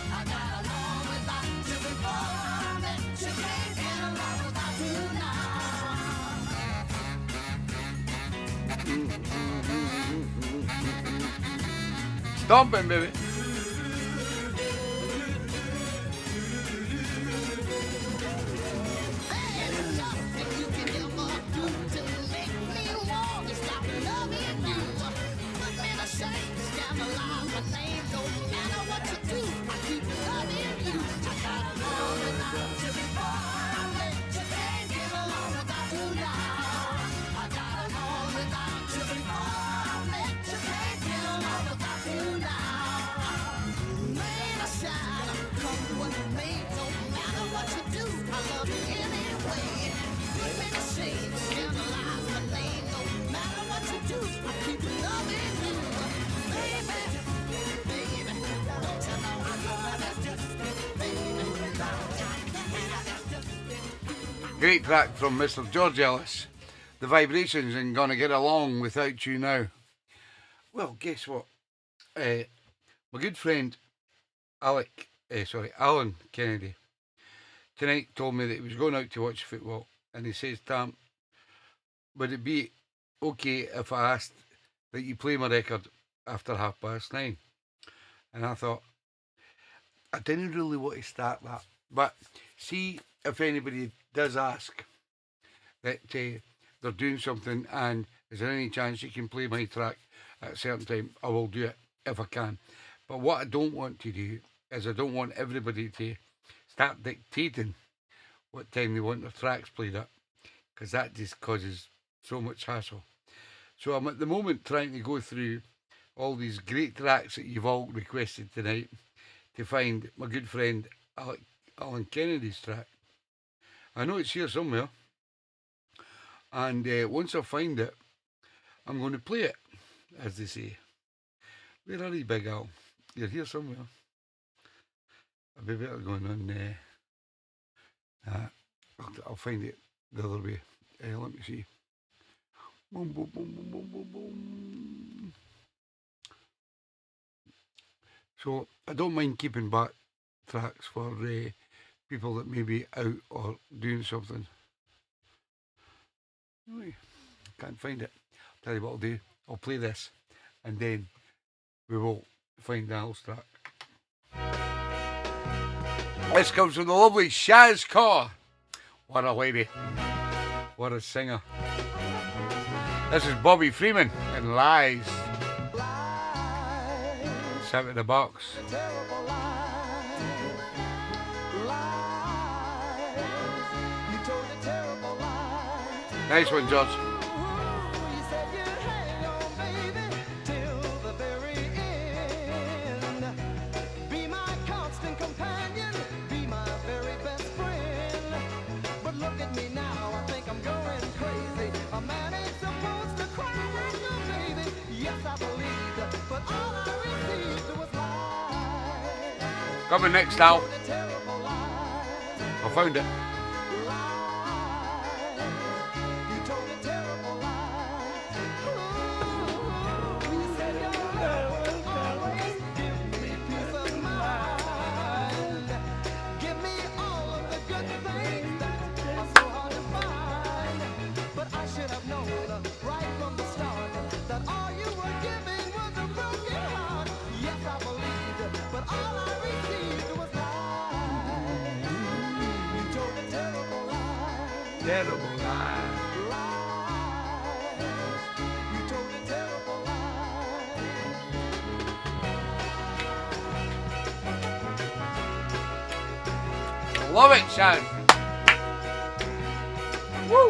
I got along without you before, but you can't get along without you now. Stomping, baby. Great track from Mr. George Ellis. The Vibrations and Gonna Get Along Without You Now. Well, guess what? My good friend Alan Kennedy tonight told me that he was going out to watch football, and he says, Tam, would it be okay if I asked that you play my record after 9:30? And I thought, I didn't really want to start that, but see if anybody does ask that they're doing something and is there any chance you can play my track at a certain time, I will do it if I can. But what I don't want to do is I don't want everybody to start dictating what time they want their tracks played at, because that just causes so much hassle. So I'm at the moment trying to go through all these great tracks that you've all requested tonight to find my good friend Alan Kennedy's track. I know it's here somewhere, and once I find it, I'm going to play it, as they say. Where are you, Big Al? You're here somewhere. I'll be better going on. I'll find it the other way. Let me see. Boom, boom, boom, boom, boom, boom, boom. So I don't mind keeping back tracks for people that may be out or doing something. I can't find it. I'll tell you what I'll do. I'll play this, and then we will find Al's track. This comes from the lovely Shaz Carr. What a lady. What a singer. This is Bobby Freeman and Lies. It's out of the box. Nice one, George. Coming next out. I found it. You told a terrible lie. terrible lie. You told a terrible lie. Love it, Shaz. Woo!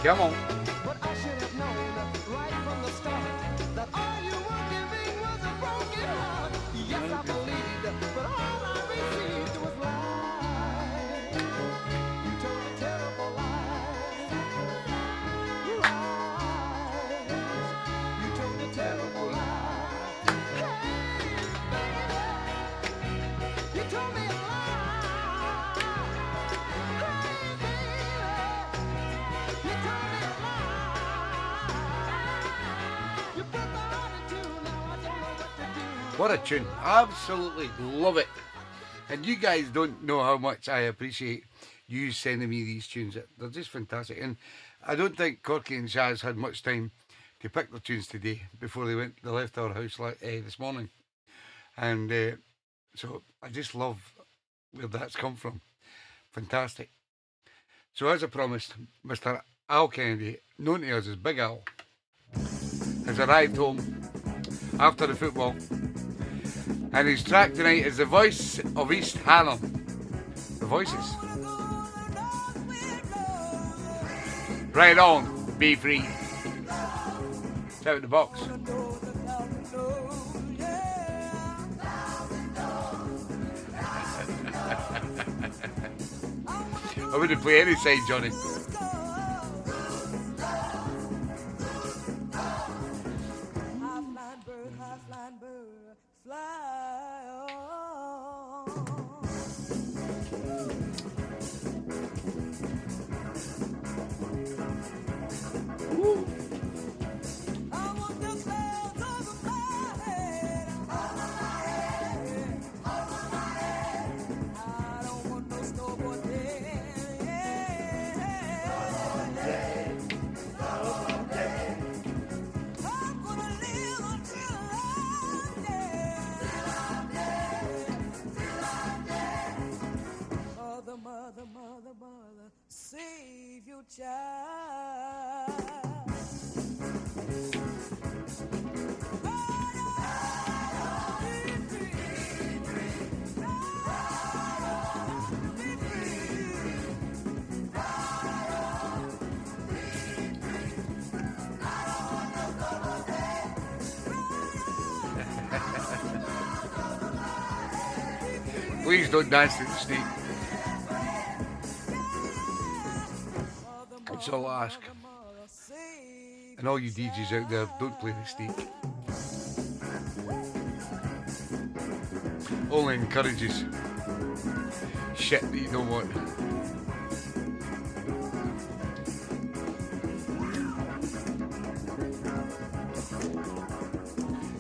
Come on. But I should have known right from the start that all you were giving was a broken heart. Yes, I believed, but all I received was lies. You told a terrible lie. Lies. You told a terrible lie. Hey, baby, you told me a lie. Hey, baby. You told me a lie. You broke my heart in two. Now I don't know what to do. What a tune. Absolutely love it. And you guys don't know how much I appreciate you sending me these tunes. They're just fantastic. And I don't think Corky and Shaz had much time to pick their tunes today before they left our house this morning. And so I just love where that's come from. Fantastic. So as I promised, Mr. Al Kennedy, known to us as Big Al, has arrived home after the football. And his track tonight is the voice of East Hallam. The Voices. Right on, be free. It's out of the box. I wouldn't play any side, Johnny. Mother, save your child. Please don't dance to the snake. That's all I ask. And all you DJs out there, don't play the snake. Only encourages shit that you don't want.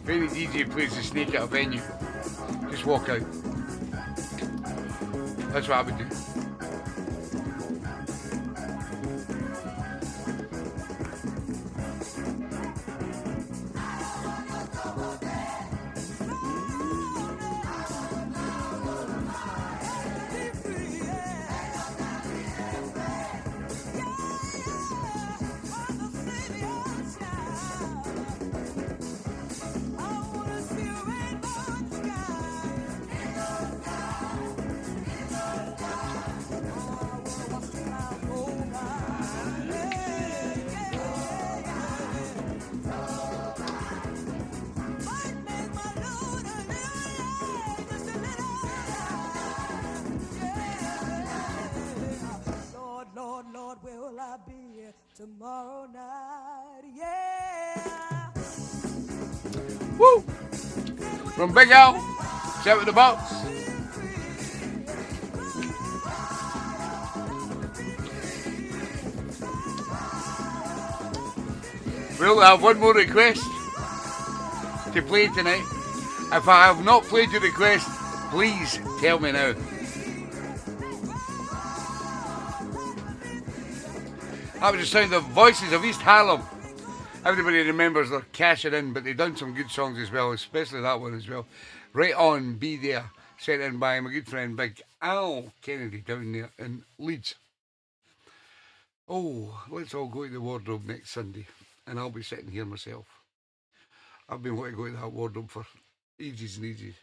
If any DJ plays the snake at a venue, just walk out. That's what I would do. Lord, where will I be tomorrow night? Yeah. Woo! From Big Al, shout with the box. We'll have one more request to play tonight. If I have not played your request, please tell me now. That was the sound of Voices of East Hallam. Everybody remembers they're cashing in, but they've done some good songs as well, especially that one as well. Right on, be there. sent in by my good friend Big Al Kennedy down there in Leeds. Oh, let's all go to the wardrobe next Sunday, and I'll be sitting here myself. I've been wanting to go to that wardrobe for ages and ages.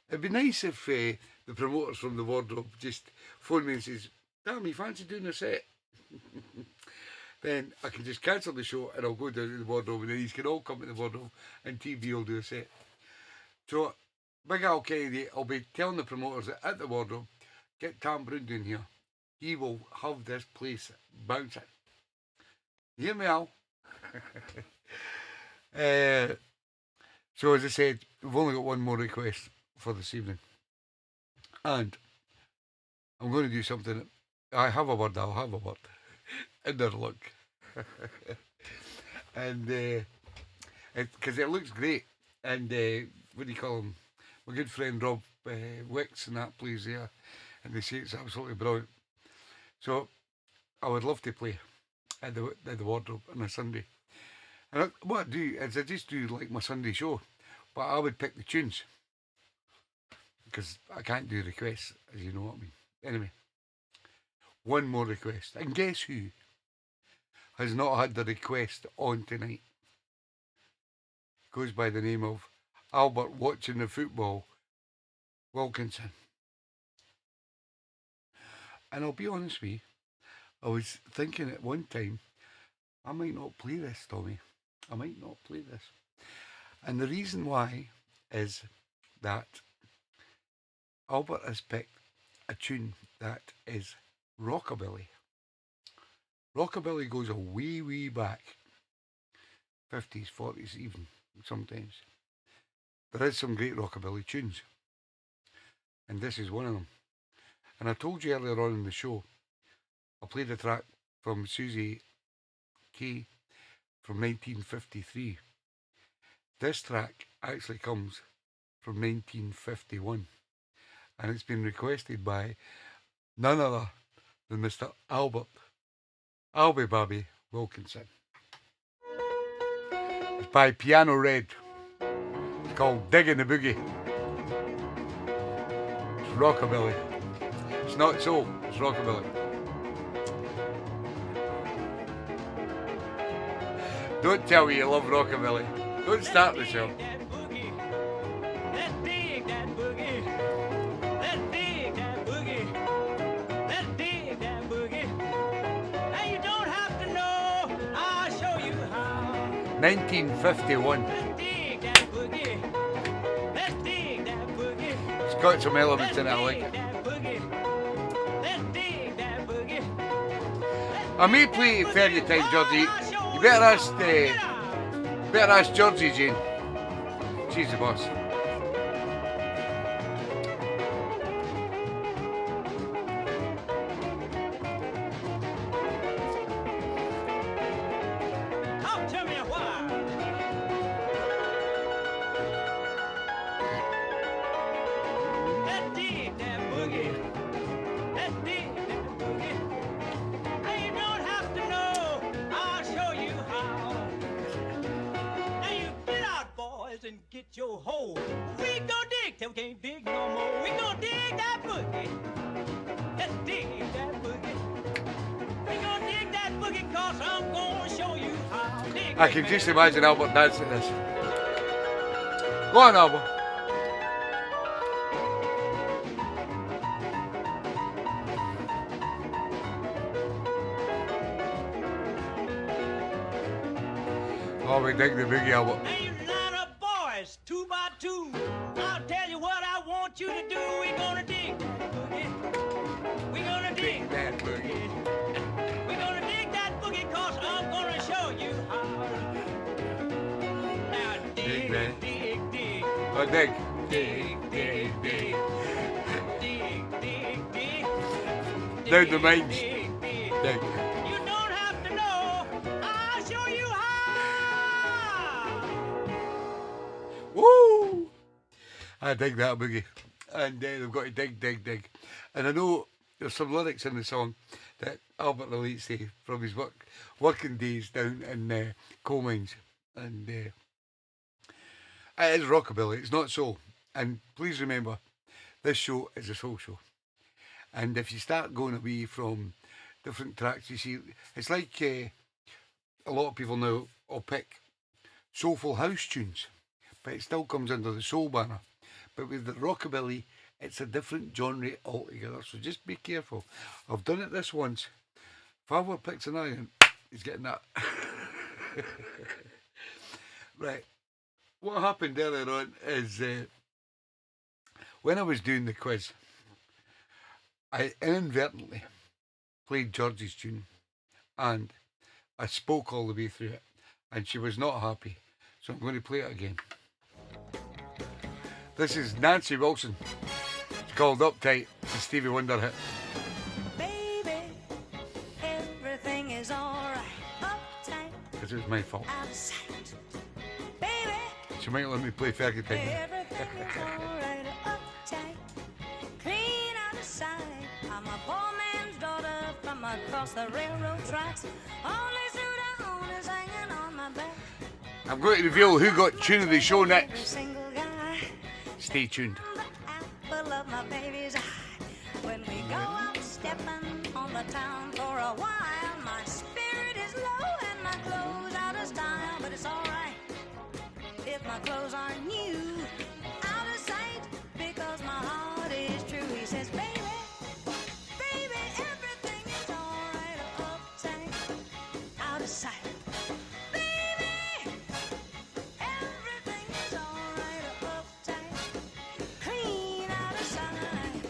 It'd be nice if the promoters from the wardrobe just phone me and says, "Damn, you fancy doing a set?" Then I can just cancel the show and I'll go down to the wardrobe, and then you can all come to the wardrobe and TB will do a set. So, Big Al Kennedy, I'll be telling the promoters that at the wardrobe, get Tam Brood in here. He will have this place bouncing. You hear me, Al? So as I said, we've only got one more request for this evening. And I'm going to do something. I have a word, I'll have a word. In their look. And because it looks great. And what do you call him? My good friend Rob Wicks and that plays there. And they say it's absolutely brilliant. So I would love to play at the wardrobe on a Sunday. And what I do is I just do like my Sunday show, but I would pick the tunes because I can't do requests, as you know what I mean. Anyway, one more request, and guess who has not had the request on tonight? Goes by the name of Albert Watching the Football Wilkinson. And I'll be honest with you, I was thinking at one time, I might not play this, Tommy. I might not play this. And the reason why is that Albert has picked a tune that is rockabilly. Rockabilly goes a way back. 50s, 40s even, sometimes. There is some great rockabilly tunes. And this is one of them. And I told you earlier on in the show, I played a track from Susie K from 1953. This track actually comes from 1951. And it's been requested by none other than Mr. Albert Albie Babby Wilkinson. It's by Piano Red. It's called Digging the Boogie. It's rockabilly. It's not soul, it's rockabilly. Don't tell me you love rockabilly. Don't start the show. Let's dig that boogie. Let's dig that boogie. Now you don't have to know, I'll show you how. 1951. Let's dig that boogie. Let's dig that boogie. It's got some elements in it I like it. Let's dig that boogie. I may play it fair you time, Georgie. You better ask Georgie Jane. She's the boss. Talk to me a while. Let's dig that boogie. Let's dig that boogie. Now you don't have to know, I'll show you how. Now you get out, boys, and get your hole. We gon' dig till we can't dig no more. We gon' dig that boogie. Let's dig that boogie. We gon' dig that boogie 'cause I'm gonna show you how. Dig I it, can man. just imagine Albert dancing this. Go on, Albert. Oh, we dig the boogie, Albert. Now you line up boys, 2 by 2. I'll tell you what I want you to do. We're gonna dig that boogie. We're gonna dig that boogie. We're gonna dig that boogie 'cause I'm gonna show you how. Now dig, man. dig, dig, Oh, dig. dig, dig, dig. Dig, dig, dig. Down the mines. Dig, dig. Dig. You don't have to know. I'll show you how. Woo! I dig that boogie. And they've got to dig. And I know there's some lyrics in the song that Albert relates to from his working days down in coal mines. And it is rockabilly, it's not soul. And please remember, this show is a soul show. And if you start going away from different tracks, you see, it's like a lot of people now will pick soulful house tunes, but it still comes under the soul banner. But with the rockabilly, it's a different genre altogether, so just be careful. I've done it this once. If I were picks an iron, he's getting that. Right. What happened earlier on is when I was doing the quiz, I inadvertently played George's tune and I spoke all the way through it and she was not happy. So I'm going to play it again. This is Nancy Wilson. It's called Uptight. It's a Stevie Wonder hit. Baby, everything is alright. Uptight, Because it was my fault. out of sight. Baby, She might let me play Fergie Time. everything is alright. Uptight, clean out of sight. I'm a poor man's daughter from across the railroad tracks. Only suit I own is hanging on my back. I'm going to reveal who got tune of the show Every next. single guy. Stay tuned. The apple of my baby's eye. When we go out stepping on the town for a while, my spirit is low and my clothes out of style. But it's alright if my clothes aren't new, out of sight, because my heart is true. He says, baby, baby, everything is alright. Uptight, out of sight. Baby, everything is alright. Uptight, clean out of sight.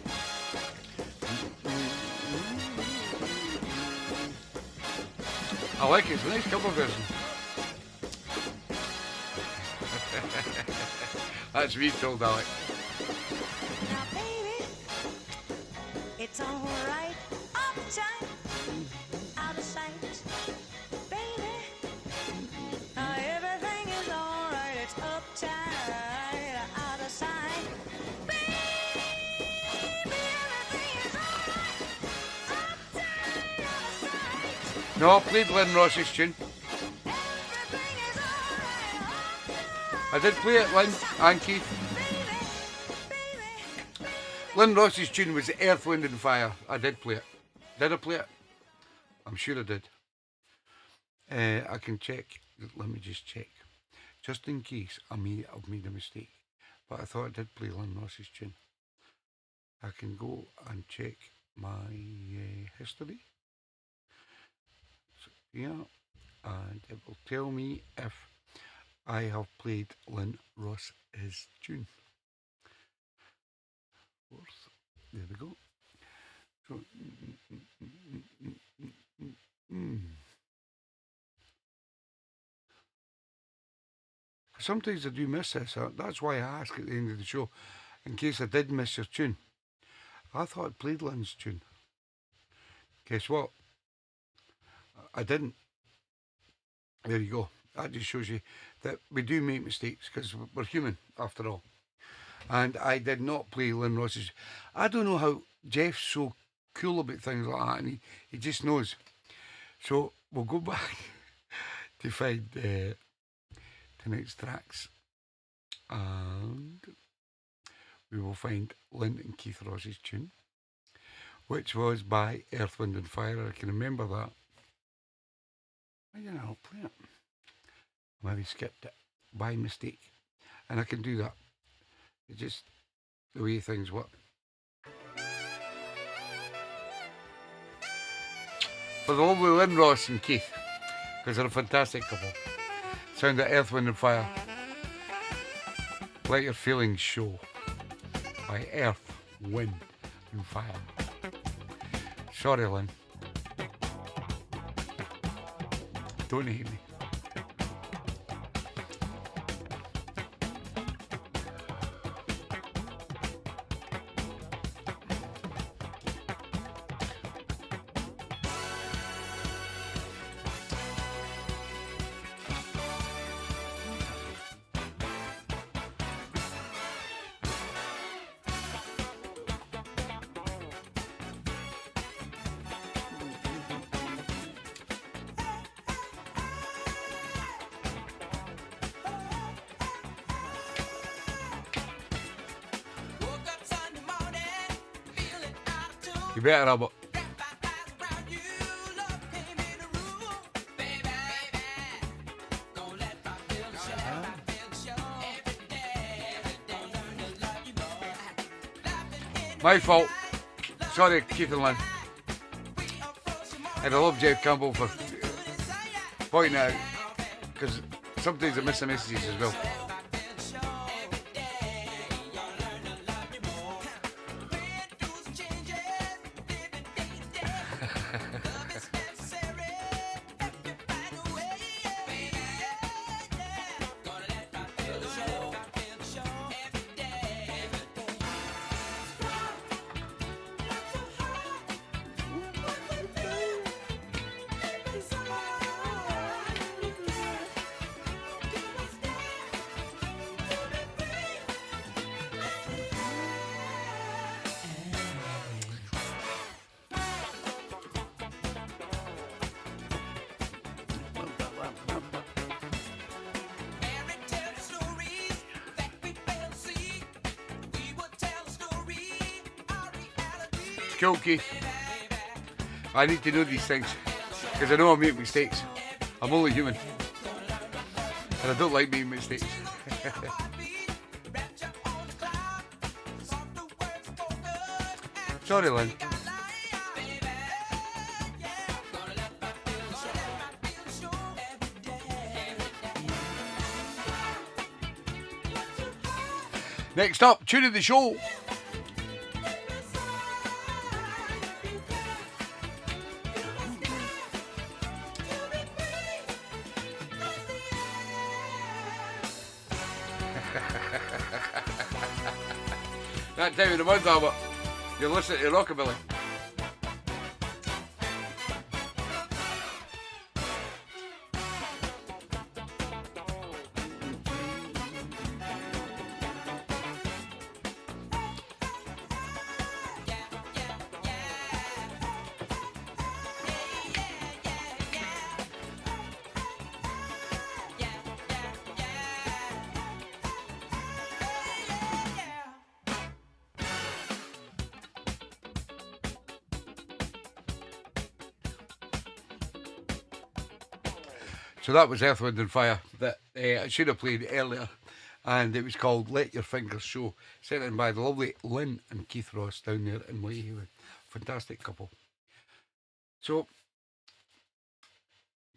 I like it. It's a nice cover version. That's me told Alec. Now, baby, it's alright. Uptight, out of sight. Baby, now everything is alright. It's uptight, out of sight. Baby, everything is alright. Uptight, out of sight. No, I played Lynn Ross's tune. Everything is alright. I did play it, Lynn and Keith. Lynn Ross's tune was Earth, Wind and Fire. I did play it. Did I play it? I'm sure I did. I can check. Let me just check. Just in case I've made a mistake. But I thought I did play Lynn Ross's tune. I can go and check my history. So, yeah. And it will tell me if I have played Lynn Ross's tune. There we go. So, sometimes I do miss this. That's why I ask at the end of the show, in case I did miss your tune. I thought I'd played Lynn's tune. Guess what? I didn't. There you go. That just shows you that we do make mistakes because we're human after all. And I did not play Lynn Ross's. I don't know how Jeff's so cool about things like that, and he just knows. So we'll go back to find tonight's tracks, and we will find Lynn and Keith Ross's tune, which was by Earth, Wind and Fire. I can remember that. I don't know, I'll play it. I maybe skipped it by mistake, and I can do that. It's just the way things work. For the lovely Lynn Ross and Keith, because they're a fantastic couple. Sound of Earth, Wind and Fire. Let Your Feelings Show by Earth, Wind and Fire. Sorry, Lynn. Don't hate me. You better have it. My fault. Sorry, Keith and Lynn. And I love Jeff Campbell for pointing it out, because sometimes I miss the messages as well. Cool, Keith. I need to know these things because I know I make mistakes. I'm only human, and I don't like making mistakes. Sorry, Lynn. Next up, tune of the show. That time of the month, Albert, you're listening to Rockabilly. So that was Earth, Wind and Fire that I should have played earlier, and it was called Let Your Fingers Show, sent in by the lovely Lynn and Keith Ross down there in Whitehaven. Fantastic couple. So,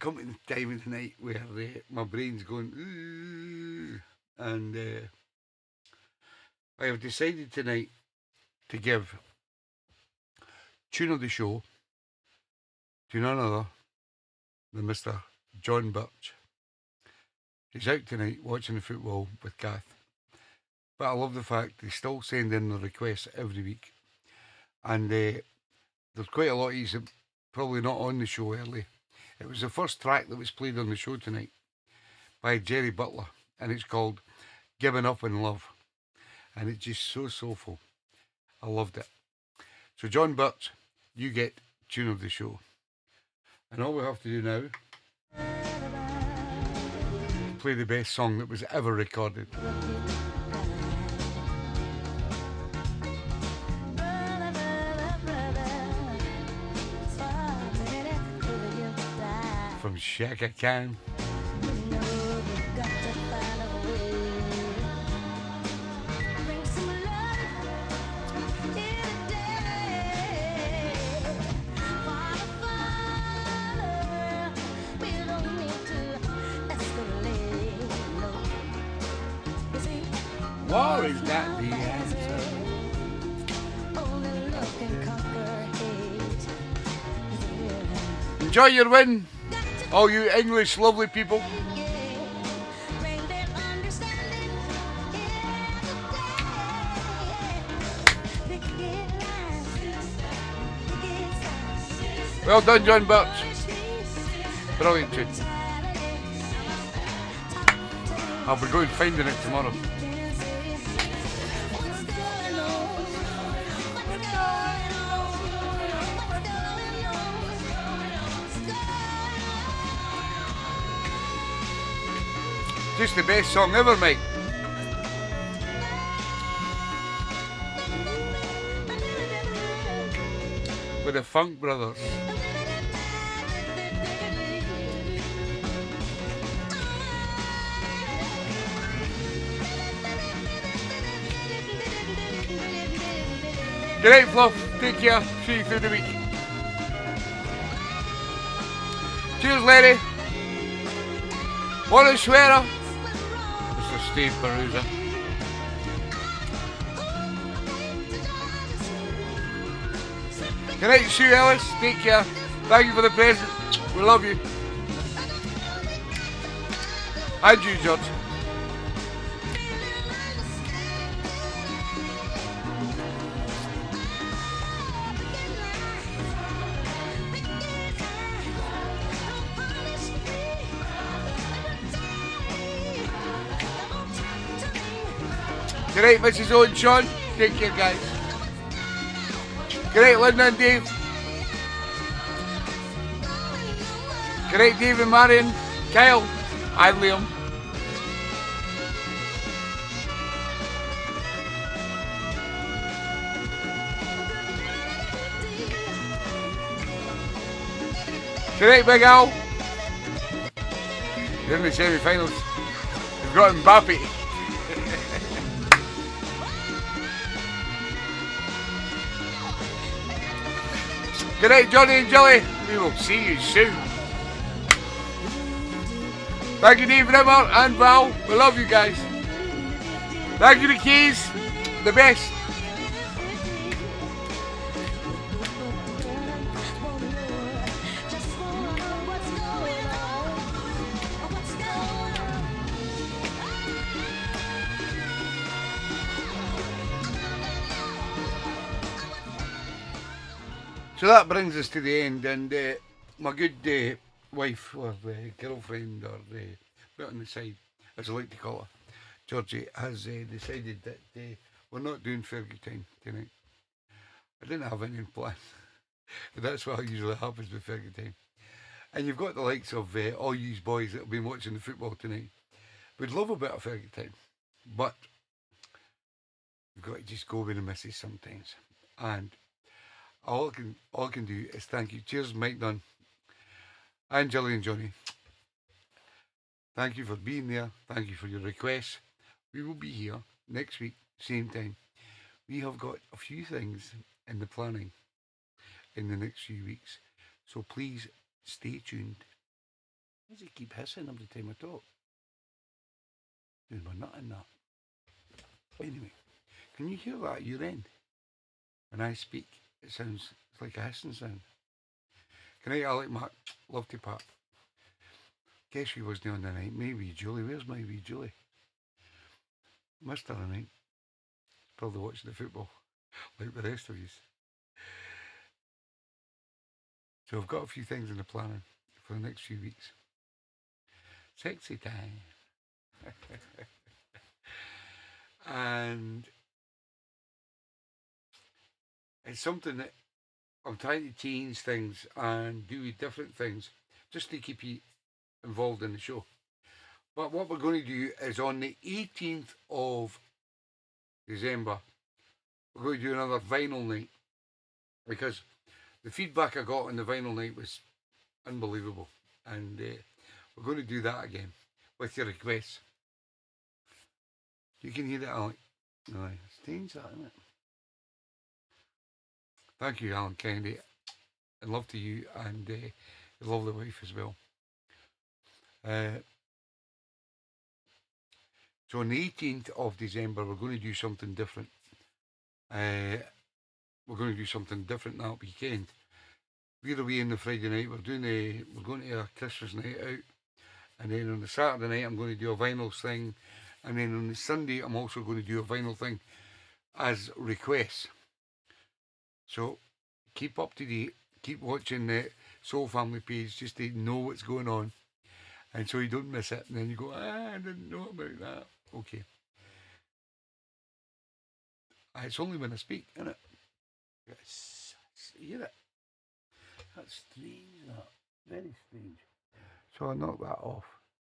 come to the time of the night where my brain's going, ooh, and I have decided tonight to give tune of the show to none other than Mr. John Birch. He's out tonight watching the football with Kath. But I love the fact they still send in the requests every week. And there's quite a lot he's probably not on the show early. It was the first track that was played on the show tonight by Jerry Butler. And it's called Giving Up in Love. And it's just so soulful. I loved it. So John Birch, you get tune of the show. And all we have to do now, play the best song that was ever recorded. From Shaka Khan. War is not the answer. Enjoy your win, all you English lovely people. Well done, John Birch. Brilliant tune. I'll be going finding it tomorrow. Just the best song ever, mate. with the Funk Brothers. Good night, Fluff. Take care. See you through the week. Cheers, lady. Buona sera. Mr. Steve Perusa. Good night, Sue Ellis. Take care. Thank you for the present. We love you. And you, George. Good night, Mrs. Owen Sean. Take care, guys. Good night, Linda and Dave. Good night, Dave and Marion. Kyle. And Liam. Good night, Big Al. They're in the semi-finals. We've got Mbappe. Good night, Johnny and Jelly. We will see you soon. Thank you, David Emmer and Val. We love you guys. Thank you, the Keys. The best. So that brings us to the end, and my good wife or girlfriend or put on the side, as I like to call her, Georgie, has decided that we're not doing Fergie time tonight. I didn't have anything planned, but that's what usually happens with Fergie time. And you've got the likes of all you boys that have been watching the football tonight. We'd love a bit of Fergie time, but we've got to just go with the missus sometimes. And all I can do is thank you. Cheers, Mike Dunn. And Jilly and Johnny. Thank you for being there. Thank you for your requests. We will be here next week, same time. We have got a few things in the planning in the next few weeks. So please stay tuned. Why does it keep hissing every time I talk? Doing my nut in that. Anyway, can you hear that at your end? When I speak, it sounds like a hissing sound. Good night, Alec Mark. Love to Pat. Guess she wasn't on the night. Maybe Julie. Where's my wee Julie? Missed her tonight. Probably watching the football, like the rest of you. So I've got a few things in the planning for the next few weeks. Sexy time. And it's something that I'm trying to change things and do different things just to keep you involved in the show. But what we're going to do is on the 18th of December, we're going to do another vinyl night, because the feedback I got on the vinyl night was unbelievable, and we're going to do that again with your requests. You can hear that, Alec. Aye, strange that, isn't it? Thank you, Alan Kennedy, and love to you and your lovely wife as well. So on the 18th of December, we're going to do something different. We're going to do something different that weekend. We're away on the Friday night. We're going to a Christmas night out, and then on the Saturday night, I'm going to do a vinyl thing, and then on the Sunday, I'm also going to do a vinyl thing as requests. So keep up to date. Keep watching the Soul Family page just to know what's going on, and so you don't miss it. And then you go, I didn't know about that. Okay. It's only when I speak, isn't it? Yes, hear it. That's strange, that. Very strange. So I'll knock that off.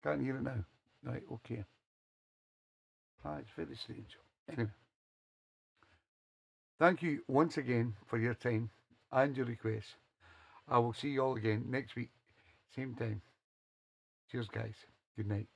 Can't hear it now. Right, okay. It's very strange. Anyway. Thank you once again for your time and your requests. I will see you all again next week, same time. Cheers, guys. Good night.